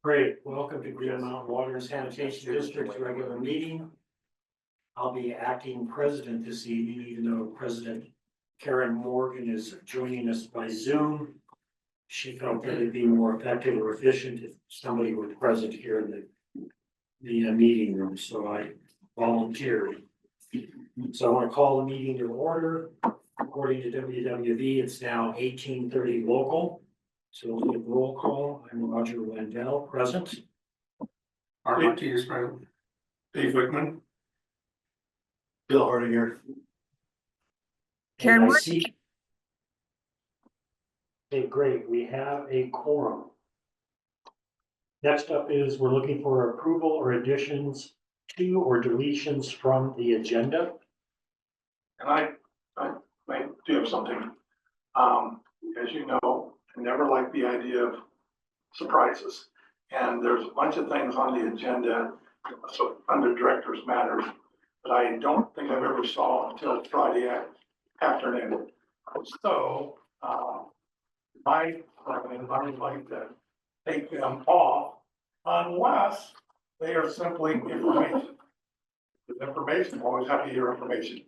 Great, welcome to Green Mountain Water and Sanitation District's regular meeting. I'll be acting president this evening, even though President Karen Morgan is joining us by Zoom. She felt that it'd be more effective or efficient if somebody were present here in the meeting room, so I volunteered. So I want to call the meeting to order. According to WWV, it's now 18:30 local. So we'll do a roll call. I'm Roger Wendell, present. Dave T is present. Dave Wickman. Bill Hardinger. And Karen I Morgan. see. Okay, great. We have a quorum. Next up is we're looking for approval or additions to or deletions from the agenda. And I might do have something. As you know, I never like the idea of surprises. And there's a bunch of things on the agenda, so under directors matters, that I don't think I've ever saw until Friday afternoon. So, I would like to take them off unless they are simply information. With information, I'm always happy to hear information.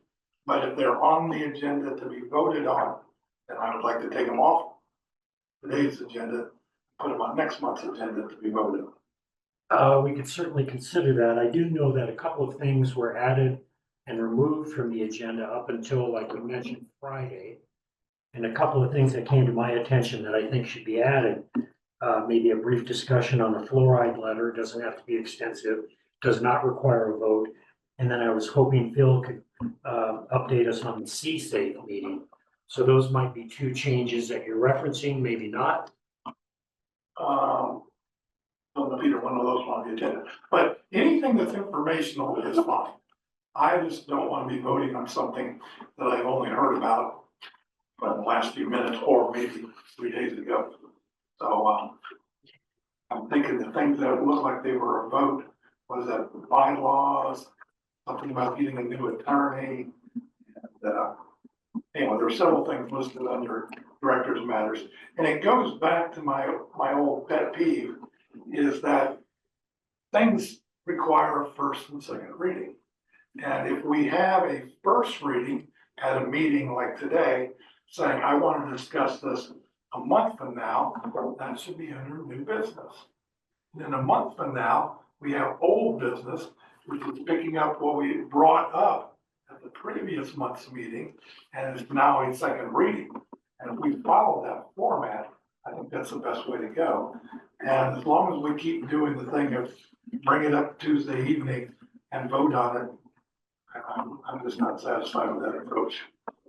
But if they're on the agenda to be voted on, then I would like to take them off today's agenda, put them on next month's agenda to be voted on. We could certainly consider that. I do know that a couple of things were added and removed from the agenda up until, like we mentioned, Friday. And a couple of things that came to my attention that I think should be added. Maybe a brief discussion on the fluoride letter, doesn't have to be extensive, does not require a vote. And then I was hoping Phil could update us on the C-Safe meeting. So those might be two changes that you're referencing, maybe not. Don't know if either one of those are on the agenda, but anything that's informational is fine. I just don't want to be voting on something that I've only heard about in the last few minutes or maybe 3 days ago. So, I'm thinking the things that look like they were a vote, was that bylaws, something about getting a new attorney. And, anyway, there are several things listed under directors matters. And it goes back to my old pet peeve, is that things require a first and second reading. And if we have a first reading at a meeting like today, saying, I want to discuss this a month from now, that should be under new business. And then a month from now, we have old business, which is picking up what we brought up at the previous month's meeting, and is now a second reading. And if we follow that format, I think that's the best way to go. And as long as we keep doing the thing of bring it up Tuesday evening and vote on it, I'm just not satisfied with that approach.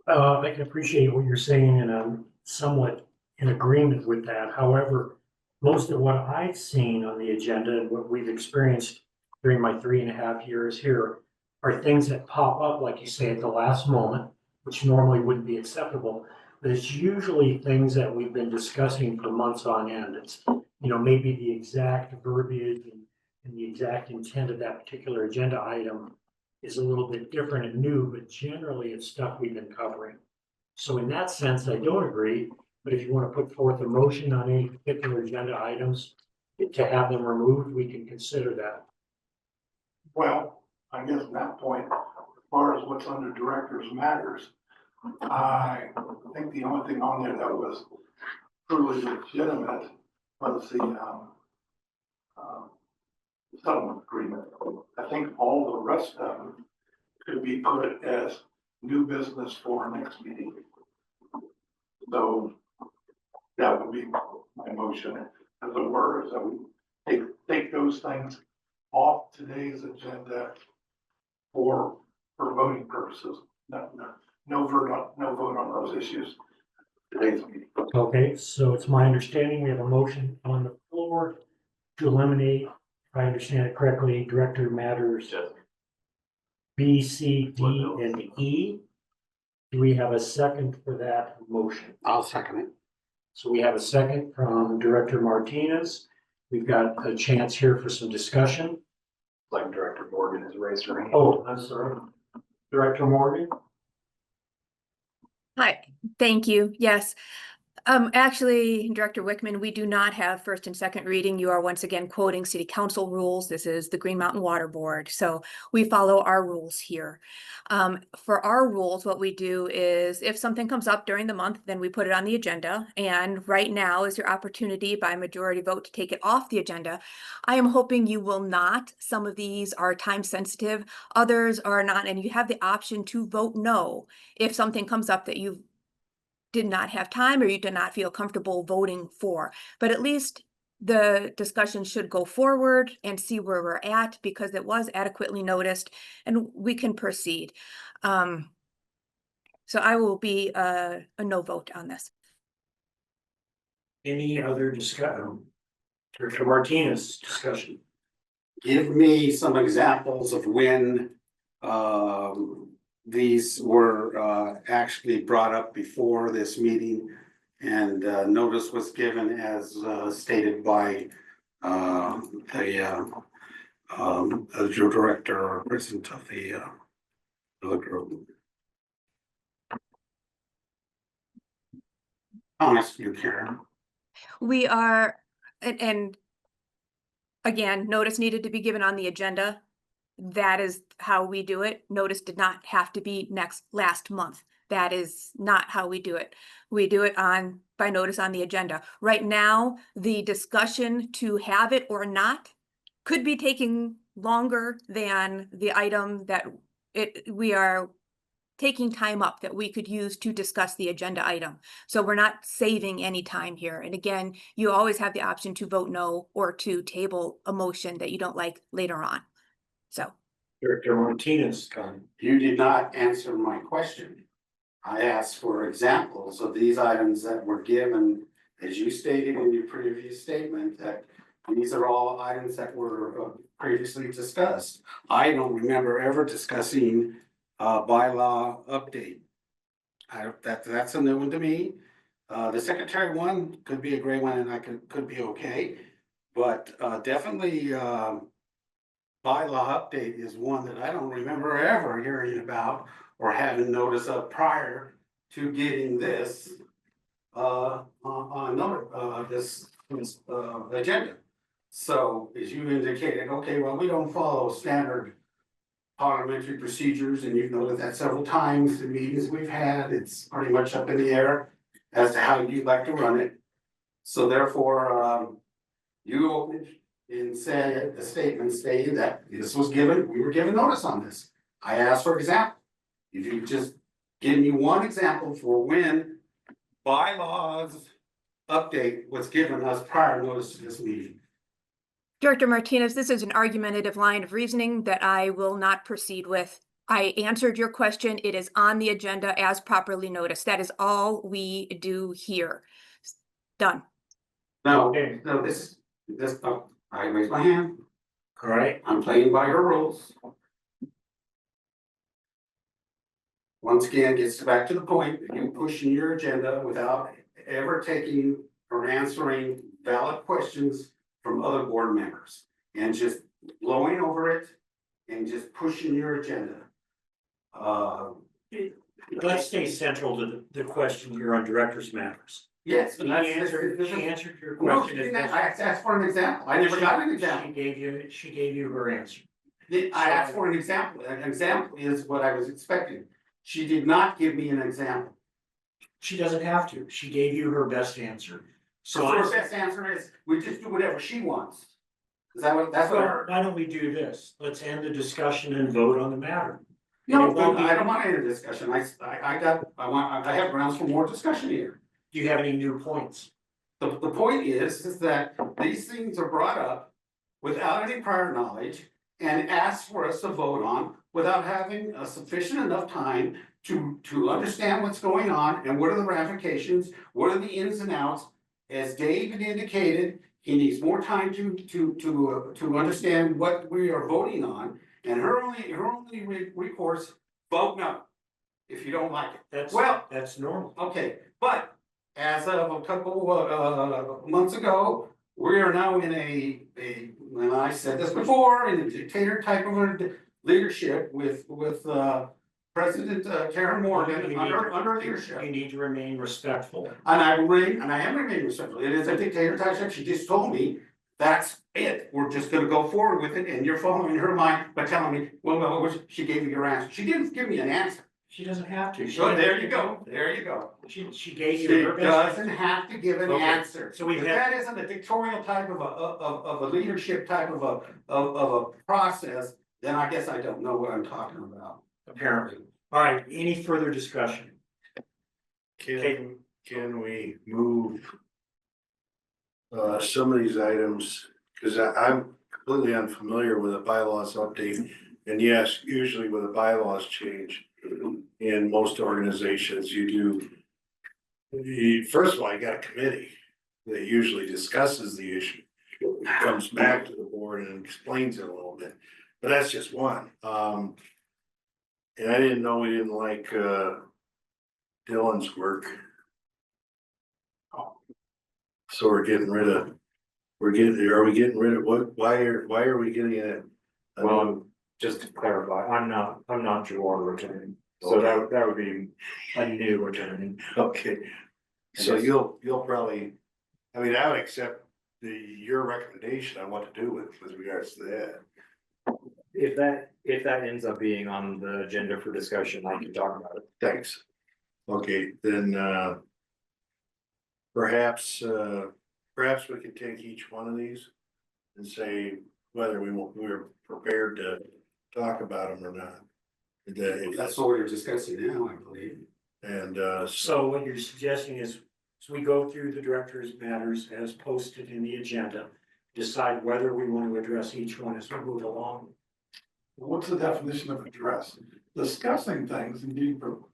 I can appreciate what you're saying, and I'm somewhat in agreement with that. However, most of what I've seen on the agenda and what we've experienced during my 3.5 years here are things that pop up, like you say, at the last moment, which normally wouldn't be acceptable. But it's usually things that we've been discussing for months on end. It's, maybe the exact verbiage and the exact intent of that particular agenda item is a little bit different and new, but generally it's stuff we've been covering. So in that sense, I don't agree, but if you want to put forth a motion on any particular agenda items to have them removed, we can consider that. Well, I guess at that point, as far as what's under directors matters, I think the only thing on there that was truly legitimate was the settlement agreement. I think all the rest of them could be put as new business for next meeting. So that would be my motion, as it were, is that we take those things off today's agenda for voting purposes. No vote on those issues today's meeting. Okay, so it's my understanding we have a motion on the floor to eliminate, if I understand it correctly, director matters B, C, D, and E. Do we have a second for that motion? I'll second it. So we have a second from Director Martinez. We've got a chance here for some discussion. Like Director Morgan has raised her hand. Oh, I'm sorry. Director Morgan? Hi, thank you. Yes. Actually, Director Wickman, we do not have first and second reading. You are once again quoting city council rules. This is the Green Mountain Water Board, so we follow our rules here. For our rules, what we do is if something comes up during the month, then we put it on the agenda. And right now is your opportunity by majority vote to take it off the agenda. I am hoping you will not. Some of these are time sensitive, others are not, and you have the option to vote no if something comes up that you did not have time or you did not feel comfortable voting for. But at least the discussion should go forward and see where we're at because it was adequately noticed and we can proceed. So I will be a no vote on this. Any other discussion? Director Martinez, discussion. Give me some examples of when these were actually brought up before this meeting. And notice was given as stated by the director or president of the group. Honest, you Karen. We are, and again, notice needed to be given on the agenda. That is how we do it. Notice did not have to be last month. That is not how we do it. We do it by notice on the agenda. Right now, the discussion to have it or not could be taking longer than the item that we are taking time up that we could use to discuss the agenda item. So we're not saving any time here. And again, you always have the option to vote no or to table a motion that you don't like later on. So. Director Martinez, comment. You did not answer my question. I asked for examples of these items that were given, as you stated in your previous statement, that these are all items that were previously discussed. I don't remember ever discussing bylaw update. That's a new one to me. The secretary one could be a great one and I could be okay, but definitely bylaw update is one that I don't remember ever hearing about or having notice of prior to getting this this agenda. So as you indicated, okay, well, we don't follow standard parliamentary procedures, and you've noted that several times, the meetings we've had, it's pretty much up in the air as to how you'd like to run it. So therefore, you opened and said a statement stating that this was given, we were given notice on this. I asked for example. If you just give me one example for when bylaws update was given us prior notice to this meeting. Director Martinez, this is an argumentative line of reasoning that I will not proceed with. I answered your question. It is on the agenda as properly noticed. That is all we do here. Done. No, Okay. no, I raised my hand. All right, I'm playing by your rules. Once again, gets back to the point, you pushing your agenda without ever taking or answering valid questions from other board members and just blowing over it and just pushing your agenda. let's stay central to the question here on director's matters. Yes. She answered your No, question. she didn't. I asked for an example. I never got an example. She gave you her answer. I asked for an example. An example is what I was expecting. She did not give me an example. She doesn't have to. She gave you her best answer. So her best answer is, we just do whatever she wants. Is that what, that's what I heard? Why don't we do this? Let's end the discussion and vote on the matter. No, It won't be- I don't want any discussion. I have grounds for more discussion here. Do you have any new points? The point is that these things are brought up without any prior knowledge and asked for us to vote on without having a sufficient enough time to understand what's going on and what are the ramifications, what are the ins and outs. As David indicated, he needs more time to understand what we are voting on, and her only recourse, vote no, if you don't like it. That's normal. Okay, but as of a couple months ago, we are now in and I said this before, in a dictator type of a leadership with President Karen Morgan, You under need- leadership. You need to remain respectful. And I am remaining respectful. It is a dictatorship. She just told me, that's it. We're just gonna go forward with it, and you're following her mind by telling me, well, she gave you your answer. She didn't give me an answer. She doesn't have to. So there you go, there you go. She gave She you her best. doesn't have to give an Okay, answer. so we If have- that isn't a dictatorial type of a leadership type of a process, then I guess I don't know what I'm talking about. Apparently. All right, any further discussion? Can we move some of these items, because I'm completely unfamiliar with a bylaws update. And yes, usually with a bylaws change, in most organizations, first of all, you got a committee that usually discusses the issue. Comes back to the board and explains it a little bit, but that's just one. And I didn't know we didn't like Dylan's work. So are we getting rid of why are we getting it? Well, just to clarify, I'm not your returning, so that would be a new returning. Okay, so Yes. you'll probably, I mean, I would accept your recommendation on what to do with regards to that. If that ends up being on the agenda for discussion, I can talk about it. Thanks. Okay, then perhaps we can take each one of these and say whether we're prepared to talk about them or not. That's what we're discussing now, I believe. And So what you're suggesting is we go through the director's matters as posted in the agenda, decide whether we want to address each one as we move along. What's the definition of address? Discussing things and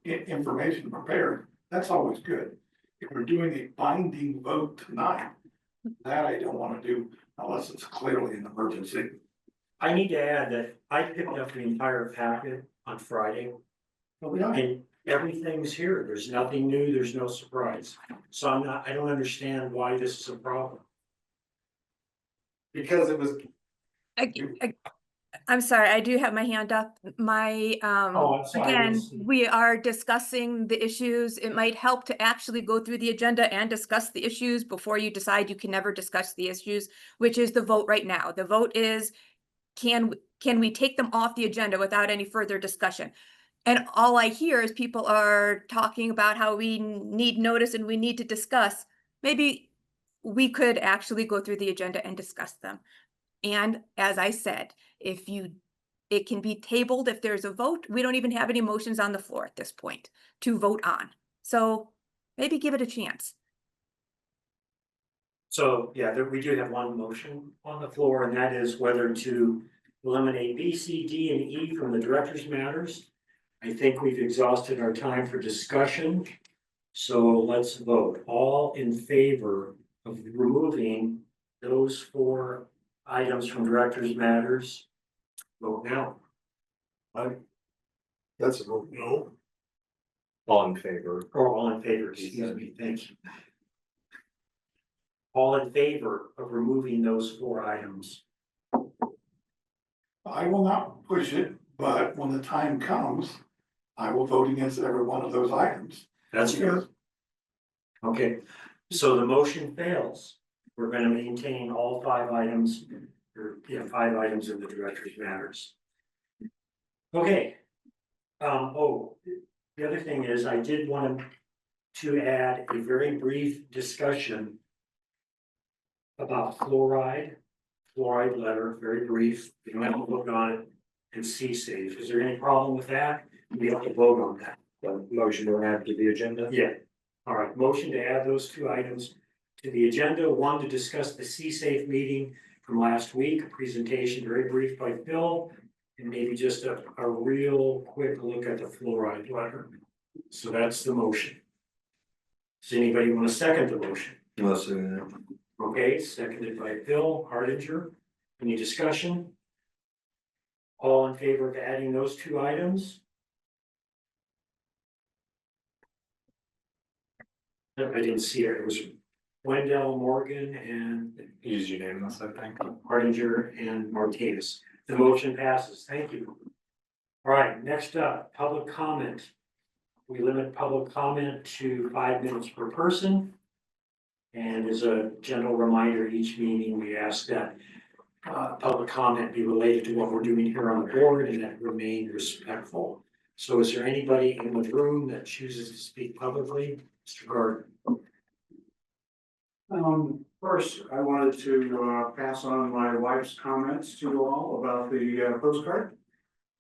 getting information prepared, that's always good. If we're doing a binding vote tonight, that I don't wanna do unless it's clearly an emergency. I need to add that I picked up the entire packet on Friday. And everything's here. There's nothing new. There's no surprise. So I don't understand why this is a problem. Because it was, I'm sorry, I do have my hand up. Oh, I'm sorry, I didn't again, see. we are discussing the issues. It might help to actually go through the agenda and discuss the issues before you decide you can never discuss the issues, which is the vote right now. The vote is, can we take them off the agenda without any further discussion? And all I hear is people are talking about how we need notice and we need to discuss. Maybe we could actually go through the agenda and discuss them. And as I said, it can be tabled if there's a vote. We don't even have any motions on the floor at this point to vote on. So maybe give it a chance. So, yeah, we do have one motion on the floor, and that is whether to eliminate B, C, D, and E from the director's matters. I think we've exhausted our time for discussion. So let's vote. All in favor of removing those 4 items from director's matters? Vote now. that's a vote no. All in favor. Or all in favor, excuse me, thank you. All in favor of removing those 4 items? I will not push it, but when the time comes, I will vote against every one of those items. That's fair. Okay, so the motion fails. We're gonna maintain all 5 items, or, 5 items of the director's matters. Okay. The other thing is, I did want to add a very brief discussion about fluoride letter, very brief. We don't have to vote on it, and C-safe. Is there any problem with that? We have to vote on that. The motion to add to the agenda. Yeah, all right, motion to add those 2 items to the agenda. 1, to discuss the C-Safe meeting from last week, a presentation, very brief by Phil. And maybe just a real quick look at the fluoride letter. So that's the motion. Does anybody want to second the motion? Okay, seconded by Phil Hardinger. Any discussion? All in favor of adding those 2 items? I didn't see it. It was Wendell, Morgan, and Use unanimous, I think. Hardinger and Martinez. The motion passes. Thank you. All right, next up, public comment. We limit public comment to 5 minutes per person. And as a gentle reminder, each meeting, we ask that public comment be related to what we're doing here on the board and that remain respectful. So is there anybody in the room that chooses to speak publicly? Mr. Gardner? First, I wanted to pass on my wife's comments to you all about the postcard.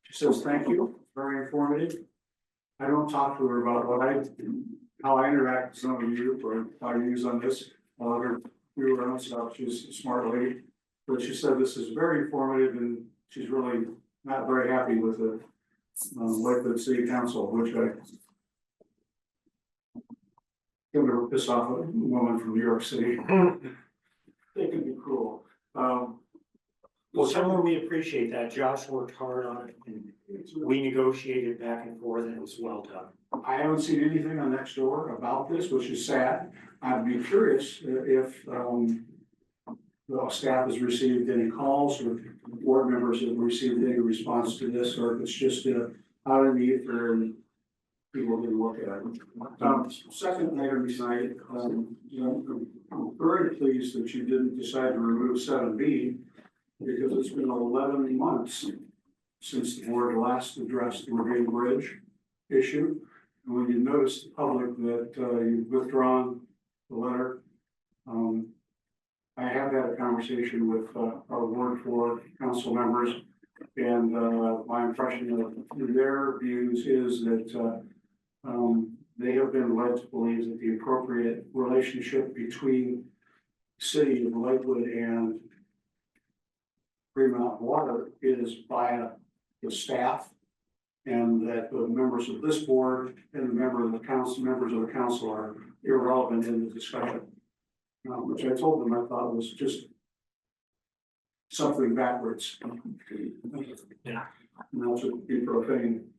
She says, thank you, very informative. I don't talk to her about how I interact with some of you or how I use on this. We were on stuff, she's a smart lady. But she said this is very informative and she's really not very happy with the Lakewood City Council, which I give her piss off a woman from New York City. They can be cruel. Well, certainly we appreciate that. Josh worked hard on it and we negotiated back and forth and it was well done. I haven't seen anything on Nextdoor about this, which is sad. I'd be curious if the staff has received any calls or board members have received any response to this, or if it's just out in the ether and people didn't look at it. Second item tonight, I'm very pleased that you didn't decide to remove 7B because it's been 11 months since the board last addressed the Ravine Bridge issue. And when you notice the public that you've withdrawn the letter, I have had a conversation with our Ward 4 council members, and my impression of their views is that they have been led to believe that the appropriate relationship between the city of Lakewood and Green Mountain Water is via the staff, and that the members of this board and the members of the council are irrelevant in the discussion. Which I told them I thought was just something backwards. Yeah. Not to be profane.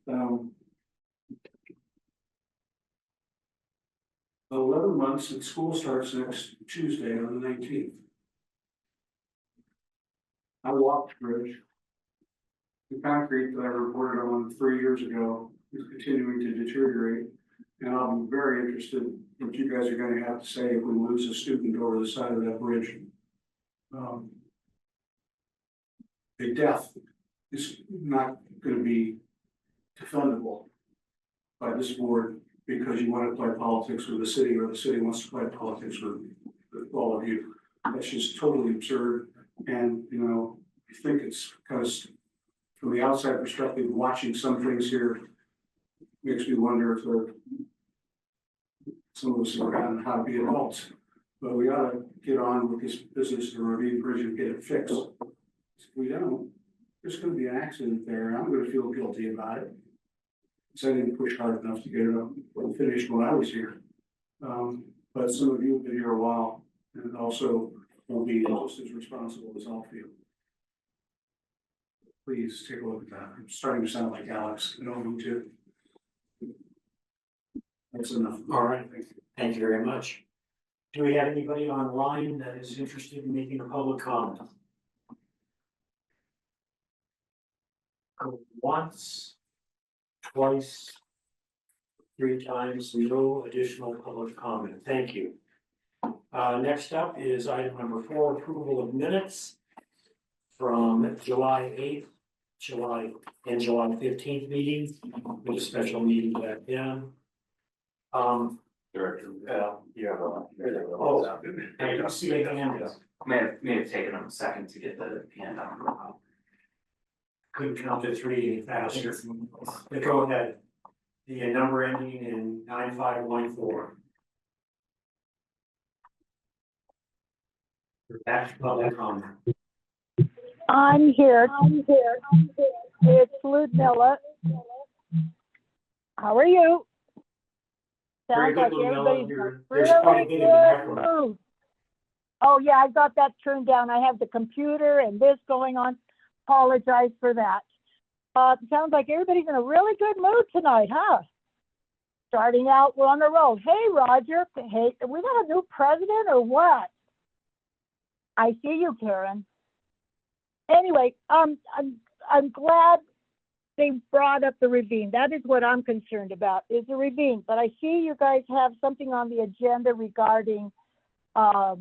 11 months and school starts next Tuesday on the 19th. I walked the bridge. The concrete that I reported on 3 years ago is continuing to deteriorate. And I'm very interested in what you guys are going to have to say if we lose a student over the side of that bridge. A death is not going to be defendable by this board because you want to play politics with the city or the city wants to play politics with all of you. That's just totally absurd. And, I think it's because from the outside perspective, watching some things here makes me wonder if some of us have forgotten how to be adults. But we ought to get on with this business of the Ravine Bridge and get it fixed. If we don't, there's going to be an accident there, and I'm going to feel guilty about it. So I didn't push hard enough to get it up and finished when I was here. But some of you have been here a while and also will be just as responsible as I'll feel. Please take a look at that. I'm starting to sound like Alex. I don't need to. That's enough. All right, thank you very much. Do we have anybody online that is interested in making a public comment? Go once, twice, 3 times, no additional public comment. Thank you. Next up is item number 4, approval of minutes from July 8th, July 15th meeting, with a special meeting back then. Director, you have a. I didn't see a hand up. May have taken them a second to get the hand up. Couldn't count to 3 any faster. But go ahead. The number ending in 9514. Back to public comment. I'm here. It's Ludmilla. How are you? Very Sounds good, like Ludmilla. everybody's There's quite a bit of background. Oh, yeah, I got that turned down. I have the computer and this going on. Apologize for that. Sounds like everybody's in a really good mood tonight, huh? Starting out, we're on the road. Hey, Roger. Hey, we got a new president or what? I see you, Karen. Anyway, I'm glad they brought up the ravine. That is what I'm concerned about, is the ravine. But I see you guys have something on the agenda regarding, a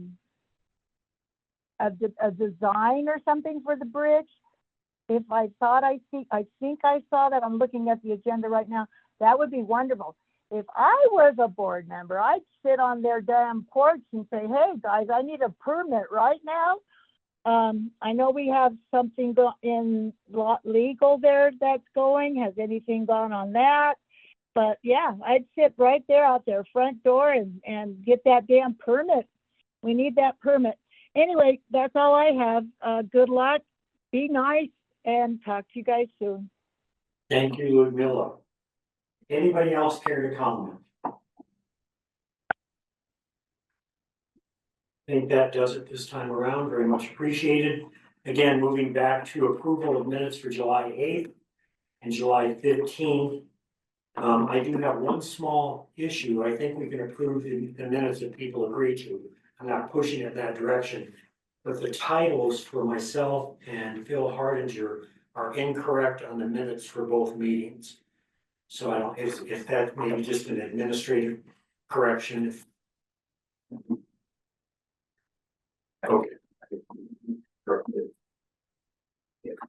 design or something for the bridge. If I think I saw that, I'm looking at the agenda right now, that would be wonderful. If I was a board member, I'd sit on their damn porch and say, hey, guys, I need a permit right now. I know we have something legal there that's going. Has anything gone on that? But yeah, I'd sit right there out their front door and get that damn permit. We need that permit. Anyway, that's all I have. Good luck. Be nice and talk to you guys soon. Thank you, Ludmilla. Anybody else care to comment? I think that does it this time around. Very much appreciated. Again, moving back to approval of minutes for July 8th and July 15th. I do have one small issue. I think we can approve the minutes that people agree to. I'm not pushing it that direction. But the titles for myself and Phil Hardinger are incorrect on the minutes for both meetings. So I don't, if that maybe just an administrative correction. Okay.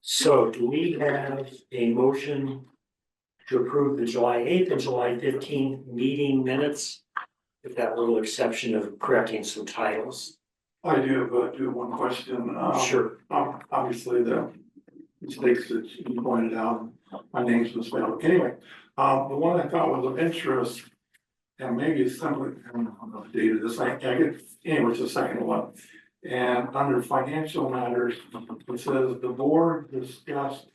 So do we have a motion to approve the July 8th and July 15th meeting minutes? With that little exception of correcting some titles. I do one question. Sure. Obviously, the mistakes that you pointed out, my name's misspelled. Anyway, the one I thought was of interest, and maybe it's simply, I don't know the date of this, I get, anyway, it's the second one. And under financial matters, it says the board discussed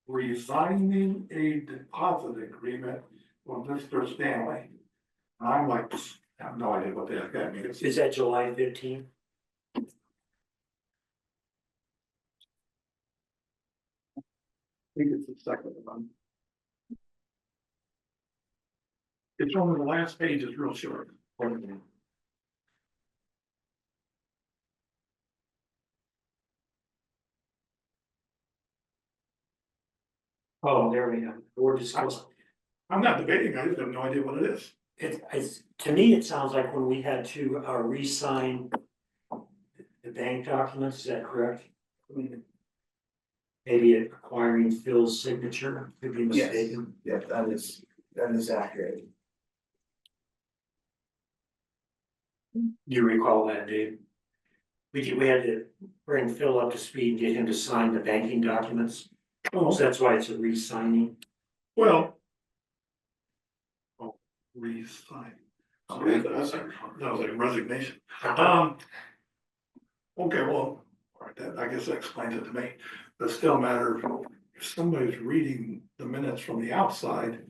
resigning a deposit agreement with Mr. Stanley. And I'm like, I have no idea what the heck that means. Is that July 15th? I think it's the second one. It's only the last page is real short. Oh, there we go. Board discussed. I'm not debating, I just have no idea what it is. It's, to me, it sounds like when we had to re-sign the bank documents, is that correct? Maybe acquiring Phil's signature, could be mistaken. Yeah, that is accurate. Do you recall that, Dave? We had to bring Phil up to speed and get him to sign the banking documents. Oh, So that's why it's a re-signing. well. Oh, resign. Oh, that was like resignation. Okay, well, all right, that, I guess that explains it to me, but still matter if somebody's reading the minutes from the outside.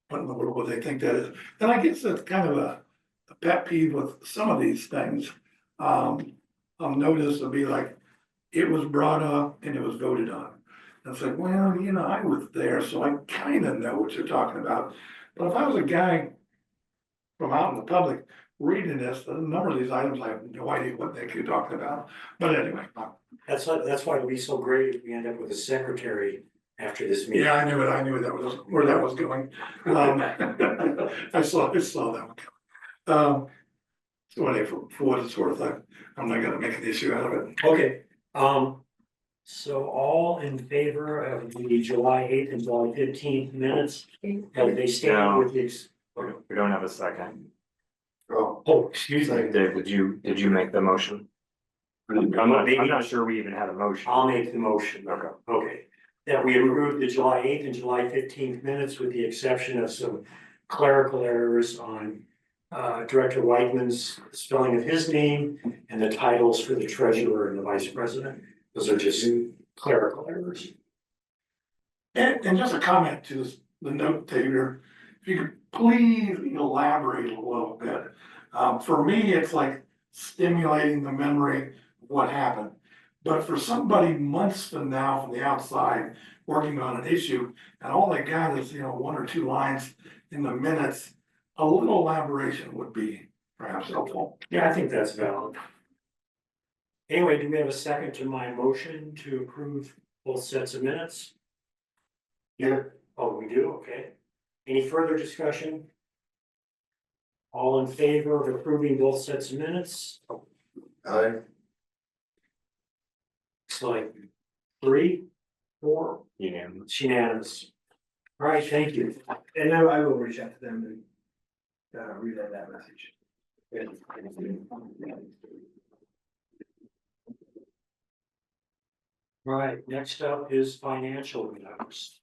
What in the world would they think that is? And I guess that's kind of a pet peeve with some of these things. I'll notice it'll be like, it was brought up and it was voted on. And it's like, well, you know, I was there, so I kind of know what you're talking about. But if I was a guy from out in the public reading this, a number of these items, I have no idea what the heck you're talking about. But anyway. That's why it'd be so great if we end up with a secretary after this meeting. Yeah, I knew that was where that was going. I saw that one coming. So anyway, for what it's worth, I'm not gonna make an issue out of it. Okay, so all in favor of the July 8th and July 15th minutes, have they stated with this? We don't have a second. Oh, excuse me, Dave, did you make the motion? I'm not sure we even had a motion. I'll make the motion. Okay, that we approve the July 8th and July 15th minutes with the exception of some clerical errors on Director Whiteman's spelling of his name and the titles for the treasurer and the vice president. Those are just clerical errors. And just a comment to the note taker, if you could please elaborate a little bit. For me, it's like stimulating the memory of what happened. But for somebody months from now from the outside working on an issue, and all they got is, one or two lines in the minutes, a little elaboration would be perhaps helpful. Yeah, I think that's valid. Anyway, do we have a second to my motion to approve both sets of minutes? Yeah. Oh, we do, okay. Any further discussion? All in favor of approving both sets of minutes? It's like 3, 4, Unanimous. it's unanimous. All right, thank you. And I will reach out to them and relay that message. All right, next up is financial matters.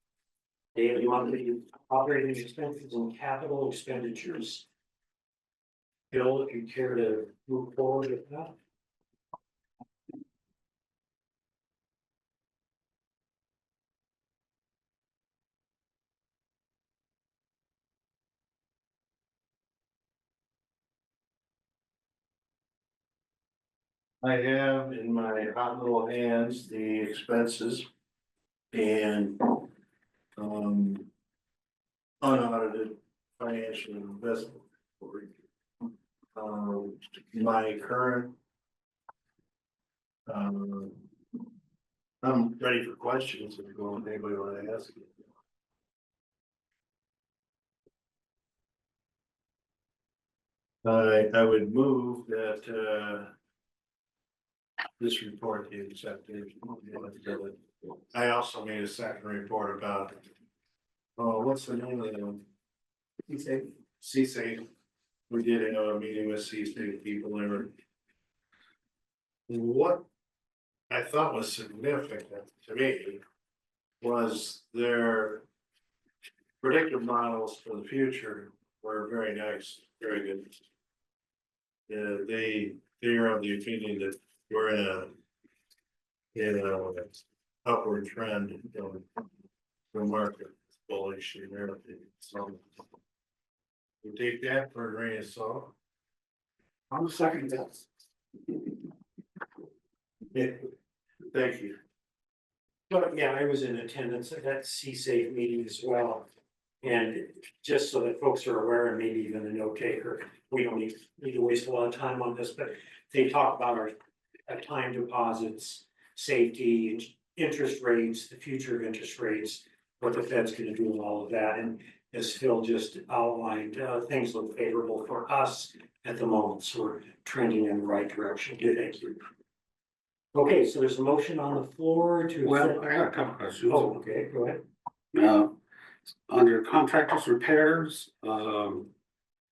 Daily monthly operating expenses and capital expenditures. Bill, if you care to move forward with that? I have in my hot little hands the expenses and unaudited financial investment report. My current I'm ready for questions if anybody want to ask. I would move that this report be accepted. I also made a second report about, oh, what's the name of them? CSAFE. We did a meeting with CSAFE people there. What I thought was significant to me was their predictive models for the future were very nice, very good. They are of the opinion that we're in a upward trend in the market bullish in everything. So we take that for a grain of salt. On the second test. Yeah, thank you. But yeah, I was in attendance at that CSAFE meeting as well. And just so that folks are aware, and maybe even a note taker, we don't need to waste a lot of time on this, but they talk about our time deposits, safety, interest rates, the future of interest rates, what the Fed's gonna do and all of that. And as Phil just outlined, things look favorable for us at the moment, so we're trending in the right direction. Thank you. Okay, so there's a motion on the floor to. Well, I got a couple questions. Oh, okay, go ahead. Under contractors, repairs,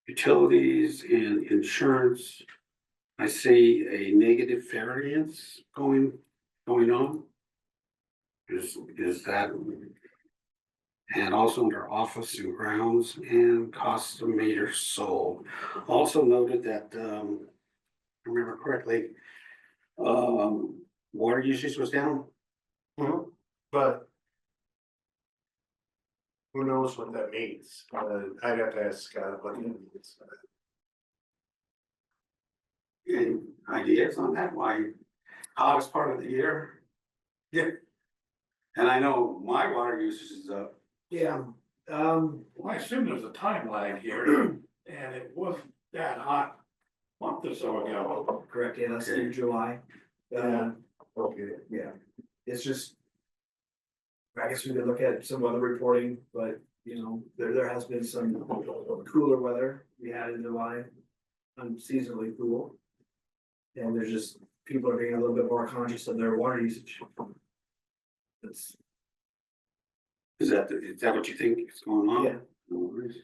utilities and insurance. I see a negative variance going on. Is that? And also under office and grounds and cost of meters sold. Also noted that, if I remember correctly, water usage was down. But who knows what that means? I'd have to ask Scott what it means. Any ideas on that? Why hottest part of the year? Yeah. And I know my water usage is up. Yeah, Well, I assume there's a time lag here, and it wasn't that hot a month or so ago. correct, yeah, that's in July. Okay. Yeah, it's just. I guess we could look at some weather reporting, but you know, there has been some cooler weather we had in July. Unseasonably cool. And there's just, people are being a little bit more conscious of their water usage. It's, Is that what you think is going on? yeah, No worries.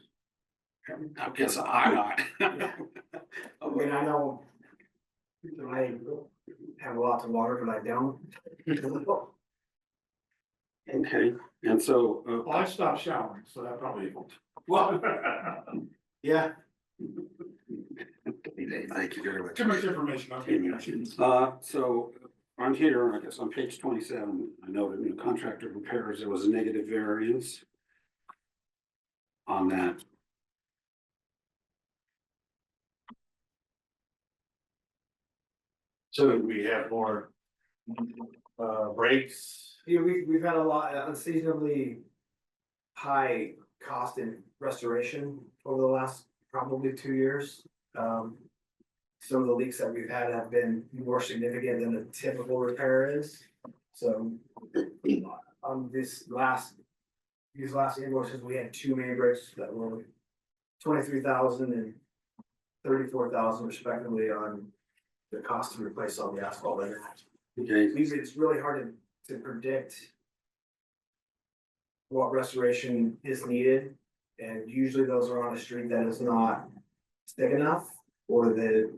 I guess I'm not. I mean, I know. I have lots of water, but I don't. Okay, and so, Well, I stopped showering, so that probably helped. well, yeah. Thank you very much. Too much information, okay. So on here, I guess on page 27, I noted in contractor repairs, there was a negative variance on that. So we have more breaks. Yeah, we've had a lot unseasonably high cost in restoration over the last probably 2 years. Some of the leaks that we've had have been more significant than a typical repair is. So on this last these last invoices, we had 2 main breaks that were 23,000 and 34,000 respectively on the cost to replace all the asphalt in that. Okay, It's really hard to predict what restoration is needed, and usually those are on a street that is not thick enough, or the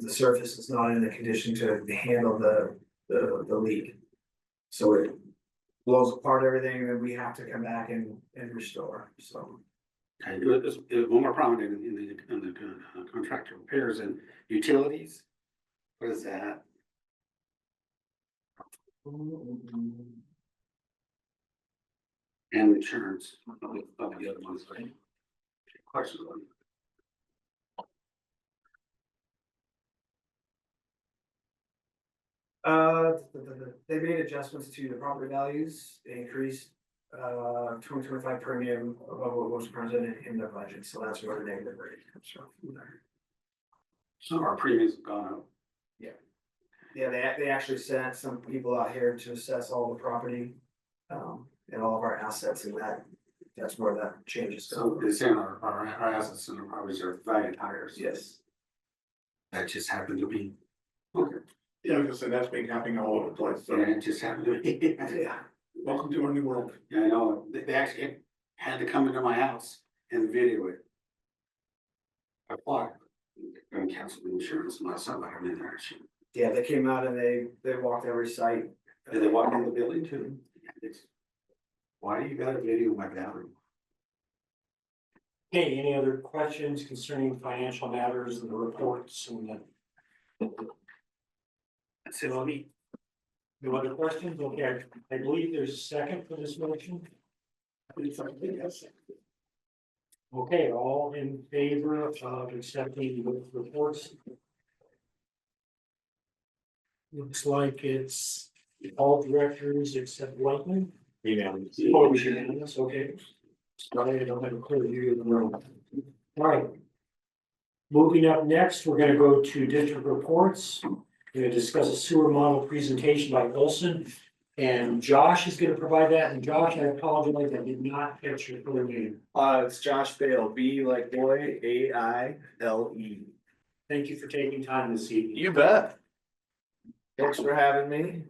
surface is not in a condition to handle the leak. So it blows apart everything, and then we have to come back and restore, so. okay, one more problem in the contractor repairs and utilities. What is that? And insurance, of the other ones, right? Questions on it? They made adjustments to the property values, they increased, 2025 premium above what was presented in the budget, so that's where the negative rate comes from there. So our premiums have gone up. Yeah, they actually sent some people out here to assess all the property, and all of our assets, and that's where that changes. So they're saying our assets and our properties are valued higher. So Yes. that just happened to be. Okay, Yeah, I was gonna say, that's been happening all over the place, so so it just happened to be. Yeah. welcome to our new world. Yeah, I know, they actually had to come into my house and video it. I thought, I'm gonna cancel the insurance unless I let them in there. Yeah, they came out and they walked every site. Did they walk in the building too? Why do you got a video my gallery? Okay, any other questions concerning financial matters and the reports and the? That's it on me. No other questions? Okay, I believe there's a second for this motion. Yes. Okay, all in favor of accepting the reports? Looks like it's all directors except Whitman. Unanimous. Oh, it was unanimous, okay. Sorry, I don't have a clear view of the room. All right. Moving up next, we're gonna go to district reports. We're gonna discuss a sewer model presentation by Olson. And Josh is gonna provide that. And Josh, I apologize, I did not catch your full name. It's Josh Bale, B like boy, A-I-L-E. Thank you for taking time this evening. You bet. Thanks for having me.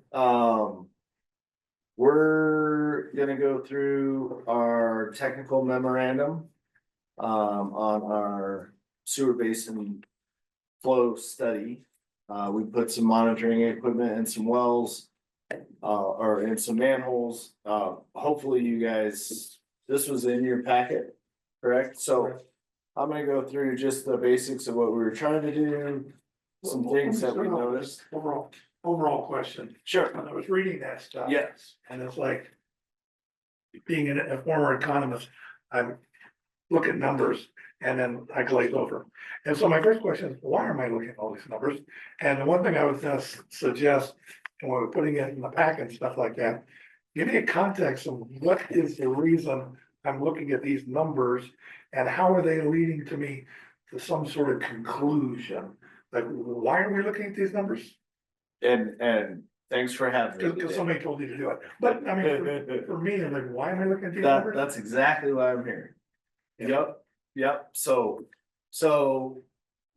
We're gonna go through our technical memorandum. On our sewer basin flow study. We put some monitoring equipment in some wells. Or in some manholes. Hopefully you guys, this was in your packet, correct? So I'm gonna go through just the basics of what we were trying to do. Some things that we noticed. Overall question, Sure. when I was reading that stuff. Yes. And it's like, being a former economist, I'm look at numbers and then I glaze over. And so my first question is, why am I looking at all these numbers? And the one thing I was gonna suggest, when we're putting it in the pack and stuff like that, give me a context of what is the reason I'm looking at these numbers and how are they leading to me to some sort of conclusion? Like, why are we looking at these numbers? And thanks for having me. Because today. somebody told you to do it. But I mean, for me, I'm like, why am I looking at these numbers? That's exactly why I'm here. Yep, so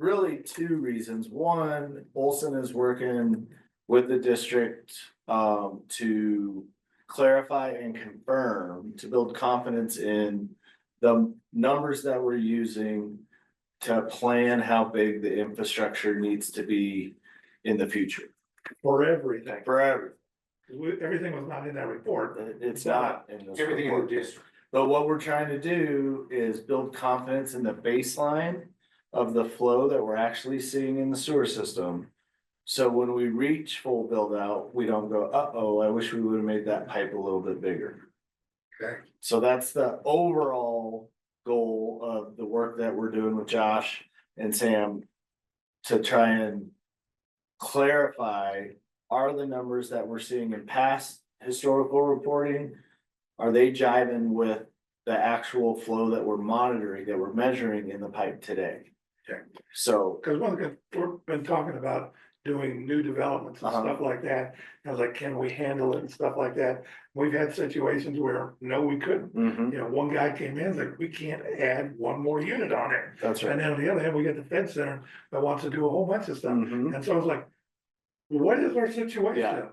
really two reasons. One, Olson is working with the district to clarify and confirm, to build confidence in the numbers that we're using to plan how big the infrastructure needs to be in the future. For everything. For Everything was not in that report. it's not in this Everything in report. the district. But what we're trying to do is build confidence in the baseline of the flow that we're actually seeing in the sewer system. So when we reach full build out, we don't go, uh-oh, I wish we would have made that pipe a little bit bigger. Okay. So that's the overall goal of the work that we're doing with Josh and Sam to try and clarify, are the numbers that we're seeing in past historical reporting, are they jiving with the actual flow that we're monitoring, that we're measuring in the pipe today? Okay. So, Because one thing we've been talking about doing new developments and Uh-huh. stuff like that. I was like, can we handle it and stuff like that? We've had situations where, no, we couldn't. Mhm, You know, one guy came in, like, we can't add one more unit on there. that's And right. then on the other hand, we got the Fed Center that wants to do a whole bunch of stuff. Mhm. And so I was like, what is our situation? Yeah.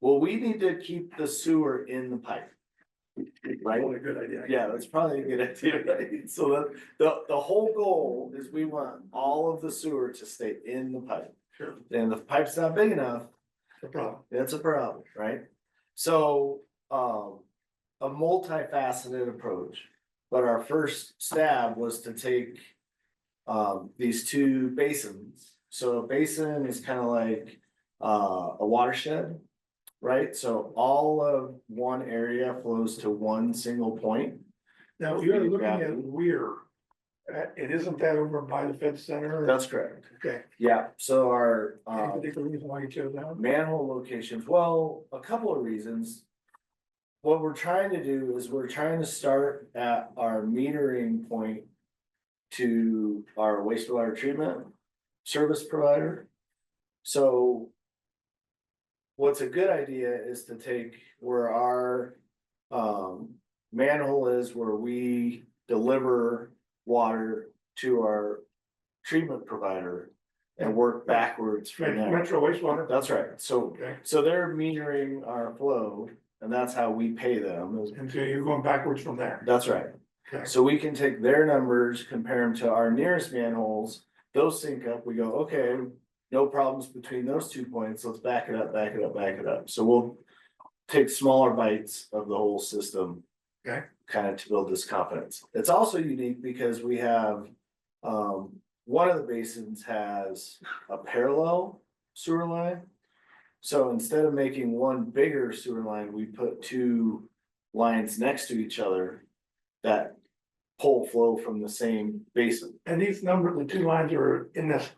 Well, we need to keep the sewer in the pipe. Right? Probably a good idea. Yeah, that's probably a good idea, right? So the whole goal is we want all of the sewer to stay in the pipe. Sure, And if the pipe's not big enough, no problem. that's a problem, right? So, a multifaceted approach, but our first stab was to take. These two basins, so a basin is kind of like, a watershed. Right, so all of one area flows to one single point. Now, you're looking at Gravity. Weir. It isn't that over by the Fed Center? That's correct. Okay. Yeah, so our, Any particular reason why you chose that one? manhole locations, well, a couple of reasons. What we're trying to do is we're trying to start at our metering point to our wastewater treatment service provider. So what's a good idea is to take where our manhole is, where we deliver water to our treatment provider and work backwards from there. Metro wastewater? That's right, so Okay, so they're metering our flow, and that's how we pay them. and so you're going backwards from there. That's right. Okay. So we can take their numbers, compare them to our nearest manholes, those sync up, we go, okay, no problems between those 2 points, let's back it up, back it up, back it up. So we'll take smaller bites of the whole system. Okay. Kind of to build this confidence. It's also unique because we have, one of the basins has a parallel sewer line. So instead of making one bigger sewer line, we put two lines next to each other that pull flow from the same basin. And these numbers, the two lines are in this,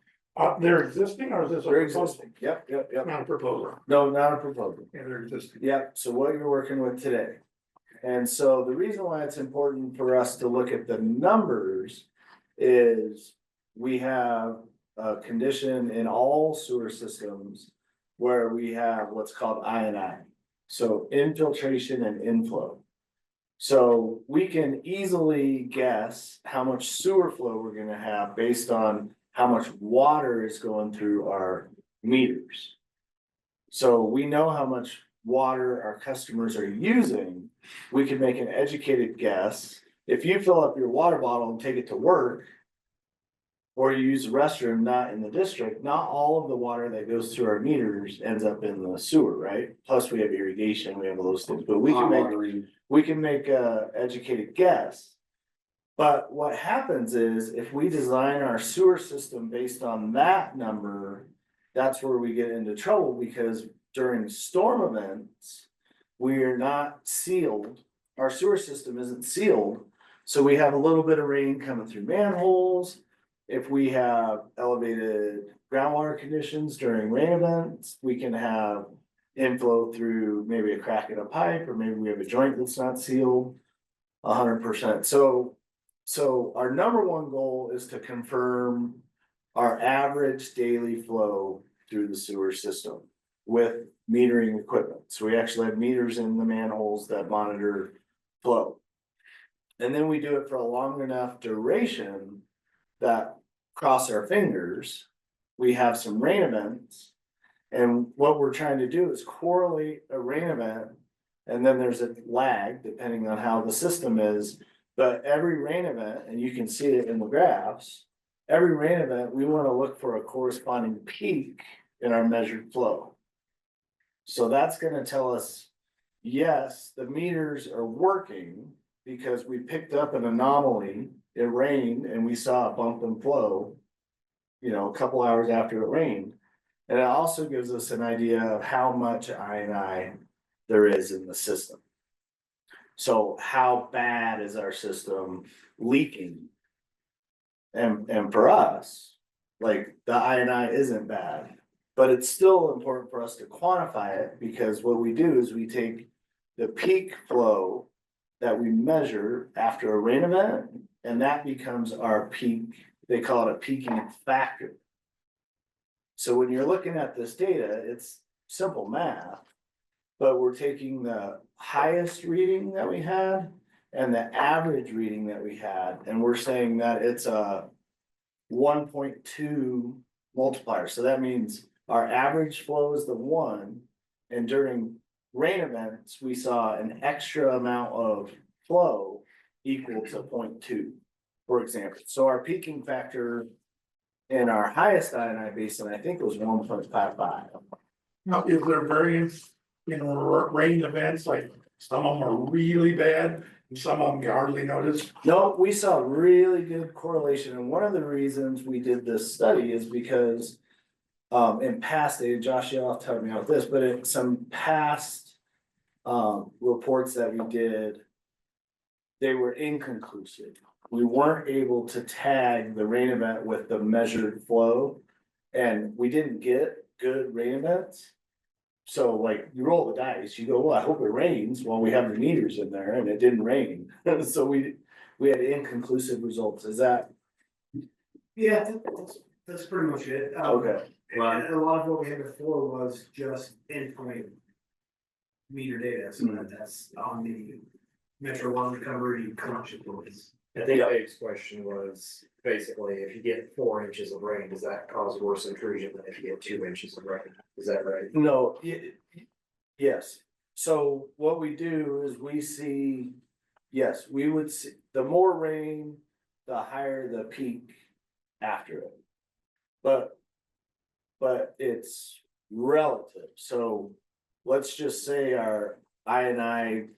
they're existing or is this a They're proposal? existing, yep. Not a proposal. No, not a proposal. Yeah, they're existing. Yep, so what you're working with today. And so the reason why it's important for us to look at the numbers is we have a condition in all sewer systems where we have what's called I&I. So infiltration and inflow. So we can easily guess how much sewer flow we're gonna have based on how much water is going through our meters. So we know how much water our customers are using, we can make an educated guess. If you fill up your water bottle and take it to work, or you use the restroom not in the district, not all of the water that goes through our meters ends up in the sewer, right? Plus we have irrigation, we have all those things, but we can make a educated guess. But what happens is if we design our sewer system based on that number, that's where we get into trouble because during storm events, we are not sealed. Our sewer system isn't sealed. So we have a little bit of rain coming through manholes. If we have elevated groundwater conditions during rain events, we can have inflow through maybe a crack in a pipe, or maybe we have a joint that's not sealed 100%. So our number one goal is to confirm our average daily flow through the sewer system with metering equipment. So we actually have meters in the manholes that monitor flow. And then we do it for a long enough duration that, cross our fingers, we have some rain events. And what we're trying to do is correlate a rain event, and then there's a lag depending on how the system is. But every rain event, and you can see it in the graphs, every rain event, we want to look for a corresponding peak in our measured flow. So that's gonna tell us, yes, the meters are working because we picked up an anomaly. It rained and we saw a bump in flow, you know, a couple hours after it rained. And it also gives us an idea of how much I&I there is in the system. So how bad is our system leaking? And for us, like the I&I isn't bad, but it's still important for us to quantify it because what we do is we take the peak flow that we measure after a rain event, and that becomes our peak. They call it a peaking factor. So when you're looking at this data, it's simple math. But we're taking the highest reading that we had and the average reading that we had, and we're saying that it's a 1.2 multiplier. So that means our average flow is the 1, and during rain events, we saw an extra amount of flow equal to 0.2, for example. So our peaking factor in our highest INI basin, I think, was 1.55. Now, is there variance in rain events, like some of them are really bad and some of them you hardly notice? No, we saw really good correlation, and one of the reasons we did this study is because in past data, Josh, you'll have to help me out with this, but in some past reports that we did, they were inconclusive. We weren't able to tag the rain event with the measured flow, and we didn't get good rain events. So like you roll the dice, you go, well, I hope it rains. Well, we have the meters in there and it didn't rain. So we had inconclusive results. Is that Yeah, that's pretty much it. okay? And a lot of what we had before was just endpoint meter data, so that's on the Metro One recovery collection points. I think Dave's question was basically, if you get 4 inches of rain, does that cause worse intrusion than if you get 2 inches of rain? Is that right? No, yes. So what we do is we see, yes, we would see, the more rain, the higher the peak after it. But it's relative. So let's just say our INI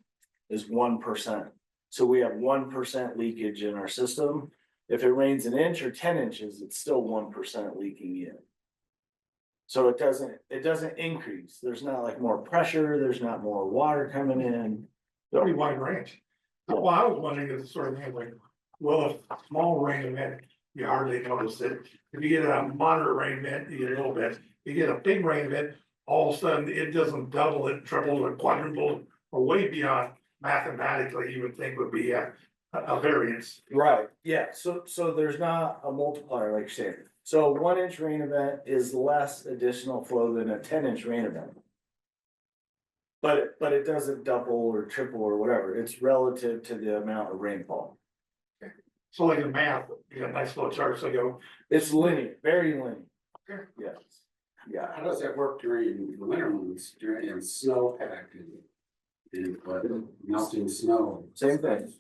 is 1%. So we have 1% leakage in our system. If it rains an inch or 10 inches, it's still 1% leaking in. So it doesn't increase. There's not like more pressure, there's not more water coming in. Pretty wide range. Well, I was wondering if the sort of thing like, well, if small rain event, you hardly notice it. If you get a moderate rain event, you get a little bit. You get a big rain event, all of a sudden it doesn't double it, triple or quadruple or way beyond mathematically you would think would be a variance. Right, yeah, so there's not a multiplier like you're saying. So 1 inch rain event is less additional flow than a 10-inch rain event. But it doesn't double or triple or whatever. It's relative to the amount of rainfall. So like in math, you got a nice little chart, so you go, It's linear, very linear. Okay. Yes, yeah. How does that work during the winter months, during snow pack and melting snow? Same thing.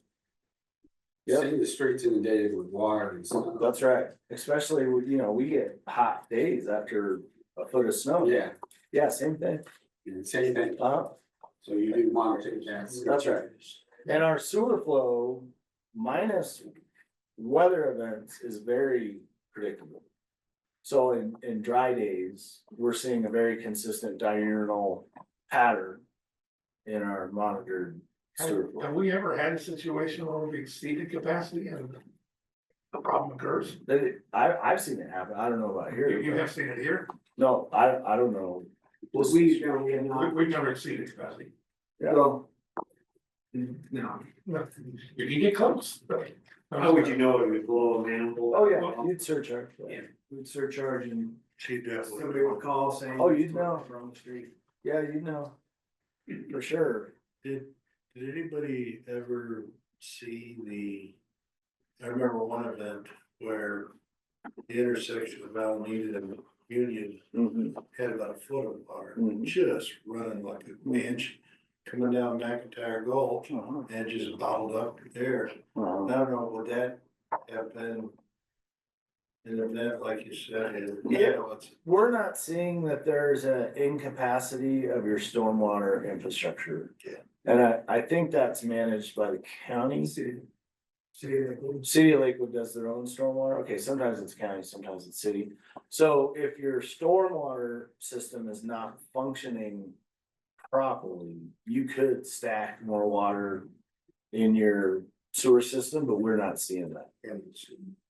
Yep. Seeing the streets inundated with water and stuff. That's right, especially with, we get hot days after a foot of snow. Yeah, Yeah, same thing. and same thing, So you do monitor that. That's right. And our sewer flow minus weather events is very predictable. So in dry days, we're seeing a very consistent diurnal pattern in our monitored sewer flow. have we ever had a situation where we exceeded capacity and the problem occurs? I've seen it happen. I don't know about here. You have seen it here? No, I don't know. Well, we have not, We've never exceeded capacity. Yeah. well. No, You can get close, but. How would you know it would blow a manhole? Oh, yeah, you'd surcharge. yeah, we'd surcharge and She definitely. somebody would call saying. Oh, you'd know. From the street. Yeah, for sure. Did anybody ever see I remember one event where the intersection of Alameda and Union Mhm. had about a foot of water, Mhm. just running like an inch, coming down McIntyre Gulch Uh-huh. and just bottled up there. Uh-huh. I don't know, would that have been an event like you said? Yeah. We're not seeing that there's an incapacity of your stormwater infrastructure. Yeah. And I think that's managed by the county. City of City of Lakewood does their own stormwater. Okay, sometimes it's county, sometimes it's city. So if your stormwater system is not functioning properly, you could stack more water in your sewer system, but we're not seeing that.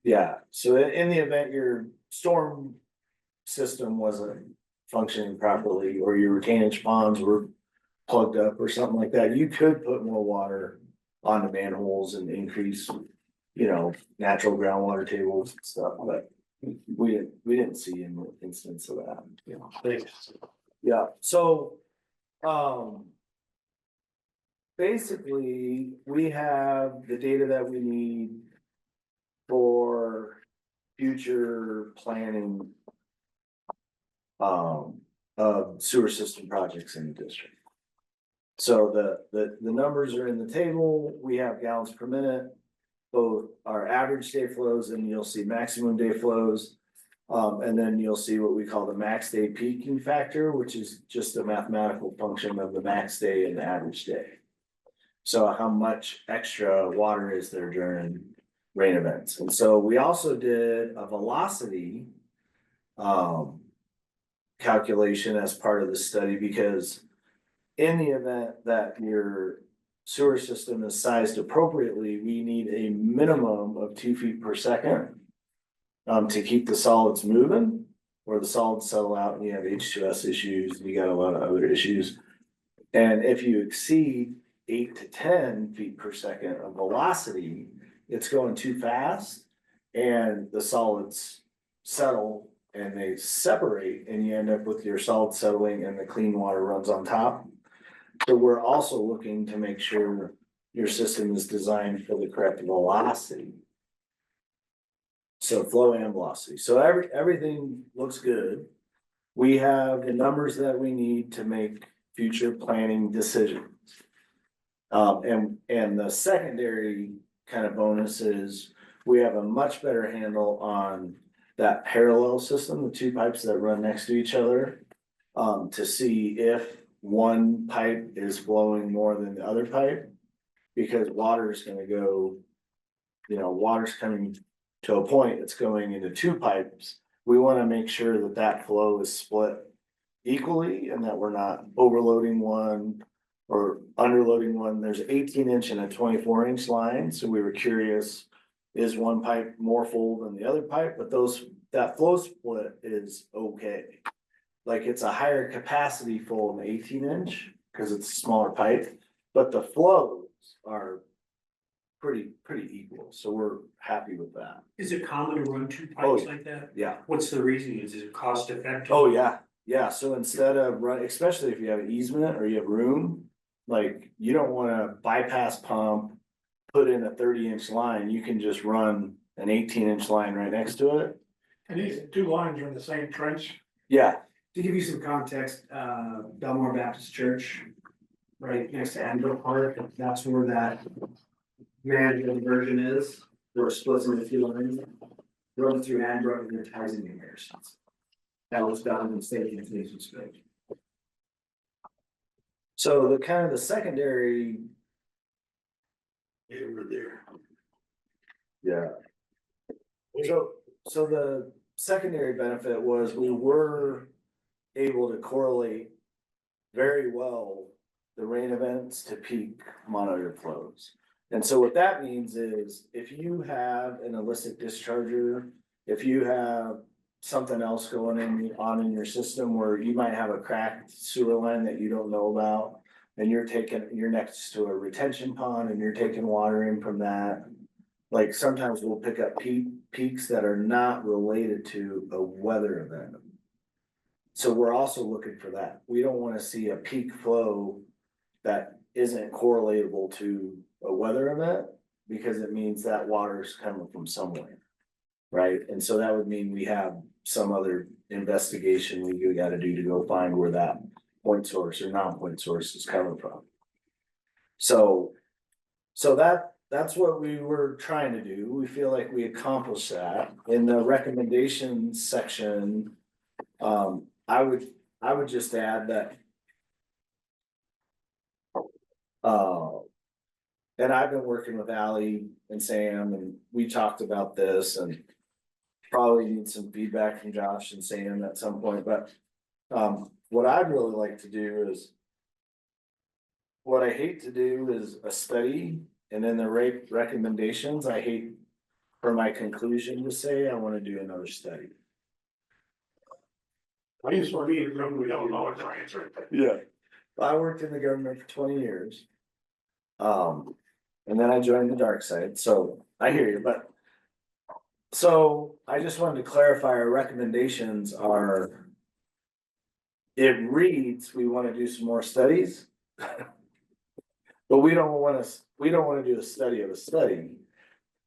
Yeah, so in the event your storm system wasn't functioning properly, or your retainage ponds were plugged up or something like that, you could put more water onto manholes and increase, natural groundwater tables and stuff, but we didn't see an instance of that. Thanks. Yeah, so, basically, we have the data that we need for future planning of sewer system projects in the district. So the numbers are in the table, we have gallons per minute, both our average day flows and you'll see maximum day flows. And then you'll see what we call the max day peaking factor, which is just a mathematical function of the max day and the average day. So how much extra water is there during rain events? And so we also did a velocity calculation as part of the study, because in the event that your sewer system is sized appropriately, we need a minimum of 2 feet per second to keep the solids moving, or the solids settle out and you have H2S issues, and you got a lot of other issues. And if you exceed 8 to 10 feet per second of velocity, it's going too fast and the solids settle and they separate and you end up with your solids settling and the clean water runs on top. So we're also looking to make sure your system is designed for the correct velocity. So flow and velocity. So everything looks good. We have the numbers that we need to make future planning decisions. And the secondary kind of bonus is we have a much better handle on that parallel system, the two pipes that run next to each other. To see if one pipe is flowing more than the other pipe. Because water is gonna go, water's coming to a point, it's going into two pipes. We wanna make sure that that flow is split equally and that we're not overloading one or underloading one. There's 18-inch and a 24-inch line, so we were curious, is one pipe more full than the other pipe? But that flow split is okay. Like it's a higher capacity full in the 18-inch, because it's a smaller pipe, but the flows are pretty equal, so we're happy with that. Is it common to run two Oh, pipes yeah. like that? Yeah. What's the reason? Is it cost effective? Oh, yeah, so instead of run, especially if you have an easement or you have room, like you don't wanna bypass pump, put in a 30-inch line, you can just run an 18-inch line right next to it. And these two lines are in the same trench. Yeah, To give you some context, Belmore Baptist Church, right next to Anvil Park, that's where that management version is. Where it splits into two lines, runs through Anbrook and then ties into Harrison. That was done in the state of New Spain. so the kind of the secondary, Over there. yeah. So the secondary benefit was we were able to correlate very well the rain events to peak monitor flows. And so what that means is if you have an illicit discharger, if you have something else going in your system where you might have a cracked sewer line that you don't know about, and you're next to a retention pond and you're taking water in from that. Like sometimes we'll pick up peaks that are not related to a weather event. So we're also looking for that. We don't wanna see a peak flow that isn't correlatable to a weather event, because it means that water's coming from somewhere. Right, and so that would mean we have some other investigation we gotta do to go find where that point source or non-point source is coming from. So that's what we were trying to do. We feel like we accomplished that. In the recommendations section, I would just add that. And I've been working with Ally and Sam, and we talked about this, and probably need some feedback from Josh and Sam at some point, but what I'd really like to do is. What I hate to do is a study, and then the recommendations, I hate for my conclusion to say, I wanna do another study. I just want to be, we don't know what the answer. Yeah. I worked in the government for 20 years. And then I joined the dark side, so I hear you, but. So I just wanted to clarify, our recommendations are. It reads, we wanna do some more studies. But we don't wanna do a study of a study.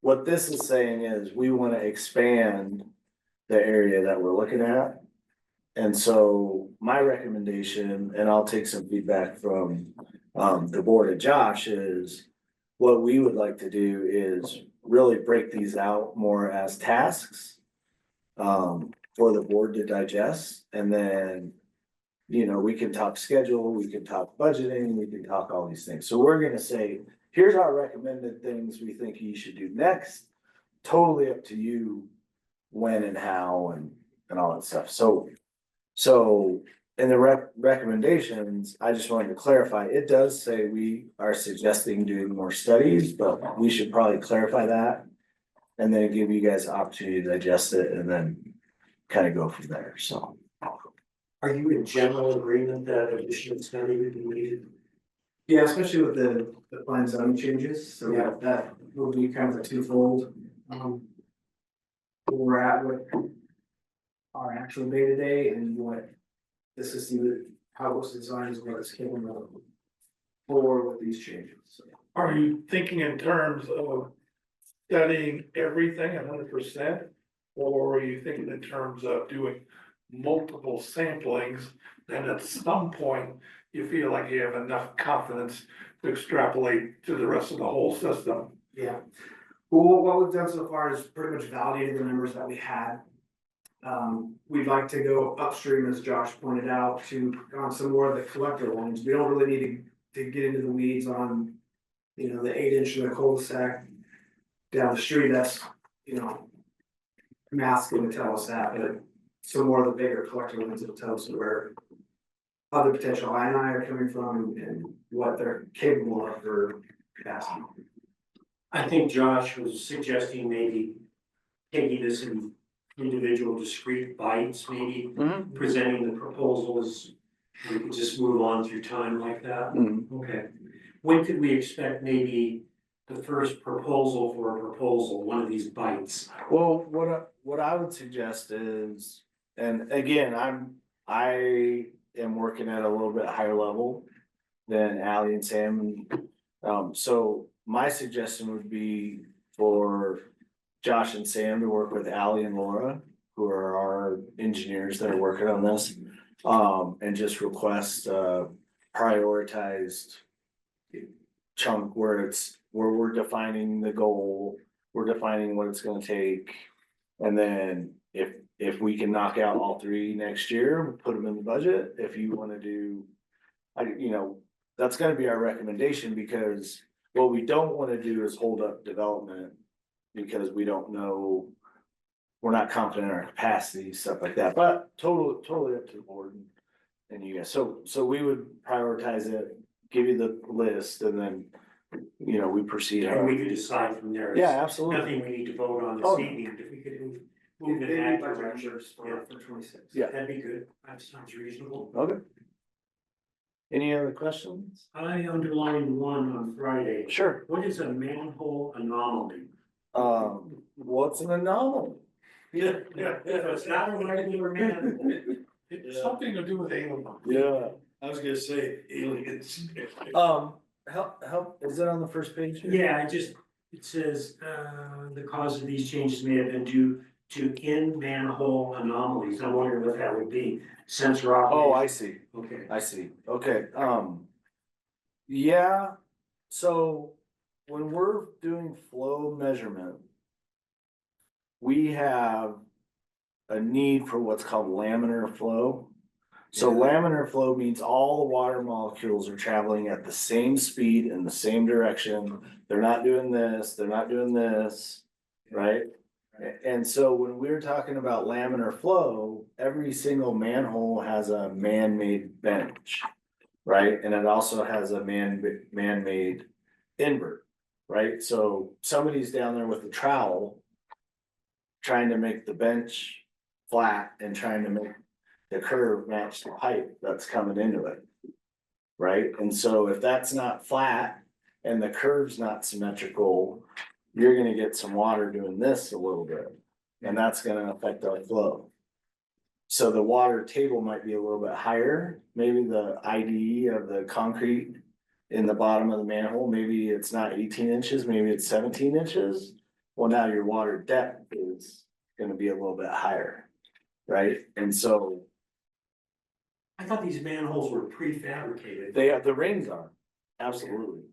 What this is saying is, we wanna expand the area that we're looking at. And so my recommendation, and I'll take some feedback from the board of Josh, is. What we would like to do is really break these out more as tasks. For the board to digest, and then. You know, we can talk schedule, we can talk budgeting, we can talk all these things. So we're gonna say, here's our recommended things we think you should do next. Totally up to you, when and how and all that stuff. So in the recommendations, I just wanted to clarify, it does say we are suggesting doing more studies, but we should probably clarify that. And then give you guys the opportunity to digest it and then kind of go from there, so. Are you in general agreement that additional study would be needed? Yeah, especially with the plan zoning changes, so Yeah. that will be kind of a twofold. Where we're at with our actual day-to-day and what the system, how it was designed is what it's capable of for with these changes. So, Are you thinking in terms of studying everything 100%? Or are you thinking in terms of doing multiple samplings? And at some point, you feel like you have enough confidence to extrapolate to the rest of the whole system? Yeah, well, what we've done so far is pretty much validated the numbers that we had. We'd like to go upstream, as Josh pointed out, to on some more of the collector lines. We don't really need to get into the weeds on, you know, the 8-inch in the cul-de-sac down the street. That's, you know, math's gonna tell us that, but some more of the bigger collector lines will tell us where other potential I are coming from and what they're capable of for capacity. I think Josh was suggesting maybe taking this in individual discrete bites, maybe presenting the proposals. We could just move on through time like that. Okay. When could we expect maybe the first proposal for a proposal, one of these bites? Well, what I would suggest is, and again, I am working at a little bit higher level than Ally and Sam. So my suggestion would be for Josh and Sam to work with Ally and Laura, who are our engineers that are working on this. And just request prioritized chunk where we're defining the goal, we're defining what it's gonna take. And then if we can knock out all three next year, we'll put them in the budget. If you wanna do, that's gonna be our recommendation, because what we don't wanna do is hold up development. Because we don't know, we're not confident in our capacity, stuff like that, but totally up to the board and you guys. So we would prioritize it, give you the list, and then, we proceed. And we could decide from there. Yeah, absolutely. Nothing we need to vote on this Oh, evening, if we could move in Maybe that budget direction. numbers for 26. Yeah. That'd be good, that sounds reasonable. Okay. Any other questions? I underlined one on Friday. Sure. What is a manhole anomaly? What's an anomaly? Yeah, it's not a regular manhole. It's something to do with aliens. Yeah. I was gonna say aliens. Help, is it on the first page here? Yeah, it says, the cause of these changes may have been due to in-manhole anomalies. I'm wondering what that would be. Sensor Oh, I operation. see. Okay. I see, okay, yeah, so when we're doing flow measurement. We have a need for what's called laminar flow. So laminar flow means all the water molecules are traveling at the same speed in the same direction. They're not doing this, they're not doing this, right? And so when we're talking about laminar flow, every single manhole has a man-made bench, right? And it also has a man-made invert, right? So somebody's down there with a trowel trying to make the bench flat and trying to make the curve match the pipe that's coming into it. Right? And so if that's not flat and the curve's not symmetrical, you're gonna get some water doing this a little bit. and that's gonna affect our flow. So the water table might be a little bit higher, maybe the IDE of the concrete in the bottom of the manhole, maybe it's not 18 inches, maybe it's 17 inches. Well, now your water depth is gonna be a little bit higher, right? And so I thought these manholes were prefabricated. the rings are, absolutely.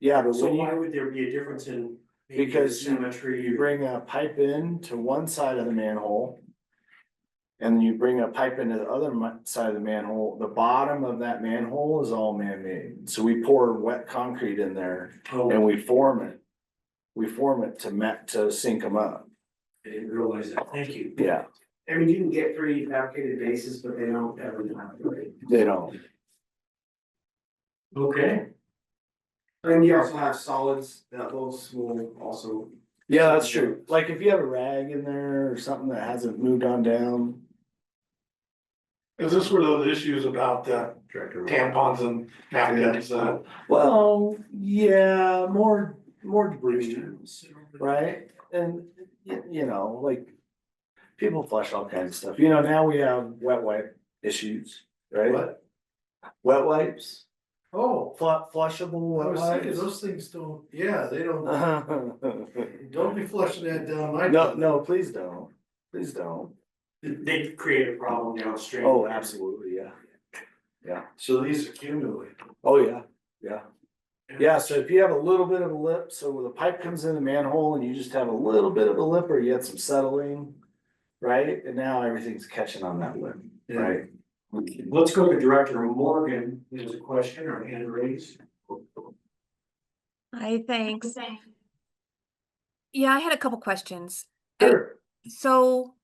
Yeah, but So when why you, would there be a difference in maybe the because symmetry? you bring a pipe in to one side of the manhole. And then you bring a pipe into the other side of the manhole, the bottom of that manhole is all man-made. So we pour wet concrete in there Oh, and we form it. We form it to sink them up, I didn't realize that. Thank you. yeah, I mean, you can get prefabricated bases, but they don't ever have to. they don't, Okay. And you also have solids that those will also. yeah, that's true. Like if you have a rag in there or something that hasn't moved on down. Is this where those issues about tampons and napkins, Well, yeah, more debris, right? And you know, like people flush all kinds of stuff. You know, now we have wet wipe issues, right? What? Wet wipes, Oh, flushable I wet was thinking, wipes. those things don't, yeah, they don't, No, don't be flushing that down my. toilet. no, please don't. Please don't. They create a problem downstream. Oh, absolutely, yeah. So these accumulate. Oh, yeah, yeah. Yeah, so if you have a little bit of a lip, so when the pipe comes in the manhole and you just have a little bit of a lip or you had some settling, right? And now everything's catching on that lip, right? Let's go to Director Morgan. There's a question or hand raised. Hi, thanks. Yeah, I had a couple questions. Sure. So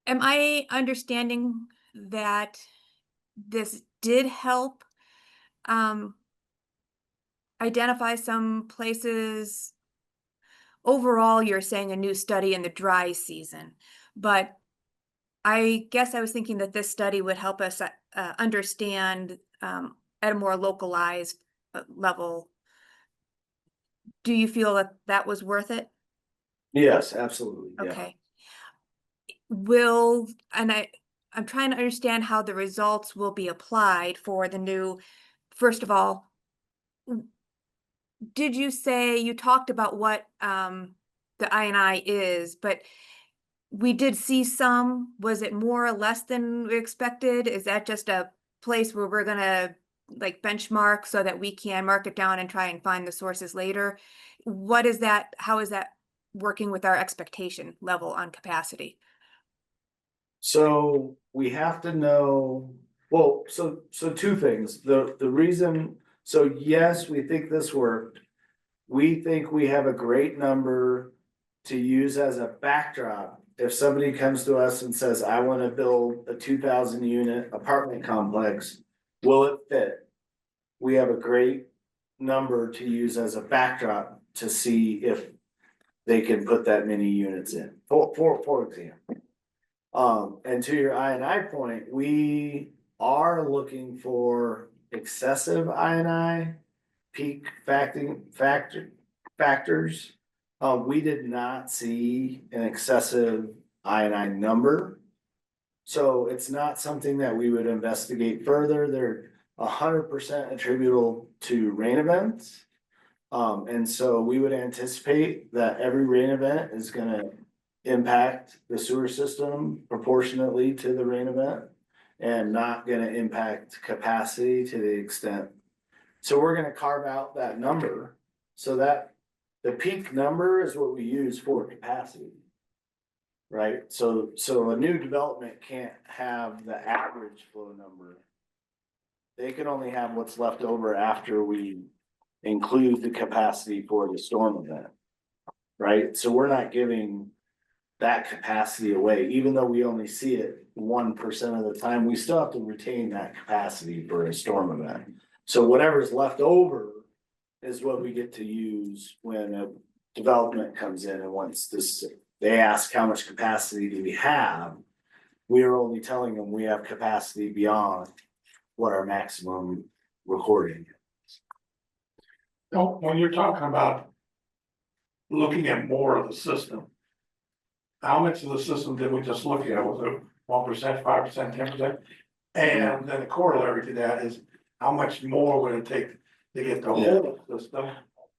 am I understanding that this did help identify some places? Overall, you're saying a new study in the dry season, but I guess I was thinking that this study would help us understand at a more localized level. Do you feel that that was worth it? Yes, absolutely, yeah. Okay. I'm trying to understand how the results will be applied for the new, first of all, did you say you talked about what the I&I is, but we did see some, was it more or less than we expected? Is that just a place where we're gonna like benchmark so that we can mark it down and try and find the sources later? What is that? How is that working with our expectation level on capacity? So we have to know, well, so two things, the reason, so yes, we think this worked. We think we have a great number to use as a backdrop. If somebody comes to us and says, I wanna build a 2,000 unit apartment complex, will it fit? We have a great number to use as a backdrop to see if they can put that many units in, for example. And to your I&I point, we are looking for excessive I&I peak factors. We did not see an excessive I&I number. So it's not something that we would investigate further. They're 100% attributable to rain events. And so we would anticipate that every rain event is gonna impact the sewer system proportionately to the rain event and not gonna impact capacity to the extent. So we're gonna carve out that number so that the peak number is what we use for capacity. Right? So a new development can't have the average flow number. They can only have what's left over after we include the capacity for the storm event. Right? So we're not giving that capacity away, even though we only see it 1% of the time, we still have to retain that capacity for a storm event. So whatever's left over is what we get to use when a development comes in and wants this, they ask how much capacity do we have? We are only telling them we have capacity beyond what our maximum recording is. when you're talking about looking at more of the system, how much of the system did we just look at? Was it 1%, 5%, 10%? And then the corollary to that is, how much more would it take to get the whole system?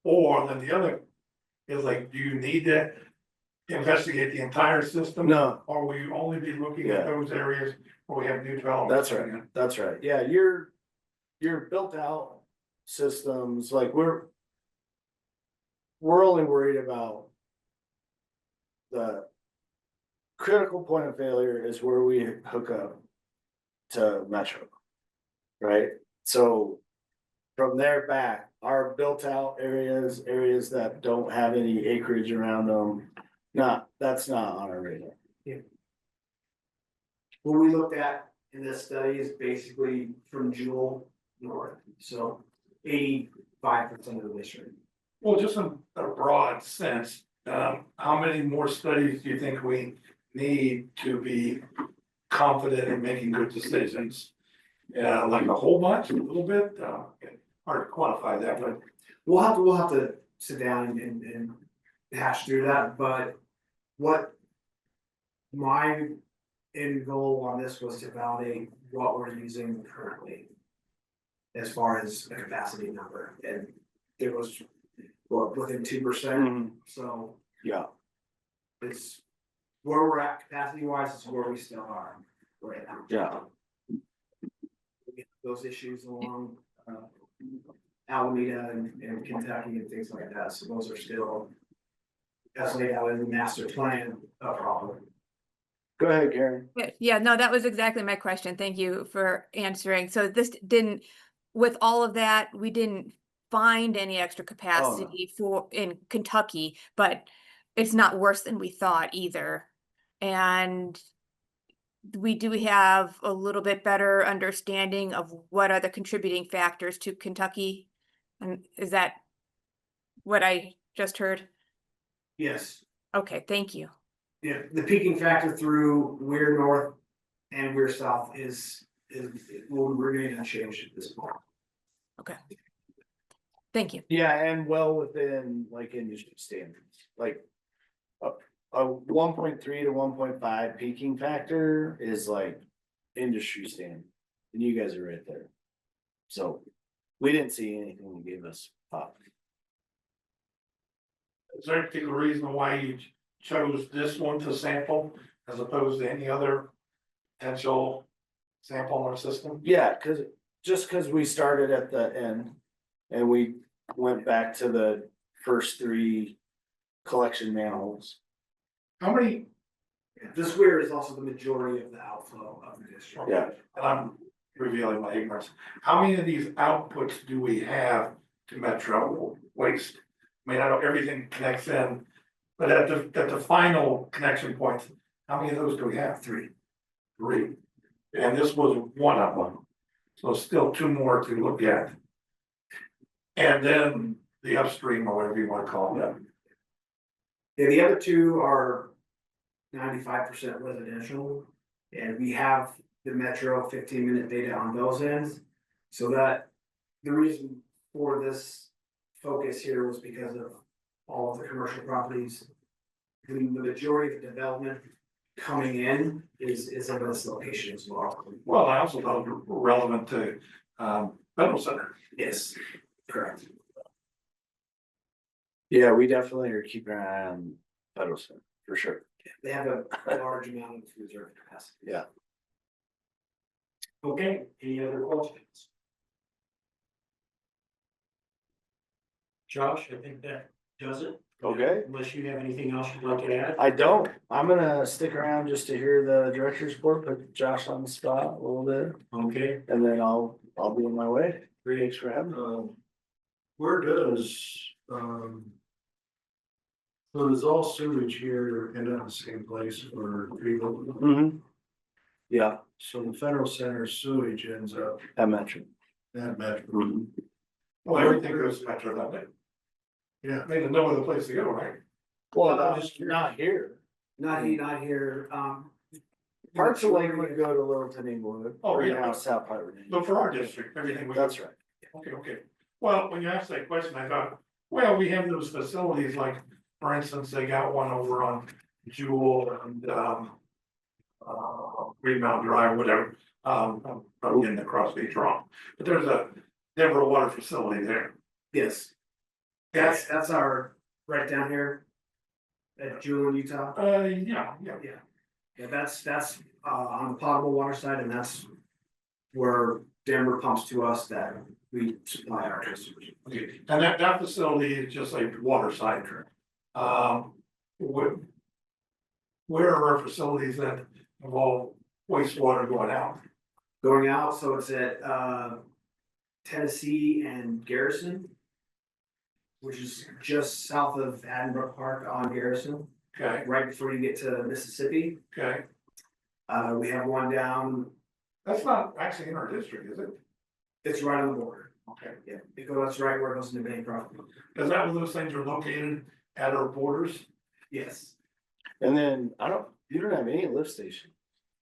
Or then the other is like, do you need to investigate the entire system? No, Or will you only be looking at Yeah. those areas where we have new development? that's right, that's right. Yeah, your built out systems, like we're only worried about the critical point of failure is where we hook up to Metro. Right? So from there back, our built out areas, areas that don't have any acreage around them, that's not on our radar. What we looked at in this study is basically from Jewel north, so 85% of the district. Well, just in a broad sense, how many more studies do you think we need to be confident in making good decisions? Like a whole bunch, a little bit, hard to quantify that, but We'll have to sit down and hash through that, but what my end goal on this was to validate what we're using currently as far as a capacity number, and it was within 2%, so Yeah, it's where we're at capacity wise is where we still are right now. yeah, Those issues along Alameda and Kentucky and things like that, so those are still, as laid out in the master plan, a problem. go ahead, Karen. Yeah, no, that was exactly my question. Thank you for answering. So this didn't, with all of that, we didn't find any extra capacity for in Kentucky, but it's not worse than we thought either. And we do have a little bit better understanding of what are the contributing factors to Kentucky. And is that what I just heard? Yes, Okay, thank you. yeah, the peaking factor through Weir North and Weir South is will remain unchanged at this point. Okay. Thank you. Yeah, and well within like industry standards, like a 1.3 to 1.5 peaking factor is like industry standard. And you guys are right there. So we didn't see anything that gave us pop. is there a particular reason why you chose this one to sample as opposed to any other potential sample in our system? Yeah, cause we started at the end and we went back to the first 3 collection manholes. How many, This Weir is also the majority of the outflow of the district. Yeah. and I'm revealing my ignorance, how many of these outputs do we have to Metro Waste? I mean, I know everything connects in, but at the final connection points, how many of those do we have? 3. And this was one of them, so still 2 more to look at. And then the upstream, or whatever you wanna call it. Yeah, the other 2 are 95% residential, and we have the Metro 15-minute data on those ends. So that the reason for this focus here was because of all of the commercial properties. And the majority of the development coming in is in this location as well. Well, I also thought it was relevant to Federal Center. Yes, correct. Yeah, we definitely are keeping an eye on Federal Center for sure. They have a large amount of reserve capacity. Yeah. Okay, any other questions? Josh, I think that does it. Okay. Unless you have anything else you'd like to add? I don't. I'm gonna stick around just to hear the director's report, put Josh on the spot a little bit, Okay, and then I'll be on my way. Thanks for having me. Where does, so does all sewage here end up in the same place for people? Mm-hmm. Yeah, So the Federal Center sewage ends up at Metro. at Metro. Mm-hmm. Well, everything goes to Metro, doesn't it? Yeah. They have no other place to go, right? Well, not here. Not here, Parts of Lakewood go to Littleton, Inglewood. Oh, or yeah. now South Harvard. But for our district, everything we. That's right. Okay. Well, when you asked that question, I thought, well, we have those facilities, like, for instance, they got one over on Jewel and, Green Mountain Drive, whatever. I'm probably getting the cross page wrong, but there's a Denver water facility there. Yes. That's our, right down here. At Jewel, Utah. Yeah. Yeah, that's on the potable water side, and that's where Denver pumps to us that we supply our customers. Okay, and that facility is just like water side. Where are our facilities that involve wastewater going out? Going out, so it's at Tennessee and Garrison, which is just south of Addenbrook Park on Garrison, Okay, right before you get to Mississippi. okay, We have one down, that's not actually in our district, is it? it's right on the border. Okay, Yeah, it goes right where it goes into Maine property. is that where those things are located at our borders? Yes, And then, you don't have any lift station.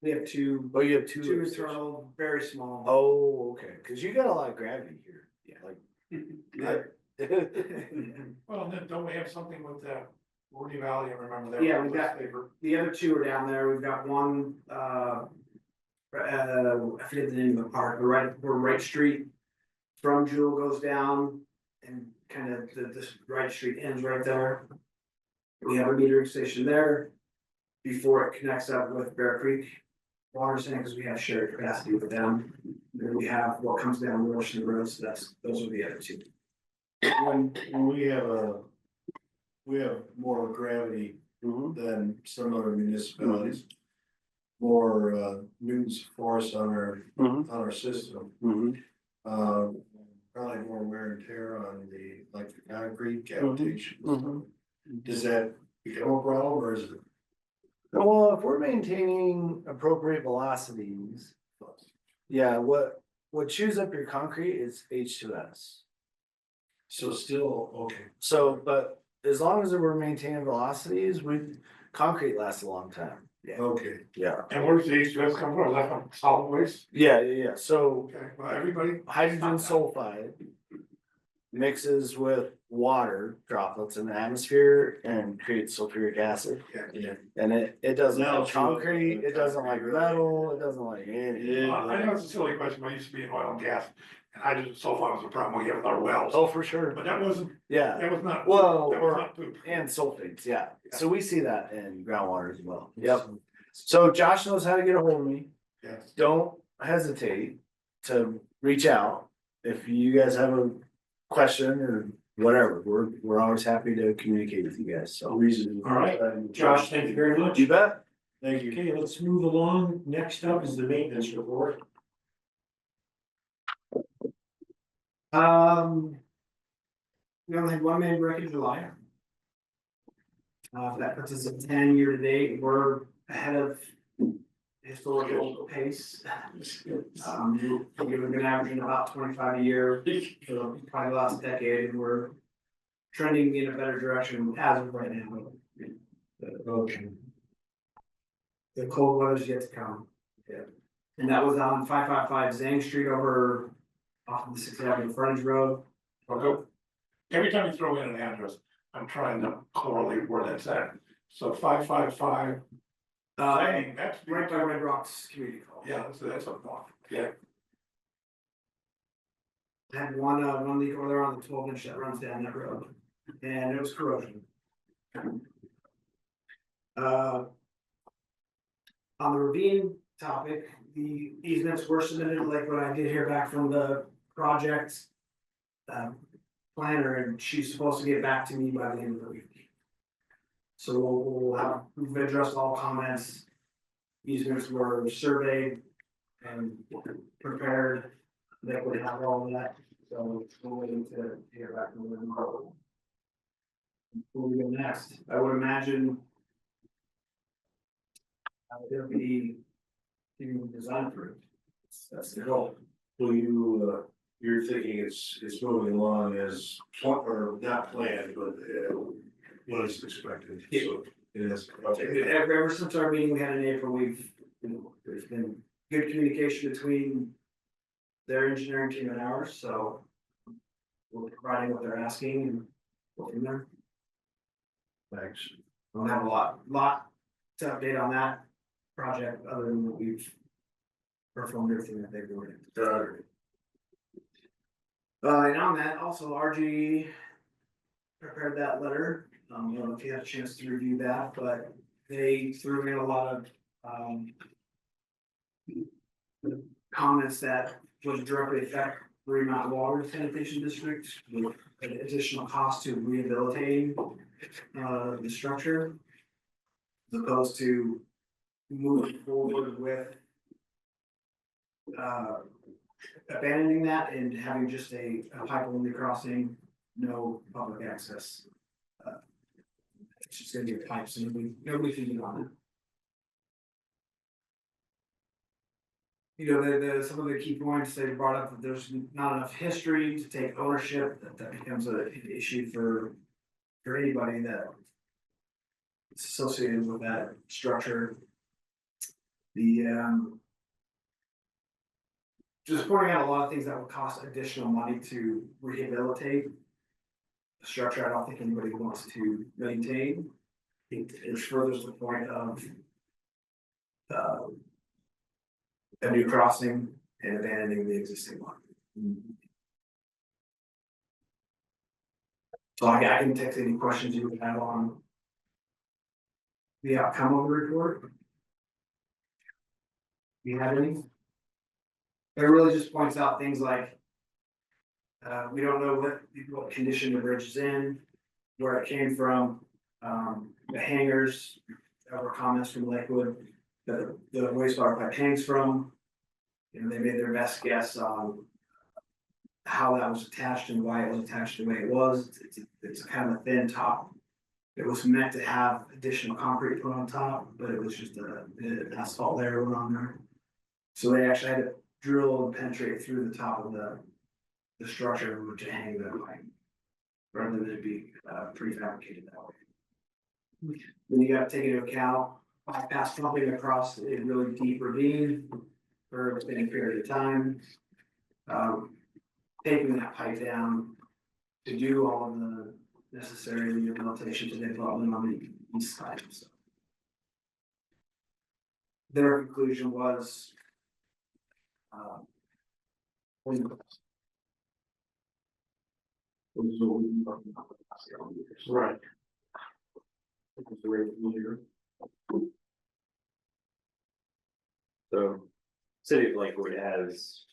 we have two, Oh, you have two two lift stations. internal, very small. Oh, okay, cause you got a lot of gravity here. Yeah. Like. Well, then don't we have something with the Woody Valley, I remember that. Yeah, we got- paper. The other two are down there. We've got one, I forget the name of the park, but right, where Wright Street from Jewel goes down and kind of this Wright Street ends right there. We have a metering station there before it connects up with Bear Creek Water Center, because we have shared capacity with them. Then we have what comes down Washington Road, so those are the other two. When we have more gravity than some other municipalities. More newtons force on our system. Probably more wear and tear on the, like the concrete cavitation. Does that become a problem or is it? Well, if we're maintaining appropriate velocities, yeah, what chews up your concrete is H2S. So still, okay. So, but as long as we're maintaining velocities, concrete lasts a long time. Okay. Yeah. And where's the H2S come from? Is that from solid waste? Yeah. So Okay, well, everybody. hydrogen sulfide mixes with water droplets in the atmosphere and creates sulfuric acid. Yeah. And it doesn't Now like it's really- concrete, it doesn't like metal, it doesn't like anything. I know it's a silly question, but I used to be in oil and gas, and hydrogen sulfide was a problem we have with our wells. Oh, for sure. But that wasn't, Yeah, that was not. Well, that was not poop. and sulfates, yeah. So we see that in groundwater as well. Yep. So Josh knows how to get a hold of me. Yes. Don't hesitate to reach out if you guys have a question or whatever. We're always happy to communicate with you guys. So All right, Josh, thank you very much. you bet. Thank you. Okay, let's move along. Next up is the maintenance report. We only had one main break in July. That puts us at 10 year to date. We're ahead of historical pace. We've been averaging about 25 a year for probably the last decade, and we're trending in a better direction as of right now. Okay. The cold weather's yet to come. Yeah. And that was on 555 Zang Street over off of the 6th Avenue frontage road. Okay. Every time you throw in an address, I'm trying to correlate where that's at. So 555. Dang, that's Right by Red Rocks Community College. Yeah, so that's a block. Yeah. Had one leak over there on the 12-inch that runs down that road, and it was corrosion. On the ravine topic, the easements were submitted, like what I did hear back from the project planner, and she's supposed to get back to me by the end of the week. So we've addressed all comments. Easements were surveyed and prepared. They would have all of that, so we're waiting to hear back from them. Where we go next, I would imagine. It'll be design approved. That's the goal. Well, you're thinking it's moving along as, or not planned, but what is expected, so it is. Okay. Ever since our meeting we had in April, there's been good communication between their engineering team and ours, so we're providing what they're asking and go from there. Thanks. We'll have a lot to update on that project, other than what we've performed everything that they've doing. And on that, also RG prepared that letter. I don't know if you had a chance to review that, but they threw in a lot of, comments that would directly affect Green Mountain Water Sanitation District with an additional cost to rehabilitating, the structure. As opposed to moving forward with, abandoning that and having just a pipe only crossing, no public access. It's just gonna be a pipe, so nobody can get on it. You know, some of the key points they brought up, that there's not enough history to take ownership, that becomes an issue for anybody that is associated with that structure. Just pointing out a lot of things that would cost additional money to rehabilitate the structure. I don't think anybody wants to maintain. I think it furthers the point of a new crossing and abandoning the existing one. So I can take any questions you would have on the outcome of the report. Do you have any? It really just points out things like, we don't know what condition the bridge is in, where it came from, the hangers, that were comments from Lakewood, that the wastewater pipe hangs from. You know, they made their best guess on how that was attached and why it was attached the way it was. It's kind of a thin top. It was meant to have additional concrete put on top, but it was just an asphalt layer put on there. So they actually had to drill and penetrate through the top of the structure to hang the pipe, rather than it be prefabricated that way. Then you got to take into account bypass pumping across a really deep ravine for a extended period of time. Taking that pipe down to do all of the necessary rehabilitation to the development on the east side. So their conclusion was, Right. So, City of Lakewood has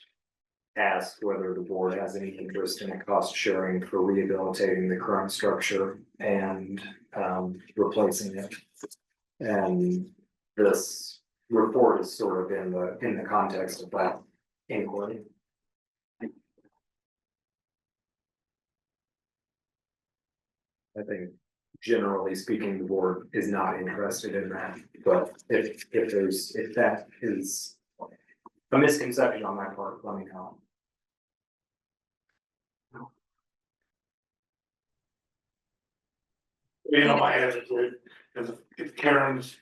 asked whether the board has any interest in a cost sharing for rehabilitating the current structure and replacing it. And this report is sort of in the context of that inquiry. I think generally speaking, the board is not interested in that, but if that is a misconception on my part, let me know. You know, my attitude is if Karen's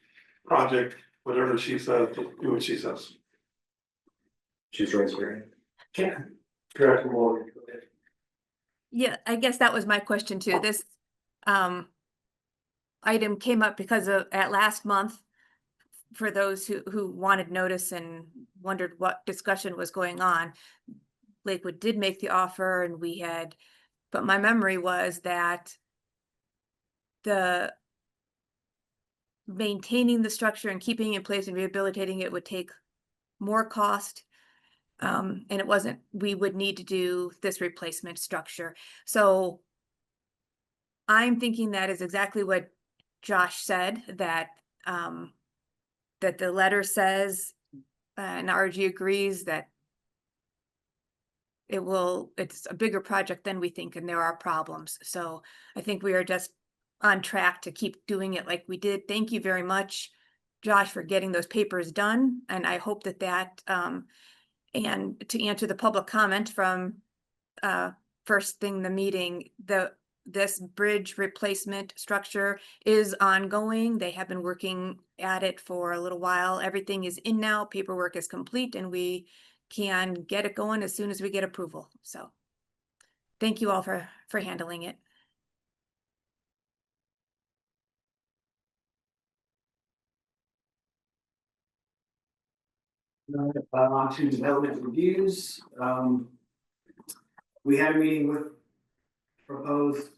project, whatever she says, do what she says. She's raised her hand. Karen. Director Morgan. Yeah, I guess that was my question too. This item came up because of at last month, for those who wanted notice and wondered what discussion was going on. Lakewood did make the offer and we had, but my memory was that the maintaining the structure and keeping it in place and rehabilitating it would take more cost. And it wasn't, we would need to do this replacement structure. So I'm thinking that is exactly what Josh said, that that the letter says, and RG agrees that it's a bigger project than we think, and there are problems. So I think we are just on track to keep doing it like we did. Thank you very much, Josh, for getting those papers done. And I hope that and to answer the public comment from first thing the meeting, this bridge replacement structure is ongoing. They have been working at it for a little while. Everything is in now, paperwork is complete, and we can get it going as soon as we get approval. So thank you all for handling it. On to development reviews, we had a meeting with proposed.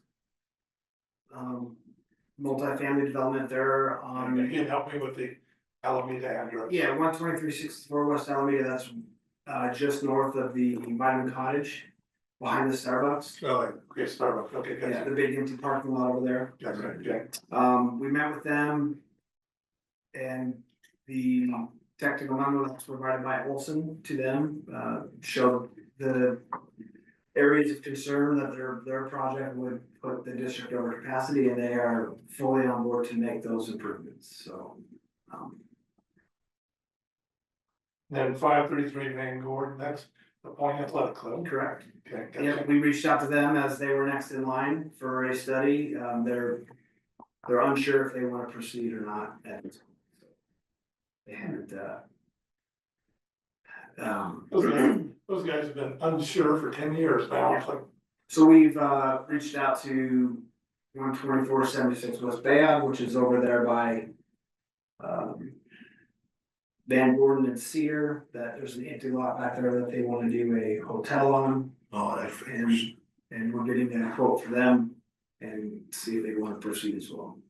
Multifamily development there on. You can help me with the Alameda address. Yeah, 12364 West Alameda, that's just north of the Vitamin Cottage, behind the Starbucks. Oh, okay, Starbucks, okay, Yeah, gotcha. the big empty parking lot over there. That's right, yeah. We met with them. And the technical memo that's provided by Olson to them, showed the areas of concern that their project would put the district over capacity, and they are fully on board to make those improvements, so. Then 533 Van Gordon, that's the Point Athletic Club. Correct. Okay, Yeah, gotcha. we reached out to them as they were next in line for a study, they're unsure if they wanna proceed or not. And they haven't, Those guys have been unsure for 10 years now, it's like, so we've reached out to 12476 West Bay Ave, which is over there by Van Gordon and Cedar, that there's an empty lot back there that they wanna do a hotel on. Oh, that's And we're getting a quote for them and see if they wanna proceed as well.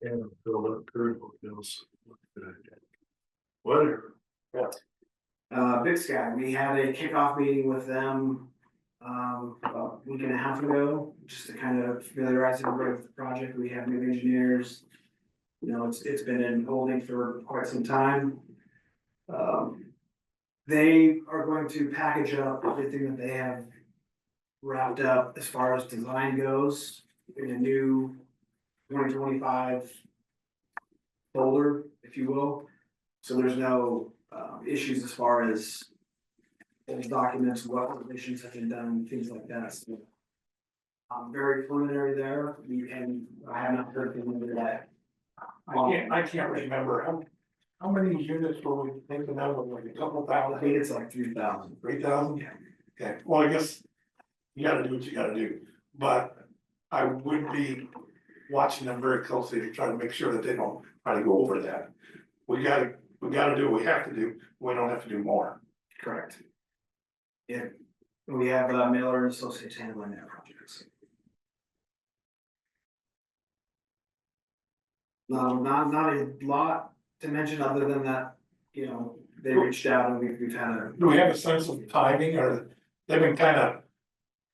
And build up current bills. Whatever. Big Sky, we had a kickoff meeting with them about a week and a half ago, just to kind of familiarize everybody with the project. We have new engineers. You know, it's been in holding for quite some time. They are going to package up everything that they have wrapped up as far as design goes in a new 2025 folder, if you will. So there's no issues as far as those documents, what revisions have been done, things like that. So, very preliminary there, and I have not heard anything of that. I can't remember, how many units were we thinking of, like a couple I thousand? think it's like 3,000. 3,000? Yeah. Okay, well, I guess you gotta do what you gotta do, but I would be watching them very closely to try to make sure that they don't try to go over that. We gotta do what we have to do, we don't have to do more. Correct. Yeah, we have Miller and Associates handling that project. Not a lot to mention other than that, you know, they reached out and we've had a. Do we have a sense of timing, or they've been kind of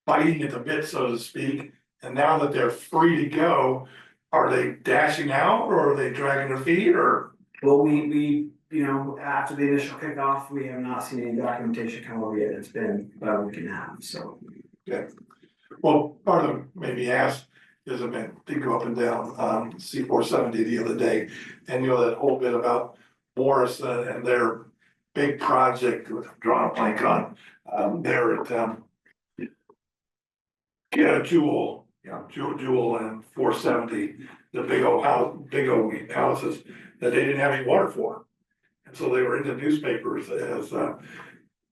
biting at the bit, so to speak, and now that they're free to go, are they dashing out, or are they dragging their feet, or? Well, we, you know, after the initial kickoff, we have not seen any documentation come over yet, it's been about a week and a half, so. Yeah, well, part of them maybe asked, is I've been, they go up and down, C470 the other day, and you know, that whole bit about Morrison and their big project, with drawing a blank on, there at, yeah, Jewel, Jewel and 470, the big old houses that they didn't have any water for. And so they were in the newspapers as,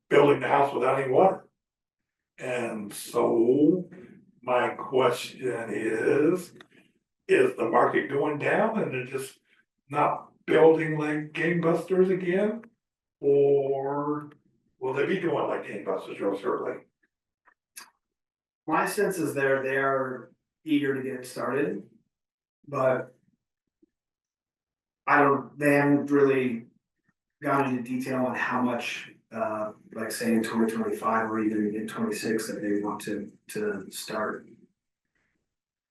building the house without any water. And so my question is the market going down and they're just not building like gangbusters again? Or will they be doing like gangbusters real shortly? My sense is they are eager to get it started, but they haven't really gone into detail on how much, like say in 2025 or even in 26 that they want to start.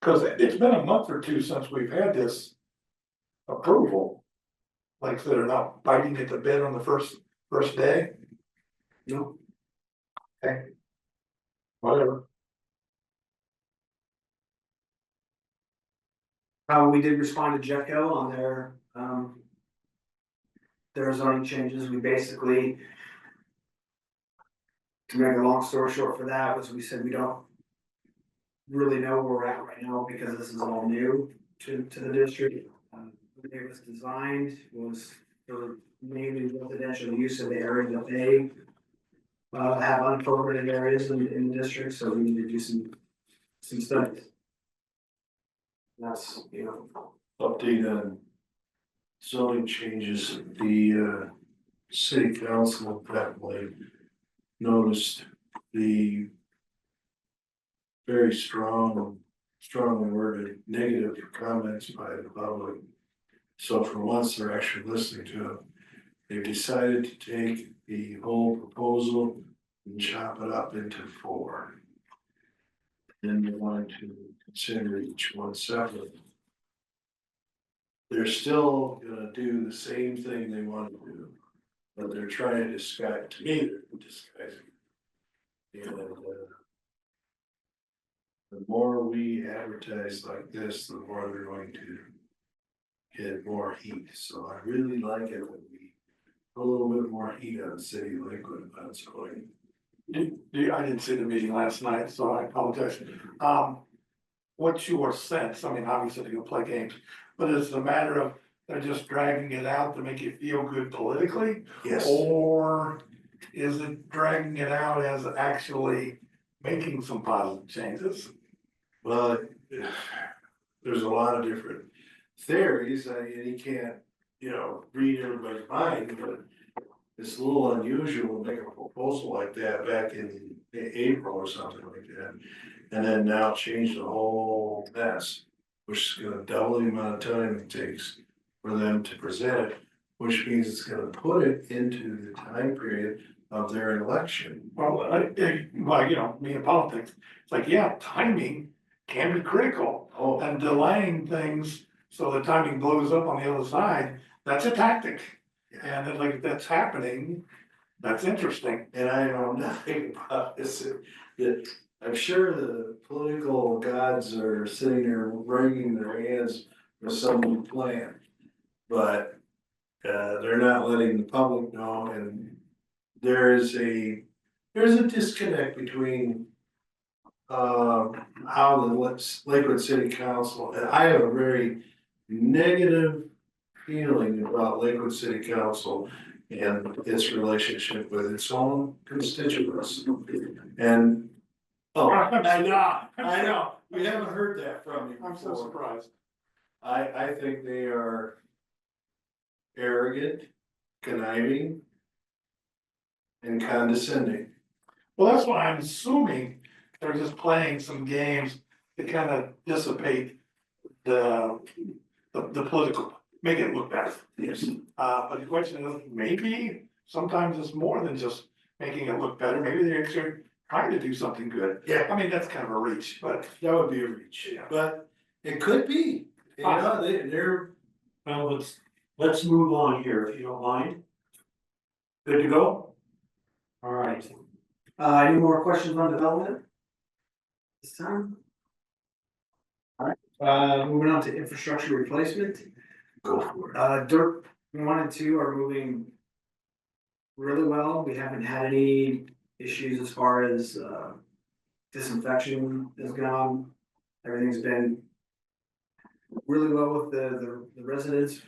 Cause it's been a month or two since we've had this approval. Like they're not biting at the bit on the first day. No. Okay. Whatever. We did respond to Jeffco on their zoning changes. We basically, to make a long story short for that, was we said we don't really know where we're at right now because this is all new to the district. The way it was designed was for mainly residential use of the area that they have unincorporated areas in the district, so we need to do some studies. that's, you know, Update on zoning changes, the city council definitely noticed the very strongly worded negative comments by the public. So for once, they're actually listening to them. They've decided to take the whole proposal and chop it up into 4. Then they wanted to consider each one separately. They're still gonna do the same thing they want to do, but they're trying to disguise, to me, they're disguising. And the more we advertise like this, the more they're going to get more heat. So I really like it when we put a little bit more heat on City of Lakewood about zoning. I didn't see the meeting last night, so I apologize. What's your sense? I mean, obviously they're gonna play games, but is it a matter of they're just dragging it out to make you feel good politically? Yes. Or is it dragging it out as actually making some positive changes? Well, there's a lot of different theories, and you can't, read everybody's mind, but it's a little unusual to make a proposal like that back in April or something like that. And then now change the whole mess, which is gonna double the amount of time it takes for them to present it, which means it's gonna put it into the time period of their election. Well, me in politics, it's like, yeah, timing can be critical. Oh, And delaying things so the timing blows up on the other side, that's a tactic. And then like if that's happening, that's interesting. and I know nothing about this, that I'm sure the political gods are sitting there wringing their hands with some new plan. But they're not letting the public know, and there's a disconnect between how the Lakewood City Council, and I have a very negative feeling about Lakewood City Council and its relationship with its own constituents. And, I know, we haven't heard that from you before. I'm so surprised. I think they are arrogant, conniving, and condescending. Well, that's why I'm assuming they're just playing some games to kind of dissipate the political, make it look better. Yes. But the question is, maybe sometimes it's more than just making it look better. Maybe they're actually trying to do something good. Yeah. I mean, that's kind of a reach, but That would be a reach, Yeah. but it could be, they're, Well, let's move on here, if you don't mind. Good to go? All right, any more questions on development? This time? Alright, moving on to infrastructure replacement. go for it. Dirt 1 and 2 are moving really well. We haven't had any issues as far as disinfection has gone. Everything's been really well with the residents,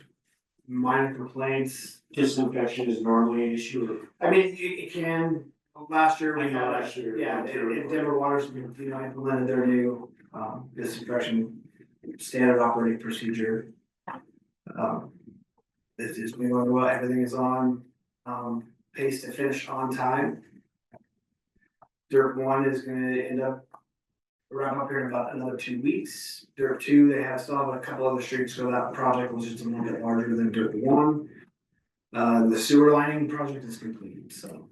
minor complaints. disinfection is normally an issue. I mean, it can, last year we I know, had, last year, yeah, yeah, sure. Denver Water's, implemented their new disinfection standard operating procedure. This is moving on well, everything is on pace to finish on time. Dirt 1 is gonna end up wrap up here in about another 2 weeks. Dirt 2, they still have a couple other streets, so that project was just a little bit larger than Dirt 1. The sewer lining project is complete, so.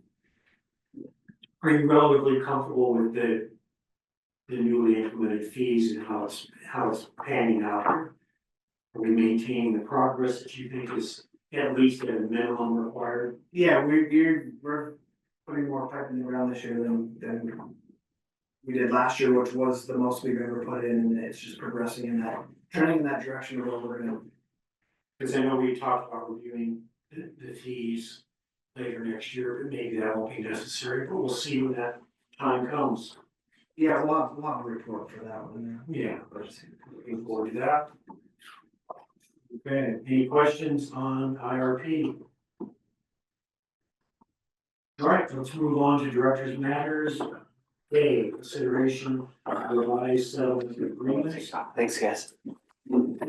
Are you relatively comfortable with the newly implemented fees and how it's panning out? Are we maintaining the progress that you think is at least at a minimum required? Yeah, we're putting more pipe in the ground this year than we did last year, which was the most we've ever put in, and it's just progressing in that, trending in that direction where we're gonna. Because I know we talked about reviewing the fees later next year, but maybe that won't be necessary, but we'll see when that time comes. Yeah, we'll have a report for that one. Yeah, looking forward to that. Okay, any questions on IRP? All right, let's move on to director's matters. A, consideration of revised settlement agreements. Thanks, guys.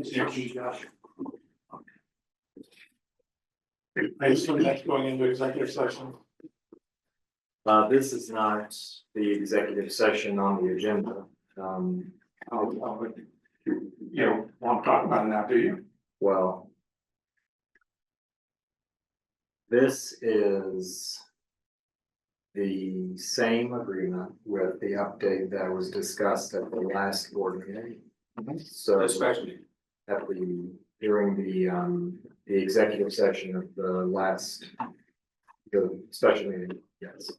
Thank you, Josh. I assume that's going into executive session. This is not the executive session on the agenda. You don't want to talk about it now, do you? Well. This is. The same agreement with the update that was discussed at the last board meeting. So. Especially, At during the executive session of the last. The special meeting, yes.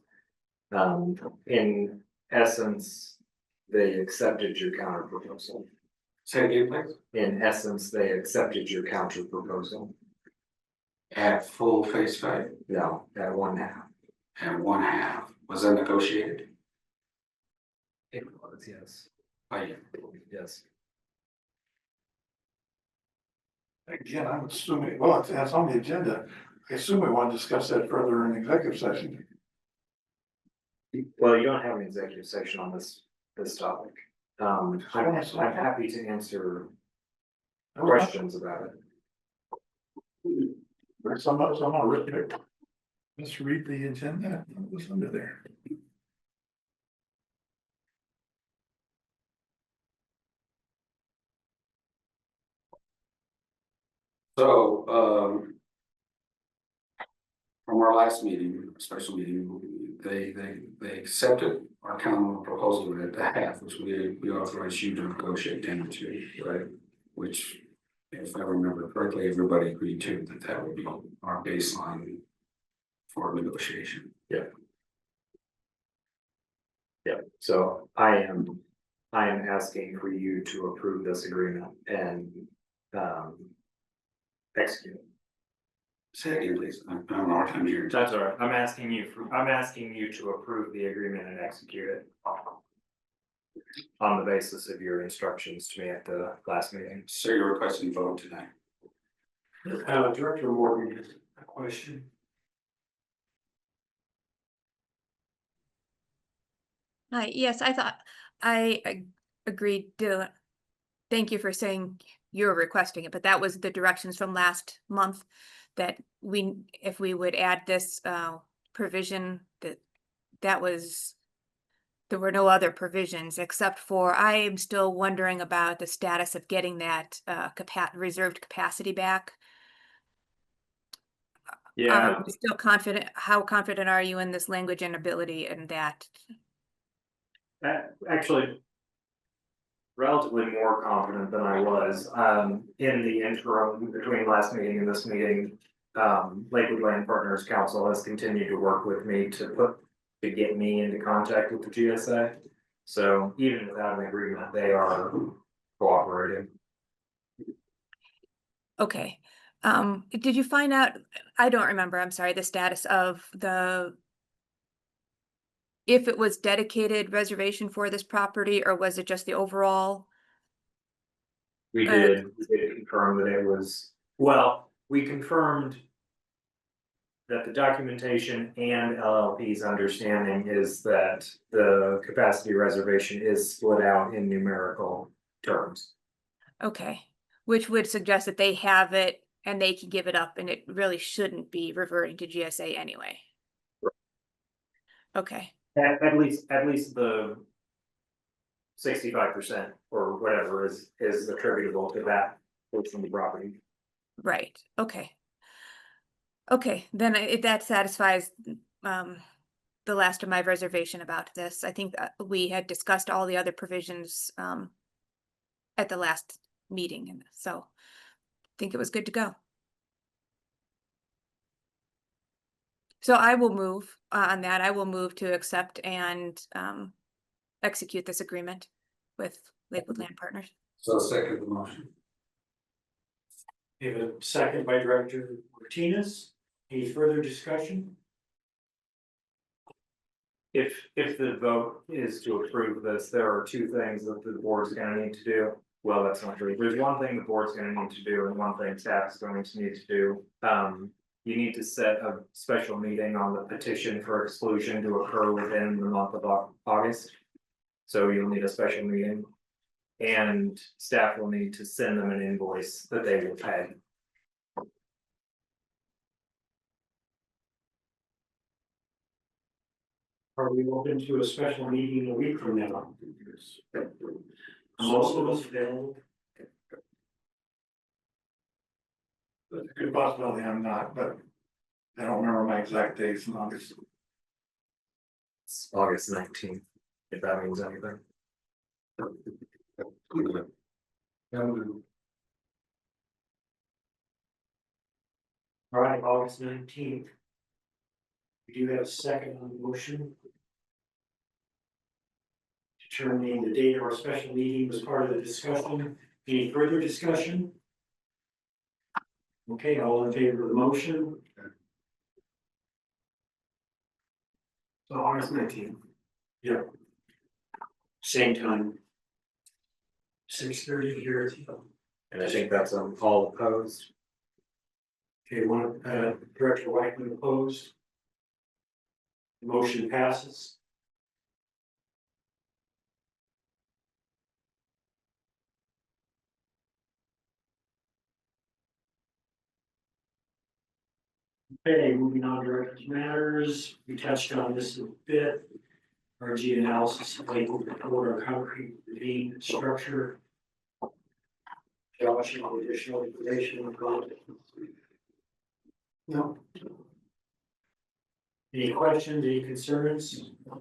In essence, they accepted your counter proposal. say again, please. In essence, they accepted your counter proposal. At full face value, No, at 1/2. at 1/2, was that negotiated? It was, yes. By you? Yes. Again, I'm assuming, well, it's on the agenda. I assume we want to discuss that further in executive session. Well, you don't have an executive session on this topic. I'm happy to answer questions about it. There's some written it. Let's read the agenda. What was under there? So, from our last meeting, special meeting, they accepted our counter proposal at the half, which we authorized you to negotiate down to, right? Which, if I remember correctly, everybody agreed to that would be our baseline for negotiation. Yeah, so I am asking for you to approve this agreement and execute it. Say it again, please. I'm having a hard time hearing. That's all right. I'm asking you to approve the agreement and execute it. On the basis of your instructions to me at the last meeting. So you're requesting vote tonight? Director Morgan has a question. Hi, yes, I thought, I agreed to, thank you for saying you're requesting it, but that was the directions from last month. That if we would add this provision, there were no other provisions except for, I am still wondering about the status of getting that reserved capacity back. Yeah, Are you still confident? How confident are you in this language and ability and that? actually. Relatively more confident than I was, in the interim between last meeting and this meeting. Lakewood Land Partners Council has continued to work with me to get me into contact with the GSA. So even without an agreement, they are cooperating. Okay, did you find out, I don't remember, I'm sorry, the status of if it was dedicated reservation for this property, or was it just the overall? We did confirm that it was, well, we confirmed that the documentation and LLP's understanding is that the capacity reservation is split out in numerical terms. Okay, which would suggest that they have it and they can give it up, and it really shouldn't be reverting to GSA anyway. Okay, At least the 65% or whatever is attributable to that portion of the property. right, okay. Okay, then that satisfies the last of my reservation about this. I think we had discussed all the other provisions at the last meeting, and so I think it was good to go. So I will move on that. I will move to accept and execute this agreement with Lakewood Land Partners. So second the motion. We have a second by Director Martinez. Any further discussion? If the vote is to approve this, there are two things that the board's gonna need to do. Well, that's not true. There's one thing the board's gonna need to do and one thing staff is going to need to do. You need to set a special meeting on the petition for exclusion to occur within the month of August. So you'll need a special meeting. And staff will need to send them an invoice that they will pay. Are we open to a special meeting a week from now? Most of us available. That's a good possibility, I'm not, but I don't remember my exact dates in August. It's August 19th, if that means anything. All right, August 19th. We do have a second on the motion. Determining the date of our special meeting was part of the discussion. Any further discussion? Okay, all in favor of the motion? So August 19th. Yeah. Same time. 6:30 here. And I think that's all opposed. Okay, Director Whiteman opposed. The motion passes. Okay, moving on to director's matters, we touched on this a bit. RG analysis of label report our concrete ravine structure. Josh, any additional information on it? No. Any questions, any concerns? All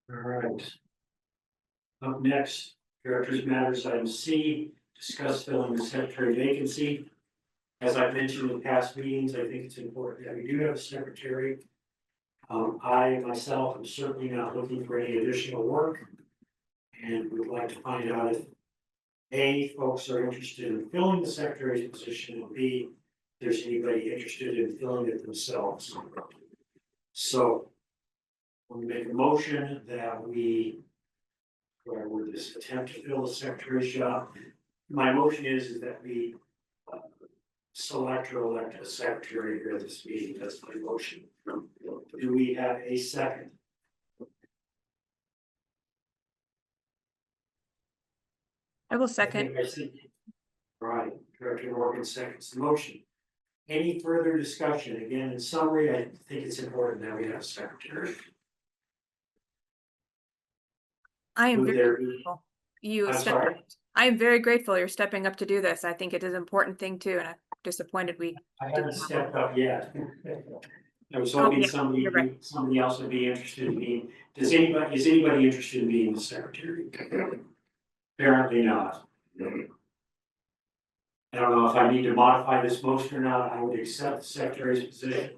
right. Up next, director's matters, item C, discuss filling the secretary vacancy. As I've mentioned in past meetings, I think it's important that we do have a secretary. I myself am certainly not looking for any additional work. And would like to find out if A, folks are interested in filling the secretary's position, and B, if there's anybody interested in filling it themselves. So we'll make a motion that we, where would this attempt to fill the secretary's job. My motion is that we select or elect a secretary here at this meeting. That's my motion. Do we have a second? I will I second. think I see. Right, Director Morgan seconds the motion. Any further discussion? Again, in summary, I think it's important that we have a secretary. I am Would very there be, grateful. You I'm stepped sorry? up. I am very grateful you're stepping up to do this. I think it is an important thing too, and I'm disappointed we. I haven't stepped up yet. I was Oh, hoping yeah, you're right. somebody else would be interested in being, is anybody interested in being the secretary? Apparently not. I don't know if I need to modify this motion or not. I would accept the secretary's position.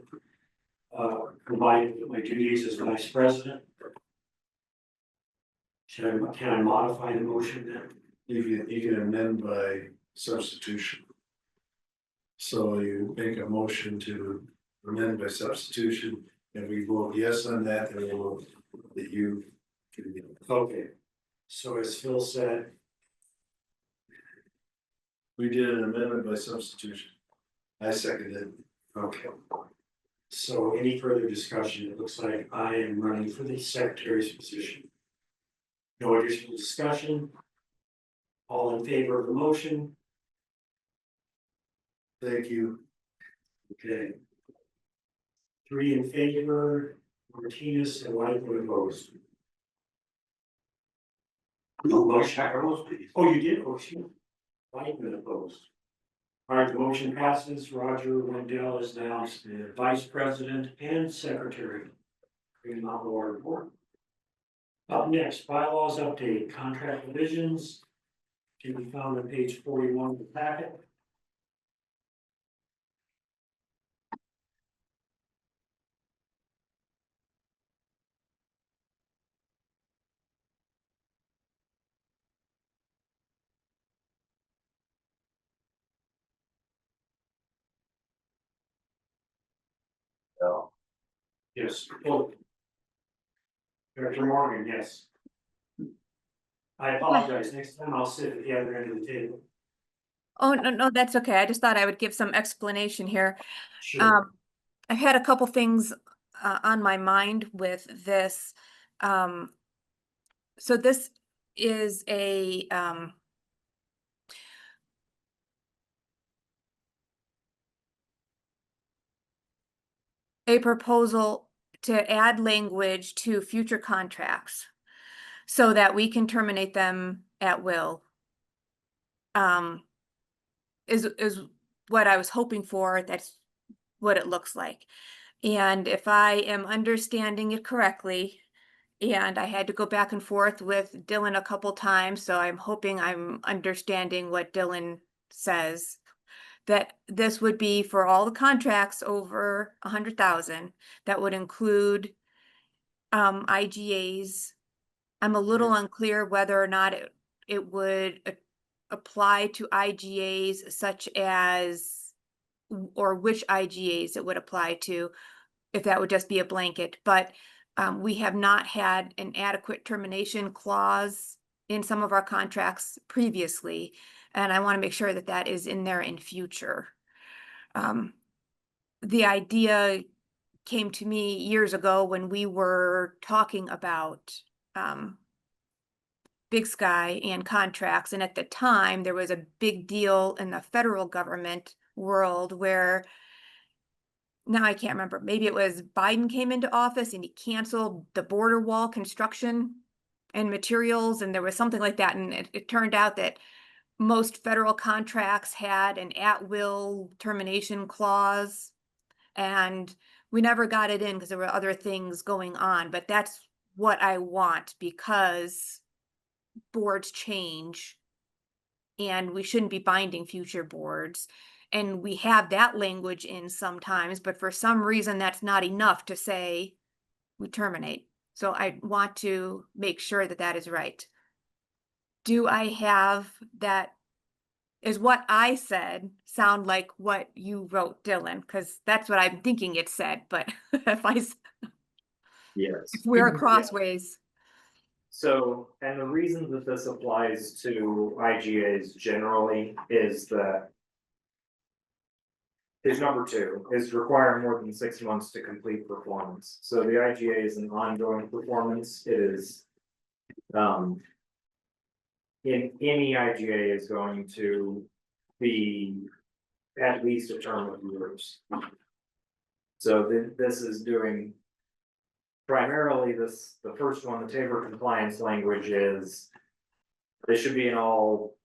Provided that my duties as vice president. Can I modify the motion then? You can amend by substitution. So you make a motion to amend by substitution, and we vote yes on that, and we'll vote that you can be. Okay. So as Phil said, We did an amendment by substitution. I seconded. okay. So any further discussion? It looks like I am running for the secretary's position. No additional discussion? All in favor of the motion? Thank you. Okay. 3 in favor, Martinez and Whiteman opposed. No, motion. Oh, you did, oh, shoot. Whiteman opposed. All right, the motion passes. Roger Wendell is now the vice president and secretary. Green Mountain Water Board. Up next, bylaws update, contract revisions. Can be found on page 41 of the packet. Yes. Oh. Director Morgan, yes. I apologize. Next time I'll sit at the other end of the table. Oh, no, that's okay. I just thought I would give some explanation here. Sure. I've had a couple things on my mind with this. So this is a proposal to add language to future contracts so that we can terminate them at will. Is what I was hoping for. That's what it looks like. And if I am understanding it correctly, and I had to go back and forth with Dylan a couple times, so I'm hoping I'm understanding what Dylan says, that this would be for all the contracts over 100,000. That would include IGAs. I'm a little unclear whether or not it would apply to IGAs such as, or which IGAs it would apply to, if that would just be a blanket, but we have not had an adequate termination clause in some of our contracts previously, and I want to make sure that that is in there in future. The idea came to me years ago when we were talking about Big Sky and contracts, and at the time there was a big deal in the federal government world where, now I can't remember, maybe it was Biden came into office and he canceled the border wall construction and materials, and there was something like that, and it turned out that most federal contracts had an at-will termination clause, and we never got it in because there were other things going on. But that's what I want, because boards change and we shouldn't be binding future boards. And we have that language in sometimes, but for some reason that's not enough to say we terminate. So I want to make sure that that is right. Do I have that? Is what I said sound like what you wrote, Dylan? Because that's what I'm thinking it said, but if Yes. we're Yeah. crossways. So, and the reason that this applies to IGAs generally is that is number 2, is require more than 6 months to complete performance. So the IGA is an ongoing performance. It is, in any IGA is going to be at least a term of years. So this is doing primarily this, the first one, the Tabor compliance language is, this should be in all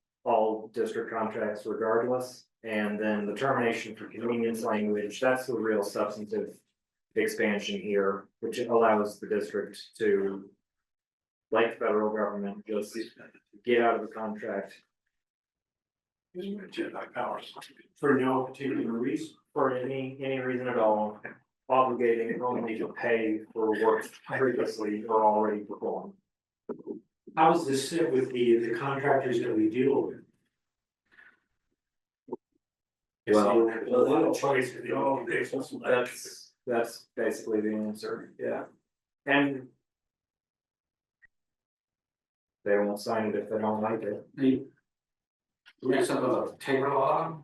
district contracts regardless. And then the termination for convenience language, that's the real substantive expansion here, which allows the district to, like federal government, just get out of the contract Jedi powers. For no particular reason. for any reason at all, obligating only to pay for work previously or already performed. How does this sit with the contractors that we deal with? Well, A little choice with the organizations. That's basically the answer, yeah. And they won't sign it if they don't like it. Some of the Tabor law.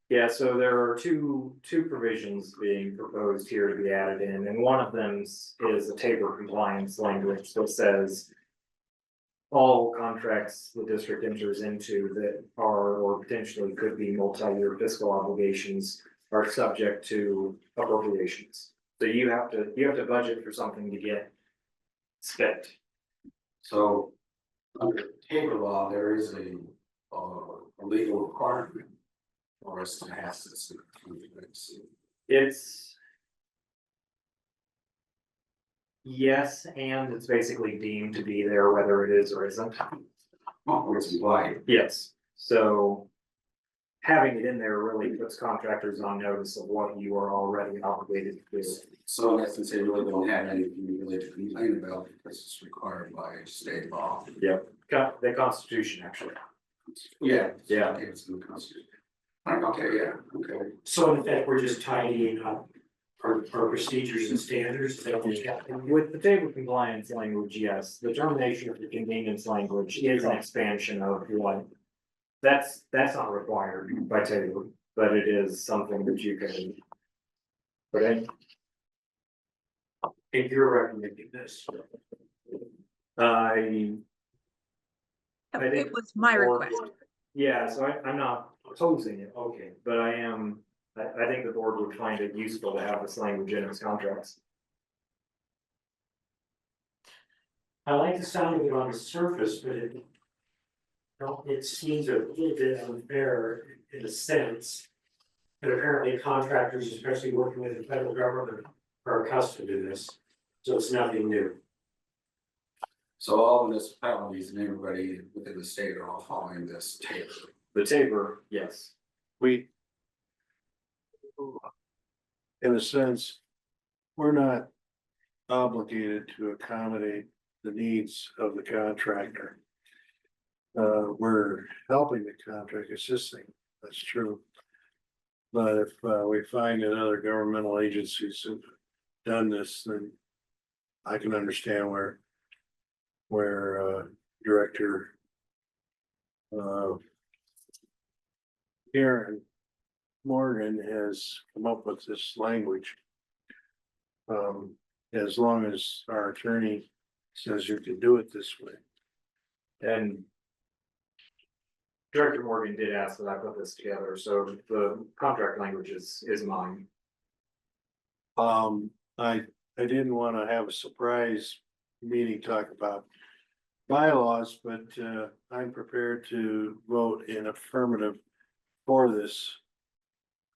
Yeah, so there are two provisions being proposed here to be added in, and one of them is a Tabor compliance language that says all contracts the district enters into that are or potentially could be multi-year fiscal obligations are subject to appropriations. So you have to budget for something to get spent. So under Tabor law, there is a legal requirement for us to have this. It's yes, and it's basically deemed to be there whether it is or isn't. Oh, it's implied. Yes, so having it in there really puts contractors on notice of what you are already obligated to do. So in essence, they really don't have anything really to complain about because it's required by state law. Yep, the Constitution actually. Yeah. Yeah. It's in the Constitution. Okay, yeah, okay. So in effect, we're just tidying up our procedures and standards. Is that what's happening? With the table compliance language, yes, the termination of the convenience language is an expansion of what. That's not required by table, but it is something that you can put in. If you're recommending this. I think It was my board request. would- Yeah, so I'm not opposing it, okay, but I think the board would find it useful to have this language in its contracts. I like the sound of it on the surface, but it. Well, it seems a little bit unfair in a sense. But apparently contractors, especially working with the federal government, are accustomed to this, so it's nothing new. So all municipalities and everybody within the state are all following this tape. The taper, yes. We. In a sense, we're not obligated to accommodate the needs of the contractor. We're helping the contract, assisting, that's true. But if we find that other governmental agencies have done this, then I can understand where Director Karen Morgan has come up with this language. As long as our attorney says you can do it this way. And Director Morgan did ask that I put this together, so the contract language is mine. I didn't wanna have a surprise meeting talk about bylaws, but I'm prepared to vote in affirmative for this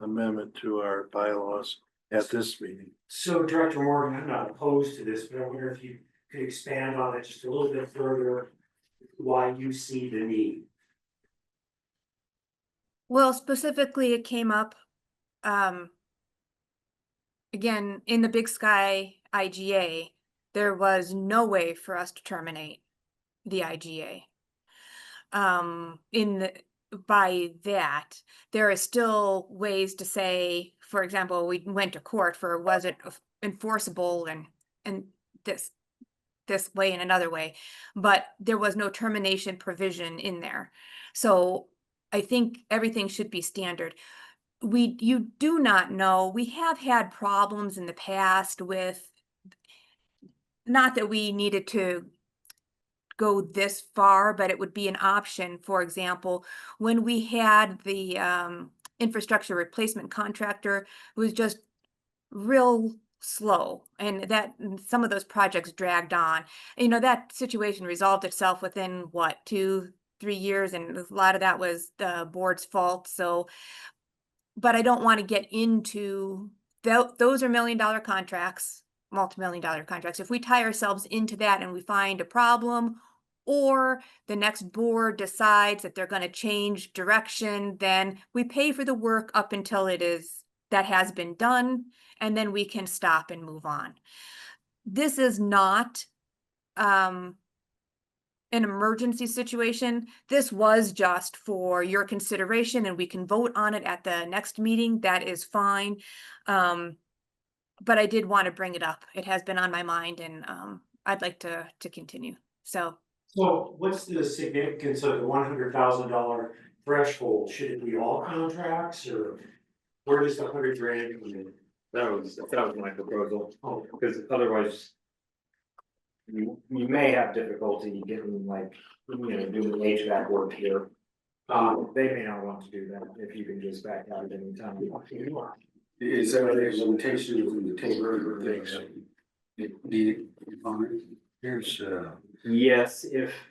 amendment to our bylaws at this meeting. So Director Morgan, I'm not opposed to this, but I wonder if you could expand on it just a little bit further. Why you see the need. Well, specifically, it came up, again, in the Big Sky IGA, there was no way for us to terminate the IGA. By that, there are still ways to say, for example, we went to court for was it enforceable and this way and another way, but there was no termination provision in there. So I think everything should be standard. You do not know, we have had problems in the past with, not that we needed to go this far, but it would be an option. For example, when we had the infrastructure replacement contractor, who was just real slow, and some of those projects dragged on. That situation resolved itself within what, 2-3 years, and a lot of that was the board's fault. So, but I don't want to get into those are $1 million contracts, multi-million-dollar contracts. If we tie ourselves into that and we find a problem, or the next board decides that they're going to change direction, then we pay for the work up until that has been done, and then we can stop and move on. This is not an emergency situation. This was just for your consideration, and we can vote on it at the next meeting. That is fine. But I did want to bring it up. It has been on my mind, and I'd like to continue. So What's the significance of the $100,000 threshold? Should it be all contracts, or where does the $100,000 come in? That was my proposal, Oh, because otherwise you may have difficulty getting doing HVAC work here. They may not want to do that if you can just back out at any time. Is there a limitation in the table? Here's Yes,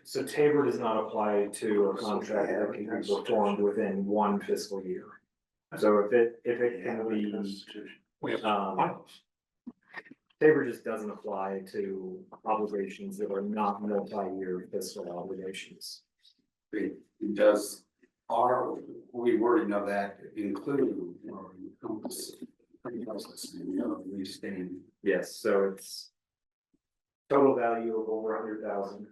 so Tabor does not apply to a contract that can be performed within one fiscal year. So if it can be, Tabor just doesn't apply to obligations that are not multi-year fiscal obligations. Does our rewording of that include or encompass restain? Yes, so it's total value of over 100,000,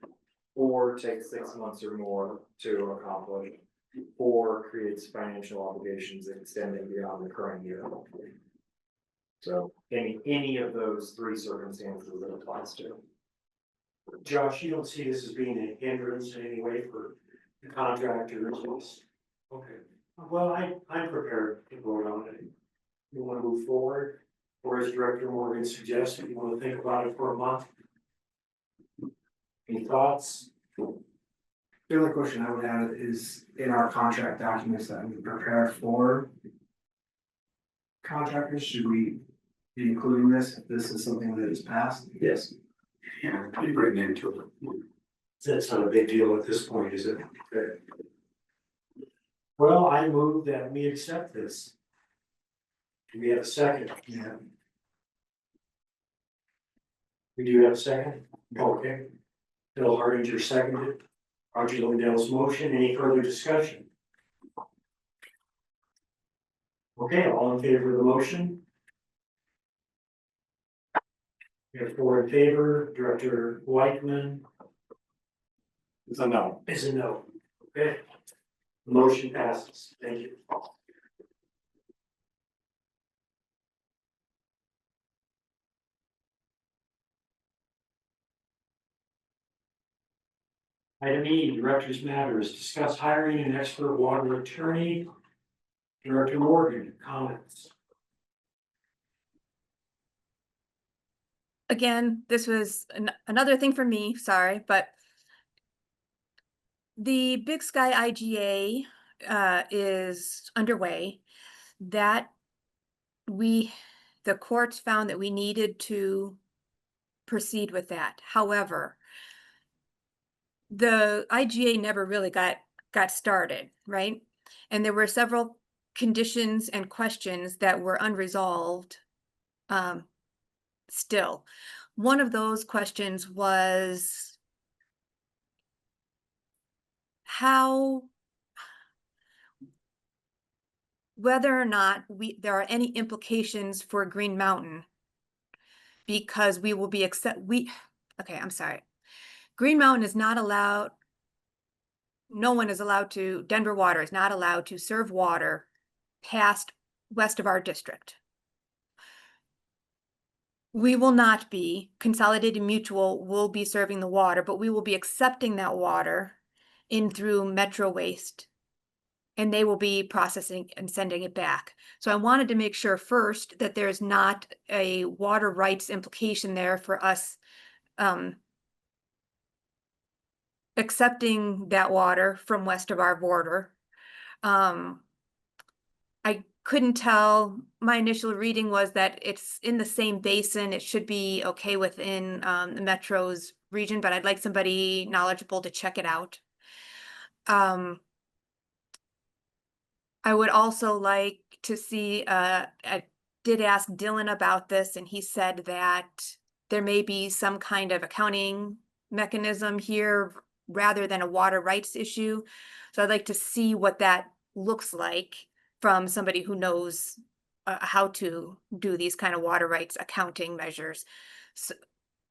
or takes 6 months or more to accomplish, or creates financial obligations extending beyond the current year. So any of those 3 circumstances that applies to. Josh, you don't see this as being a hindrance in any way for the contractors? Okay, well, I'm prepared to vote on it. You want to move forward, or as Director Morgan suggested, you want to think about it for a month? Any thoughts? The only question I would have is in our contract documents that we prepare for contractors, should we be including this if this is something that is passed? Yes. Yeah, be written into it. That's not a big deal at this point, is it? Okay. Well, I move that we accept this. Do we have a second? Yeah. We do have a second? Okay. Bill Hardinger seconded. Roger Lindell's motion. Any further discussion? Okay, all in favor of the motion? We have 4 in favor. Director Whiteman It's a no. is a no. Okay. The motion passes. Thank you. Item E, Directors Matters, discuss hiring an expert water attorney. Director Morgan, comments. Again, this was another thing for me, sorry, but the Big Sky IGA is underway. That the courts found that we needed to proceed with that. However, the IGA never really got started, right? And there were several conditions and questions that were unresolved still. One of those questions was whether or not there are any implications for Green Mountain, because we will be okay, I'm sorry. Green Mountain is not allowed, no one is allowed to, Denver Water is not allowed to serve water west of our district. We will not be, Consolidated Mutual will be serving the water, but we will be accepting that water in through Metro Waste, and they will be processing and sending it back. So I wanted to make sure first that there's not a water rights implication there for us accepting that water from west of our border. I couldn't tell, my initial reading was that it's in the same basin, it should be okay within the Metro's region, but I'd like somebody knowledgeable to check it out. I would also like to see, I did ask Dylan about this, and he said that there may be some kind of accounting mechanism here rather than a water rights issue. So I'd like to see what that looks like from somebody who knows how to do these kind of water rights accounting measures. So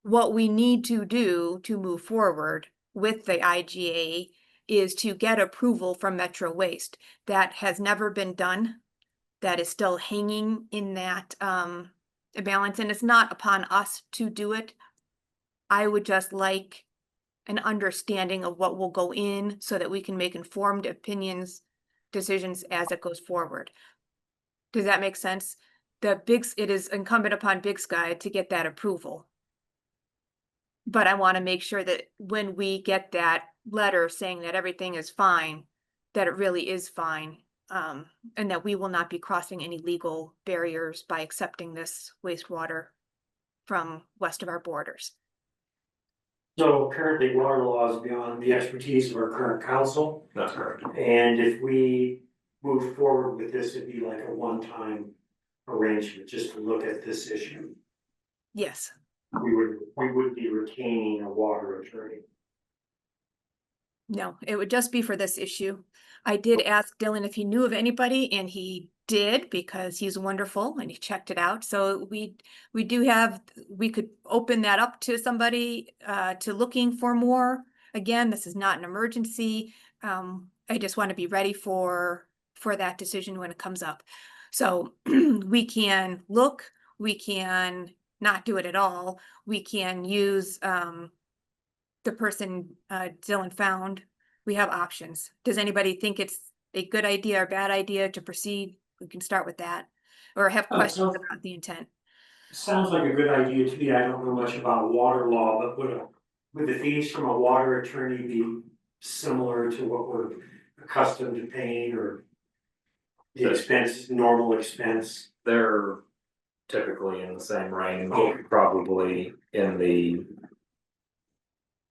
what we need to do to move forward with the IGA is to get approval from Metro Waste. That has never been done. That is still hanging in that balance, and it's not upon us to do it. I would just like an understanding of what will go in so that we can make informed decisions as it goes forward. Does that make sense? It is incumbent upon Big Sky to get that approval. But I want to make sure that when we get that letter saying that everything is fine, that it really is fine, and that we will not be crossing any legal barriers by accepting this wastewater from west of our borders. So currently water law is beyond the expertise of our current council. That's correct. And if we move forward with this, it'd be like a one-time arrangement, just to look at this issue. Yes. We would be retaining a water attorney. No, it would just be for this issue. I did ask Dylan if he knew of anybody, and he did, because he's wonderful and he checked it out. So we could open that up to somebody to looking for more. Again, this is not an emergency. I just want to be ready for that decision when it comes up. So we can look, we can not do it at all. We can use the person Dylan found. We have options. Does anybody think it's a good idea or bad idea to proceed? We can start with that, or have questions about the intent. Sounds like a good idea to me. I don't know much about water law, but would the fees from a water attorney be similar to what we're accustomed to paying, or the expense, normal expense? They're typically in the same range, probably in the,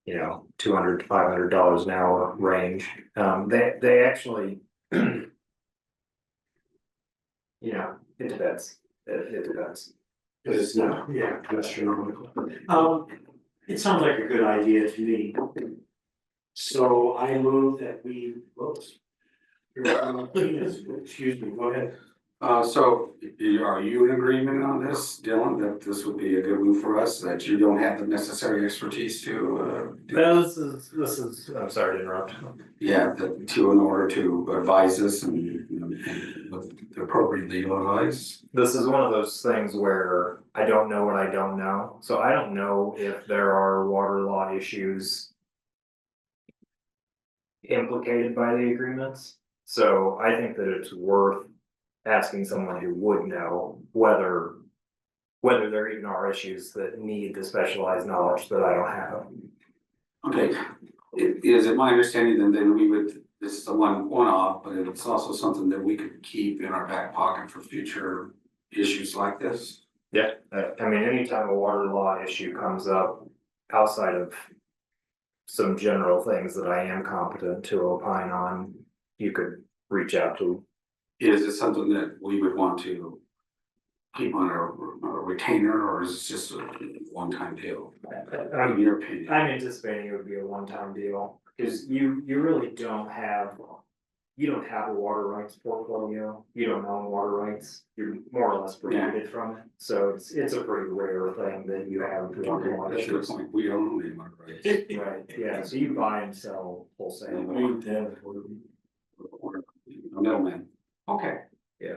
$200 to $500 an hour range. They actually, it depends. It depends. Because it's not, yeah, astronomical. It sounds like a good idea to me. So I move that we, whoops. Excuse me, go ahead. So are you in agreement on this, Dylan, that this would be a good move for us, that you don't have the necessary expertise to, do? No, this is, I'm sorry to interrupt. Yeah, in order to advise us and appropriately advise? This is one of those things where I don't know what I don't know. So I don't know if there are water law issues implicated by the agreements. So I think that it's worth asking someone who would know whether there even are issues that need the specialized knowledge that I don't have. Okay, is it my understanding then we would, this is a one-off, but it's also something that we could keep in our back pocket for future issues like this? Yeah, I mean, anytime a water law issue comes up outside of some general things that I am competent to opine on, you could reach out to. Is it something that we would want to keep on a retainer, or is it just a one-time deal? In your opinion? I'm anticipating it would be a one-time deal, because you really don't have a water rights portfolio, you don't own water rights, you're more or less prohibited from it. So it's a pretty rare thing that you have. That's the point, we don't own any water rights. Right, yeah, so you buy and sell wholesale. Middleman. Okay. Yeah.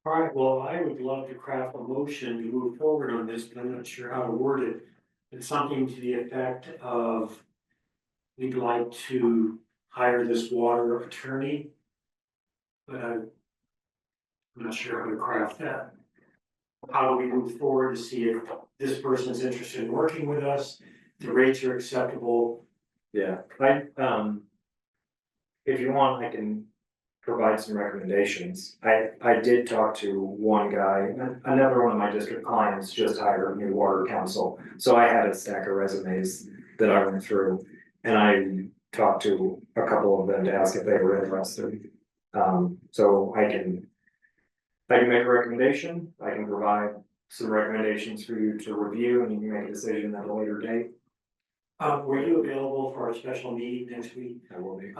All right, well, I would love to craft a motion to move forward on this, but I'm not sure how to word it. It's something to the effect of, we'd like to hire this water attorney. But I'm not sure how to craft that. How do we move forward to see if this person's interested in working with us, the rates are acceptable? Yeah, if you want, I can provide some recommendations. I did talk to one guy, another one of my district clients just hired a new water council. So I had a stack of resumes that I went through, and I talked to a couple of them to ask if they were interested. So I can make a recommendation, I can provide some recommendations for you to review, and you can make a decision at a later date. Were you available for our special meeting next week? I will be.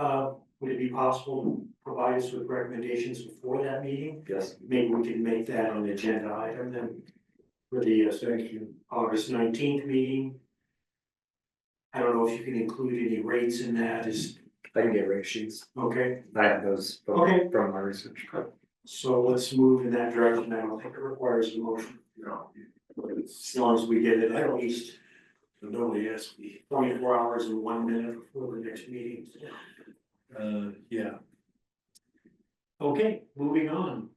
Would it be possible to provide us with recommendations before that meeting? Yes. Maybe we can make that an agenda item then for the August 19th meeting. I don't know if you can include any rates in that, I can get rate sheets. okay? I have those from Okay. from my research. So let's move in that direction. I don't think it requires a motion. No, As long as we get it at least nobody asked me. 24 hours and 1 minute before the next meeting. Yeah. Okay, moving on.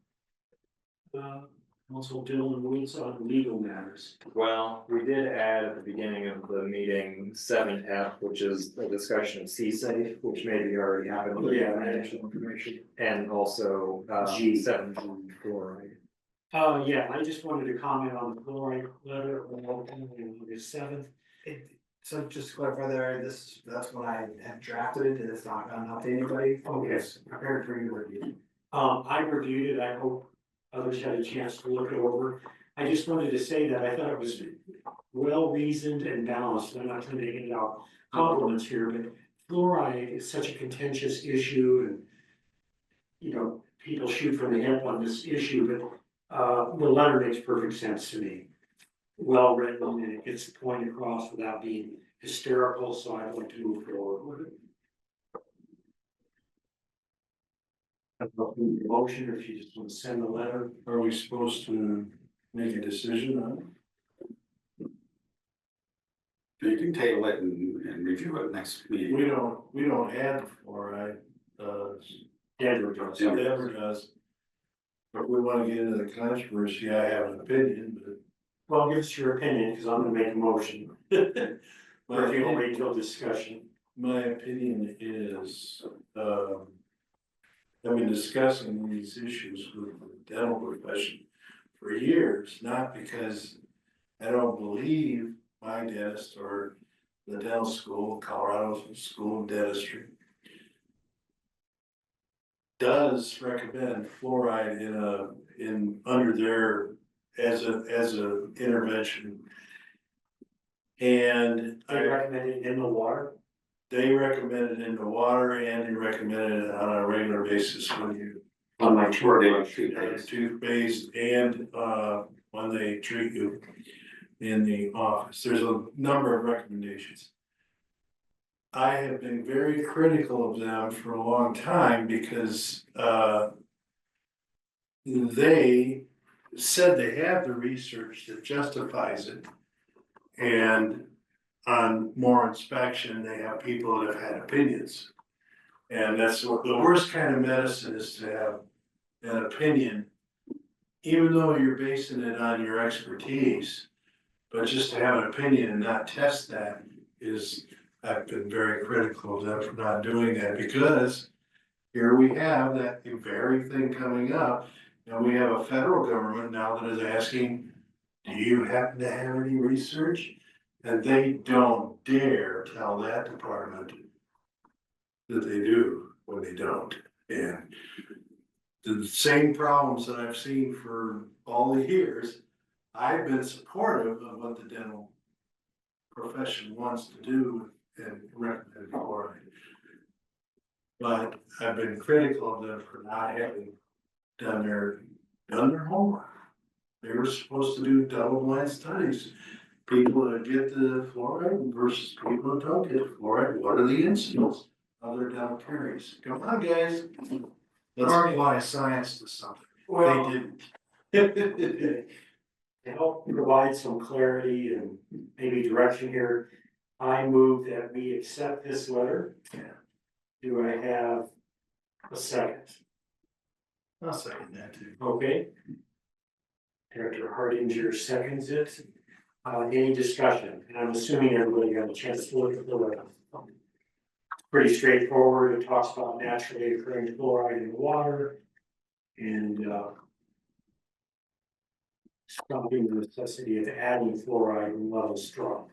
Also Dylan Woods on legal matters. Well, we did add at the beginning of the meeting 7F, which is a discussion of C-Safe, which maybe already happened. With Yeah. financial information. And also, G. 7G fluoride. Yeah, I just wanted to comment on the fluoride letter on August 7th. So just to clarify there, that's when I had drafted it, and it's not gone out to anybody. Okay. It's prepared for you to review. I reviewed it. I hope others had a chance to look it over. I just wanted to say that I thought it was well reasoned and balanced. I'm not trying to get out compliments here, but fluoride is such a contentious issue, and people shoot from the hip on this issue, but the letter makes perfect sense to me. Well written, and it gets the point across without being hysterical, so I'd like to move forward with it. I don't know if you need a motion, or if you just want to send a letter. Are we supposed to make a decision on it? You can table it and review it next meeting. We don't add fluoride, Denver does. Yeah. Denver does. But we wanna get into the controversy, I have an opinion, but Well, give us your opinion, because I'm gonna make a motion. Or if you don't wait till discussion. My opinion is, I've been discussing these issues with the dental profession for years, not because I don't believe my dentist or the dental school, Colorado School of Dentistry does recommend fluoride under their, as a intervention. And I recommend it in the water. they recommend it in the water and they recommend it on a regular basis when you On my tour. toothpaste and, when they treat you in the office. There's a number of recommendations. I have been very critical of them for a long time because, they said they have the research that justifies it. And on more inspection, they have people that have had opinions. And that's what, the worst kind of medicine is to have an opinion, even though you're basing it on your expertise. But just to have an opinion and not test that is, I've been very critical of them for not doing that, because here we have that very thing coming up. And we have a federal government now that is asking, do you happen to have any research? And they don't dare tell that department that they do when they don't. And the same problems that I've seen for all the years, I've been supportive of what the dental profession wants to do and recommend fluoride. But I've been critical of them for not having done their homework. They were supposed to do double-blind studies. People that get the fluoride versus people that don't get fluoride, what are the incidents of their dental caries? Come on, guys. Let's apply science to something. Well, They didn't. to help provide some clarity and maybe direction here, I move that we accept this letter. Do I have a second? I'll second that too. Okay. Director Hardinger seconds it. Any discussion? And I'm assuming everybody got a chance to look at the letter. Pretty straightforward. It talks about naturally occurring fluoride in the water and stopping the necessity of adding fluoride when levels drop.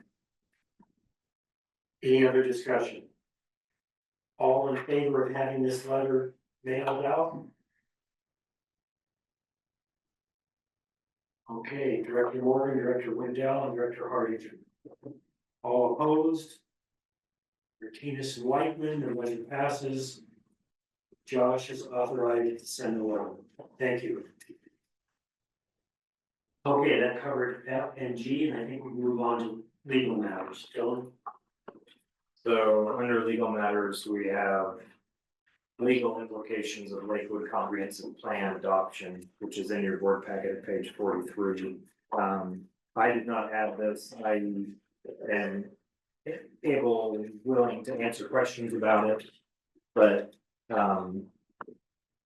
Any other discussion? All in favor of having this letter mailed out? Okay, Director Morgan, Director Wendell, and Director Hardinger. All opposed? Martinez and Whitman, the motion passes. Josh is authorized to send the letter. Thank you. Okay, that covered F and G, and I think we move on to legal matters. Dylan? So under legal matters, we have legal implications of Lakewood Comprehensive Plan adoption, which is in your board packet at page 43. I did not have this. I am able and willing to answer questions about it, but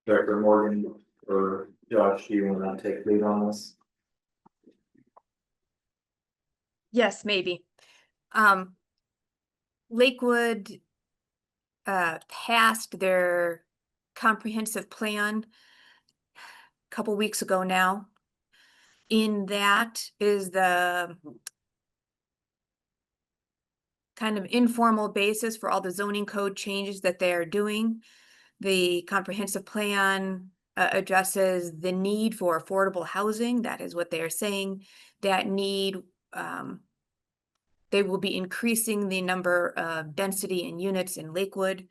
Director Morgan or Josh, do you want to take lead on this? Yes, maybe. Lakewood passed their comprehensive plan a couple weeks ago now. In that is the kind of informal basis for all the zoning code changes that they are doing. The comprehensive plan addresses the need for affordable housing. That is what they are saying. That need, they will be increasing the number of density and units in Lakewood.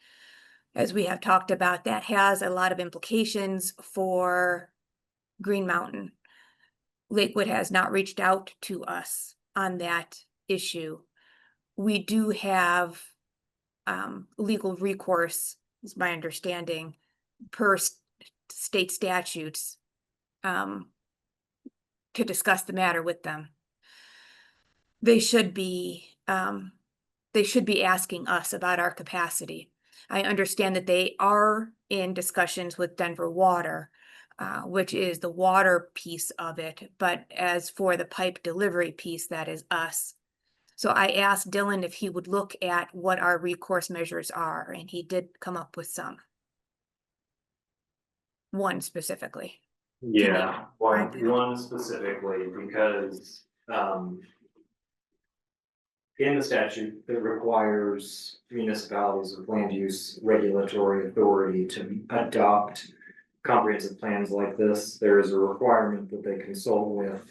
As we have talked about, that has a lot of implications for Green Mountain. Lakewood has not reached out to us on that issue. We do have legal recourse, is my understanding, per state statutes to discuss the matter with them. They should be asking us about our capacity. I understand that they are in discussions with Denver Water which is the water piece of it. But as for the pipe delivery piece, that is us. So I asked Dylan if he would look at what our recourse measures are, and he did come up with some. One specifically. Yeah, one, describe it? one specifically, because, in the statute, it requires municipalities with land use regulatory authority to adopt comprehensive plans like this. There is a requirement that they consult with,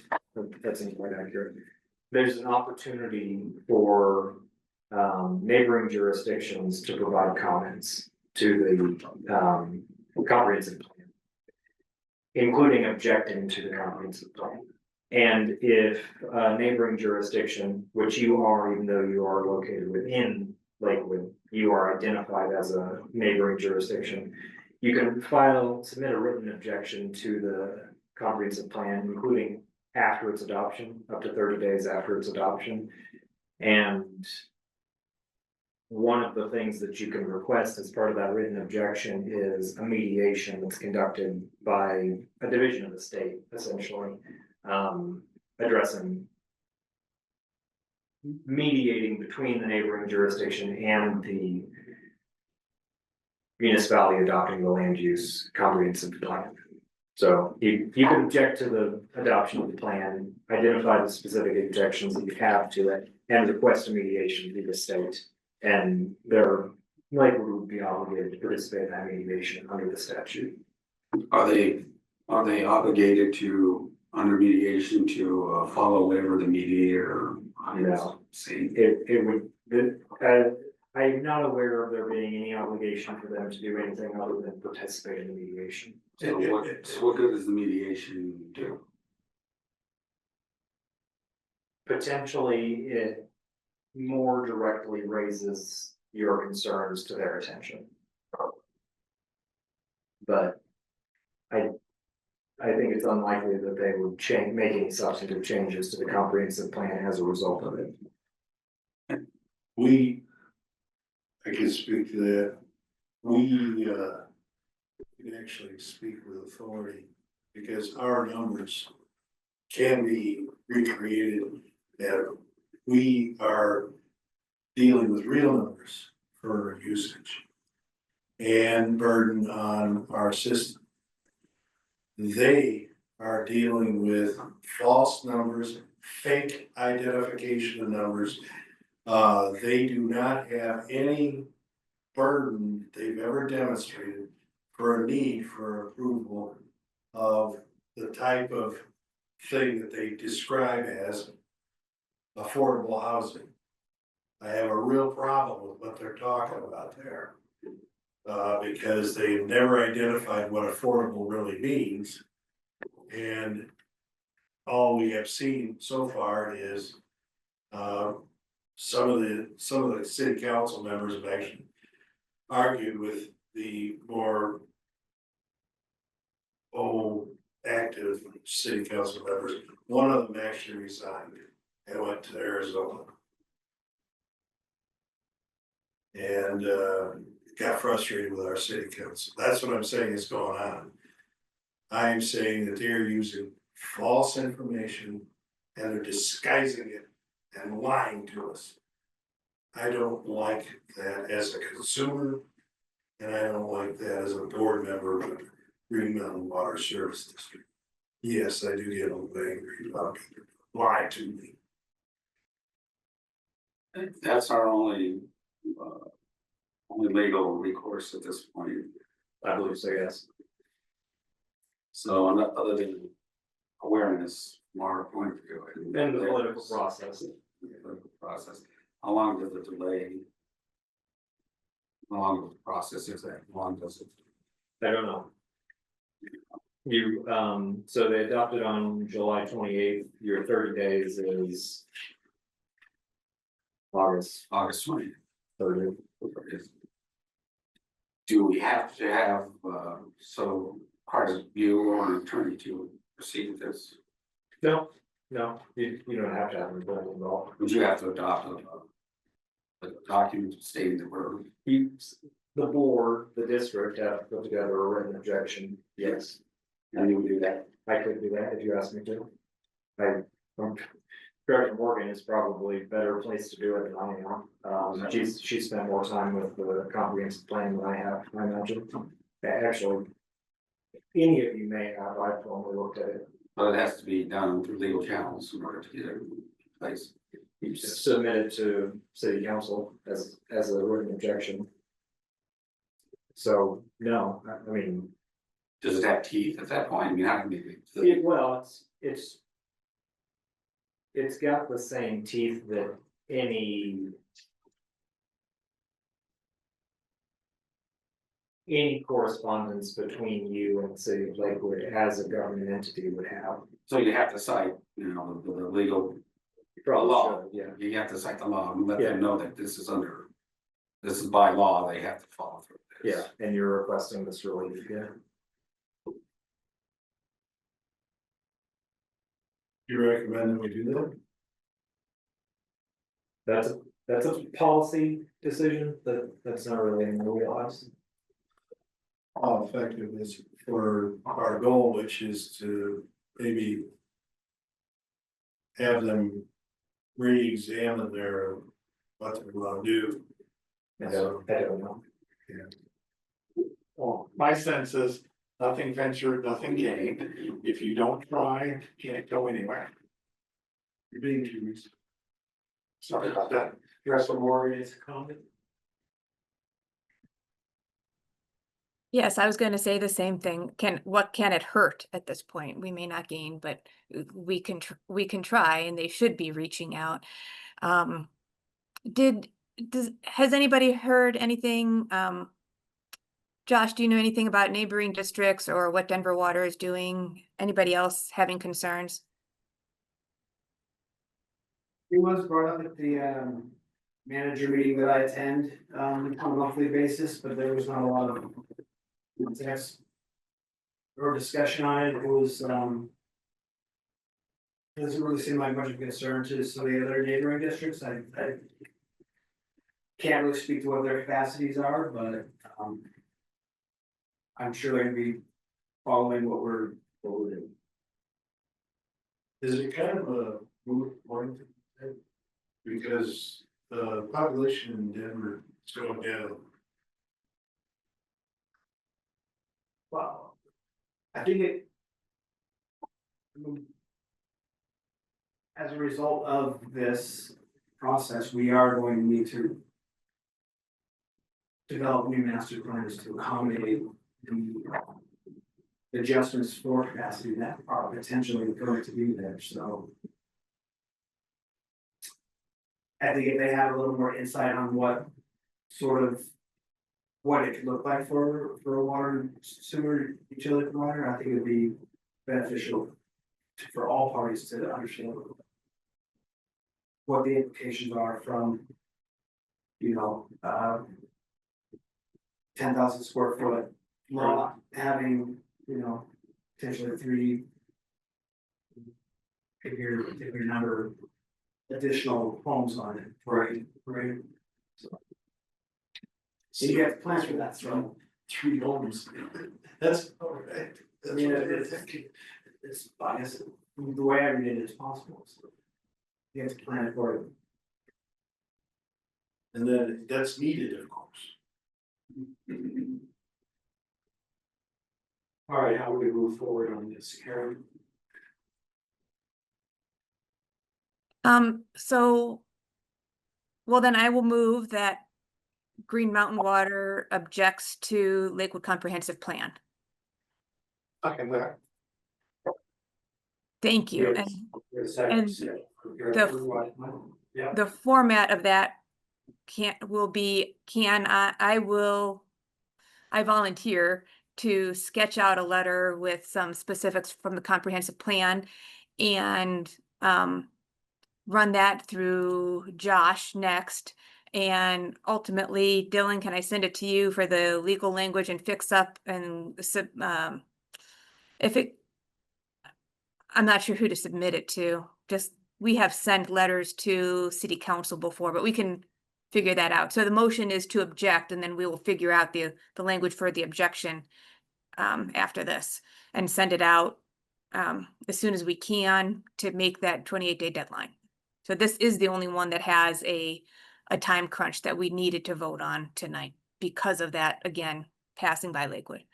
that seems quite accurate. There's an opportunity for neighboring jurisdictions to provide comments to the comprehensive plan, including objecting to the comprehensive plan. And if a neighboring jurisdiction, which you are, even though you are located within Lakewood, you are identified as a neighboring jurisdiction, you can submit a written objection to the comprehensive plan, including after its adoption, up to 30 days after its adoption. And one of the things that you can request as part of that written objection is a mediation that's conducted by a division of the state, essentially, addressing, mediating between the neighboring jurisdiction and the municipality adopting the land use comprehensive plan. So you can object to the adoption of the plan, identify the specific objections that you have to it, and request a mediation through the state. And they're likely would be obligated to participate in that mediation under the statute. Are they obligated to, under mediation, to follow whatever the mediator? No. See, I'm not aware of there being any obligation for them to do anything other than participate in the mediation. so what good does the mediation do? Potentially, it more directly raises your concerns to their attention. But I think it's unlikely that they would make any substantive changes to the comprehensive plan as a result of it. I can speak to that. We can actually speak with authority because our numbers can be recreated. That we are dealing with real numbers for usage and burden on our system. They are dealing with false numbers, fake identification of numbers. They do not have any burden they've ever demonstrated for a need for approval of the type of thing that they describe as affordable housing. I have a real problem with what they're talking about there. Because they've never identified what affordable really means. And all we have seen so far is some of the city council members have actually argued with the more active city council members. One of them actually resigned and went to Arizona. And got frustrated with our city council. That's what I'm saying is going on. I am saying that they're using false information and they're disguising it and lying to us. I don't like that as a consumer, and I don't like that as a board member of the Green Mountain Water Service District. Yes, I do get a little angry about it. Lie to me. That's our only legal recourse at this point. I believe so, yes. So other than awareness, from our point of view. And the political process. How long does it delay? How long of the process is that? How long does it? I don't know. So they adopted on July 28th, your 30 days is August 20th. 30th. Do we have to have, so part of you or an attorney to proceed this? No, you don't have to have an attorney involved. Would you have to adopt a document stating the word? The board, the district have to put together a written objection, yes. And you would do that. I could do that if you asked me to. Director Morgan is probably a better place to do it than I am. She spent more time with the comprehensive plan than I have, I imagine. Actually, any of you may have, I've only looked at it. But it has to be done through legal channels in order to get it in place. Submitted to city council as a written objection. So, no, I mean, Does it have teeth at that point? I mean, how can we? well, it's got the same teeth that any correspondence between you and the city of Lakewood as a government entity would have. So you have to cite, you know, the legal Probably law. should, yeah. You have to cite the law and let Yeah. them know that this is by law, they have to follow through this. Yeah, and you're requesting this relief, yeah. You recommend that we do that? That's a policy decision that's not really in the wheelhouse. How effective is it for our goal, which is to maybe have them re-examine what they're gonna do. I don't know. Well, my sense is nothing ventured, nothing gained. If you don't try, you can't go anywhere. You're being too reasonable. Sorry about that. Director Morgan, is a comment? Yes, I was going to say the same thing. What can it hurt at this point? We may not gain, but we can try, and they should be reaching out. Has anybody heard anything? Josh, do you know anything about neighboring districts or what Denver Water is doing? Anybody else having concerns? It was brought up at the manager meeting that I attend on a monthly basis, but there was not a lot of text or discussion on it. It was doesn't really seem like much of a concern to some of the other neighboring districts. I can't really speak to what their capacities are, but I'm sure they're gonna be following what we're doing. Is it kind of a moot point? Because the population in Denver is going down. Well, I think as a result of this process, we are going to need to develop new master plans to accommodate the adjustments for capacity that are potentially going to be there, so. I think if they had a little more insight on what it could look like for a water and sewer utility provider, I think it'd be beneficial for all parties to understand what the implications are from, 10,000 square foot lot having, potentially three, pick your number, additional homes on it. Right. So you have plans for that, so. 3 homes. That's all right. I mean, it's, I guess, the way I read it is possible, so. You have to plan for it. And then that's needed, of course. All right, how do we move forward on this, Karen? Well, then I will move that Green Mountain Water objects to Lakewood Comprehensive Plan. Okay, well, Thank you. Yes. And Yeah. the format of that I volunteer to sketch out a letter with some specifics from the comprehensive plan and run that through Josh next. And ultimately, Dylan, can I send it to you for the legal language and fix up and I'm not sure who to submit it to. We have sent letters to city council before, but we can figure that out. So the motion is to object, and then we will figure out the language for the objection. after this and send it out as soon as we can to make that 28-day deadline. So this is the only one that has a time crunch that we needed to vote on tonight because of that, again, passing by Lakewood.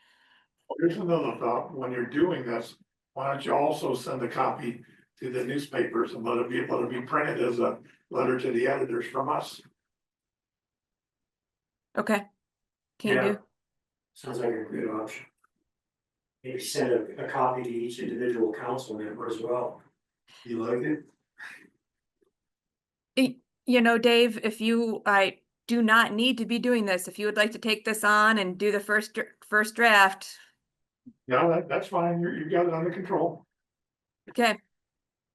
Here's another thought, when you're doing this, why don't you also send a copy to the newspapers and let it be printed as a letter to the editors from us? Okay. Can Yeah. do. Sounds like a good option. Maybe send a copy to each individual council member as well. You like it? You know, Dave, I do not need to be doing this. If you would like to take this on and do the first draft, Yeah, that's fine, you got it under control. okay.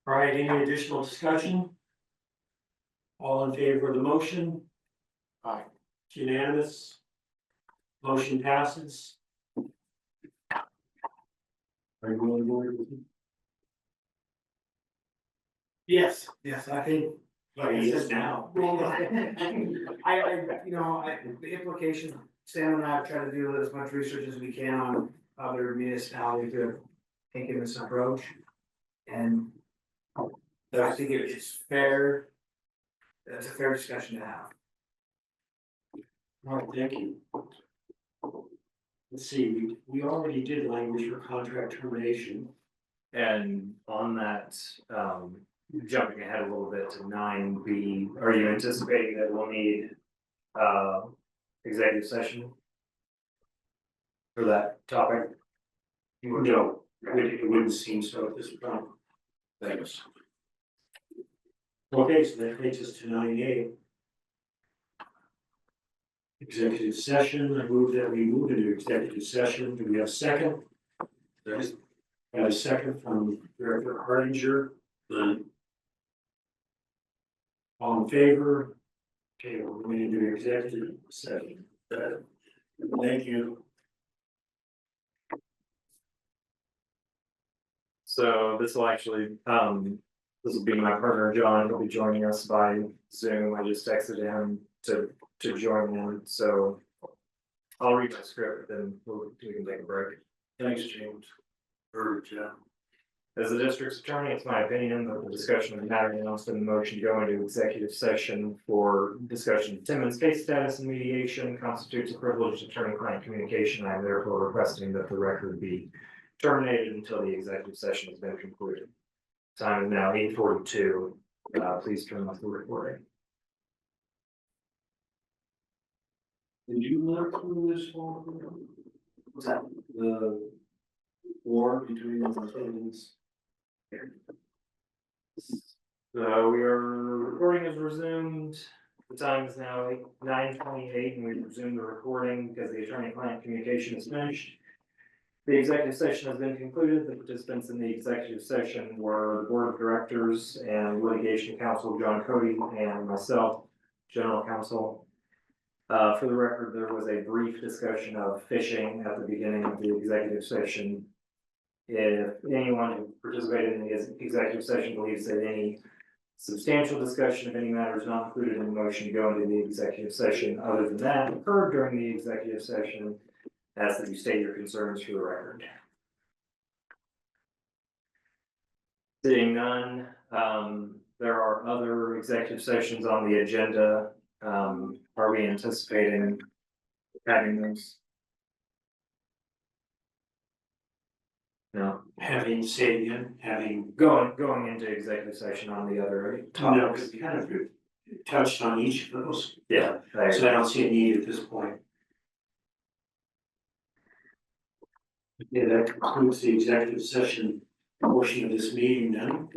All right, any additional discussion? All in favor of the motion? Aye. It's unanimous. Motion passes. Are you willing to go with it? Yes, I think. Like he is now. The implications, Sam and I have tried to do as much research as we can on other municipalities that are taking this approach. And I think it's fair, that's a fair discussion to have. All right, thank you. Let's see, we already did language for contract termination. And on that, jumping ahead a little bit to 9B, are you anticipating that we'll need executive session for that topic? No, it wouldn't seem so at this point. Thanks. Okay, so that takes us to 9A. Executive session, I move that we move into executive session. Do we have a second? There's Got a second from Director Hardinger. none. All in favor? Okay, we're going into executive session. Thank you. So this will actually, this will be my partner, John, he'll be joining us by Zoom. I just texted him to join in, so I'll read the script, then we can take a break. Thanks, James. Or Jeff. As the district's attorney, it's my opinion that the discussion of the matter announced in the motion to go into executive session for discussion of Timmons case status and mediation constitutes a privileged attorney-client communication. I am therefore requesting that the record be terminated until the executive session has been concluded. Time is now 8:42. Please turn off the recording. Did you look through this one? What's that? The war between the Timmons. So we are recording is resumed. The time is now 9:28 and we resume the recording because the attorney-client communication is finished. The executive session has been concluded. The participants in the executive session were the board of directors and litigation counsel, John Cody, and myself, general counsel. For the record, there was a brief discussion of fishing at the beginning of the executive session. If anyone who participated in the executive session believes that any substantial discussion of any matters not included in the motion to go into the executive session other than that occurred during the executive session, ask that you state your concerns for the record. Seeing none, there are other executive sessions on the agenda. Are we anticipating having those? No, Having, say it again, having, going into executive session on the other no, topics. because we kind of touched on each of those. Yeah, So I don't see a need at this point. Yeah, that concludes the executive session portion of this meeting then.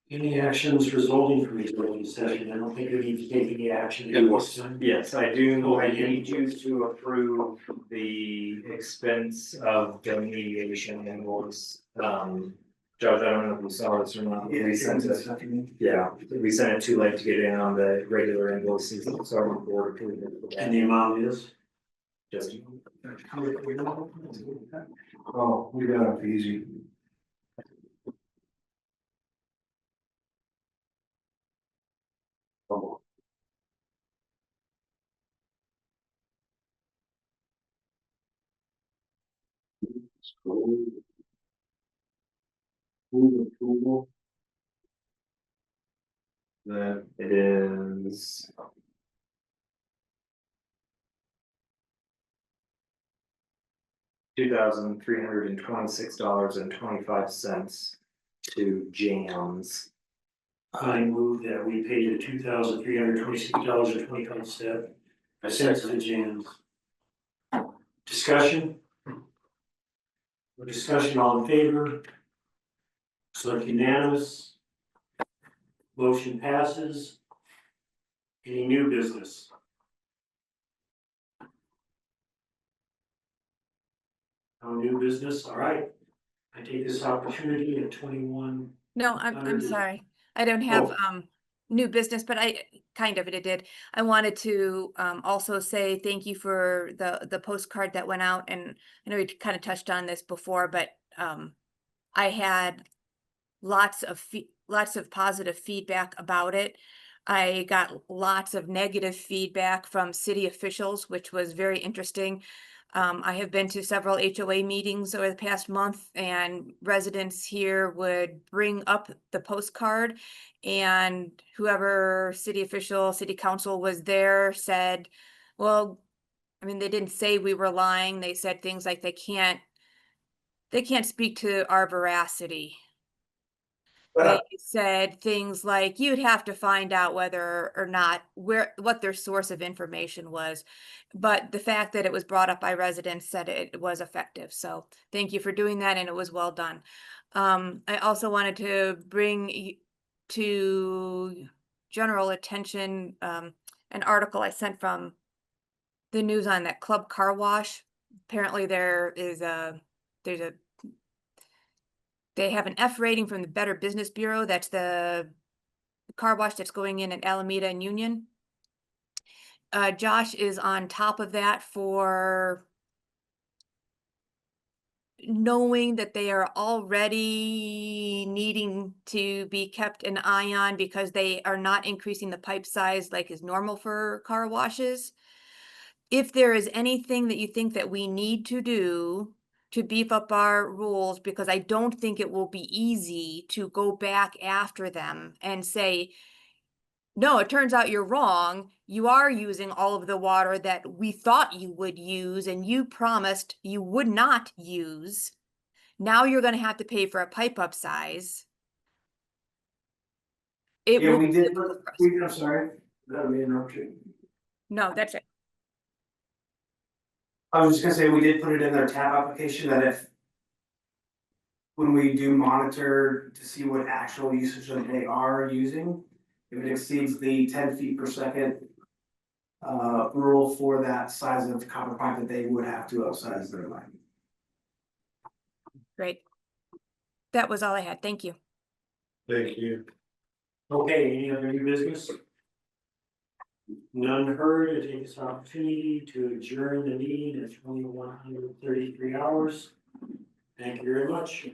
Any actions resulting from executive session? I don't think we need to take any action at this time. yes, I do. I need you to approve the expense of the mediation invoice. Judge, I don't know if you saw this or not. We sent it. Yeah, we sent it too late to get in on the regular invoices, so our board approved it. for that. And the amount is? Just. Oh, we got it easy. Move approval. Then it is. $2,326.25 to Jams. I move that we pay the $2,326.25 to Jams. Discussion? Discussion, all in favor? So unanimous. Motion passes. Any new business? No new business, all right. I take this opportunity at 21. No, I'm Under the- sorry. I don't have Oh. new business, but I kind of it did. I wanted to also say thank you for the postcard that went out, and I know we kind of touched on this before, but I had lots of positive feedback about it. I got lots of negative feedback from city officials, which was very interesting. I have been to several HOA meetings over the past month, and residents here would bring up the postcard, and whoever city official, city council was there said, well, I mean, they didn't say we were lying. They said things like they can't speak to our veracity. They said things like you'd have to find out whether or not what their source of information was. But the fact that it was brought up by residents said it was effective. So thank you for doing that, and it was well done. I also wanted to bring to general attention an article I sent from the news on that Club Car Wash. Apparently there's a they have an F rating from the Better Business Bureau. That's the car wash that's going in at Alameda and Union. Josh is on top of that for knowing that they are already needing to be kept an eye on because they are not increasing the pipe size like is normal for car washes. If there is anything that you think that we need to do to beef up our rules, because I don't think it will be easy to go back after them and say, no, it turns out you're wrong. You are using all of the water that we thought you would use and you promised you would not use. Now you're going to have to pay for a pipe up size. It Yeah, will we be did, difficult for us. I'm sorry, that may interrupt you. No, that's it. I was just gonna say, we did put it in their tab application that if. When we do monitor to see what actual usage that they are using, if it exceeds the 10 feet per second. Rule for that size of copper pipe that they would have to upsize their line. Great. That was all I had. Thank you. Thank you. Okay, any other new business? None heard. I take this opportunity to adjourn the meeting at 2133 hours. Thank you very much.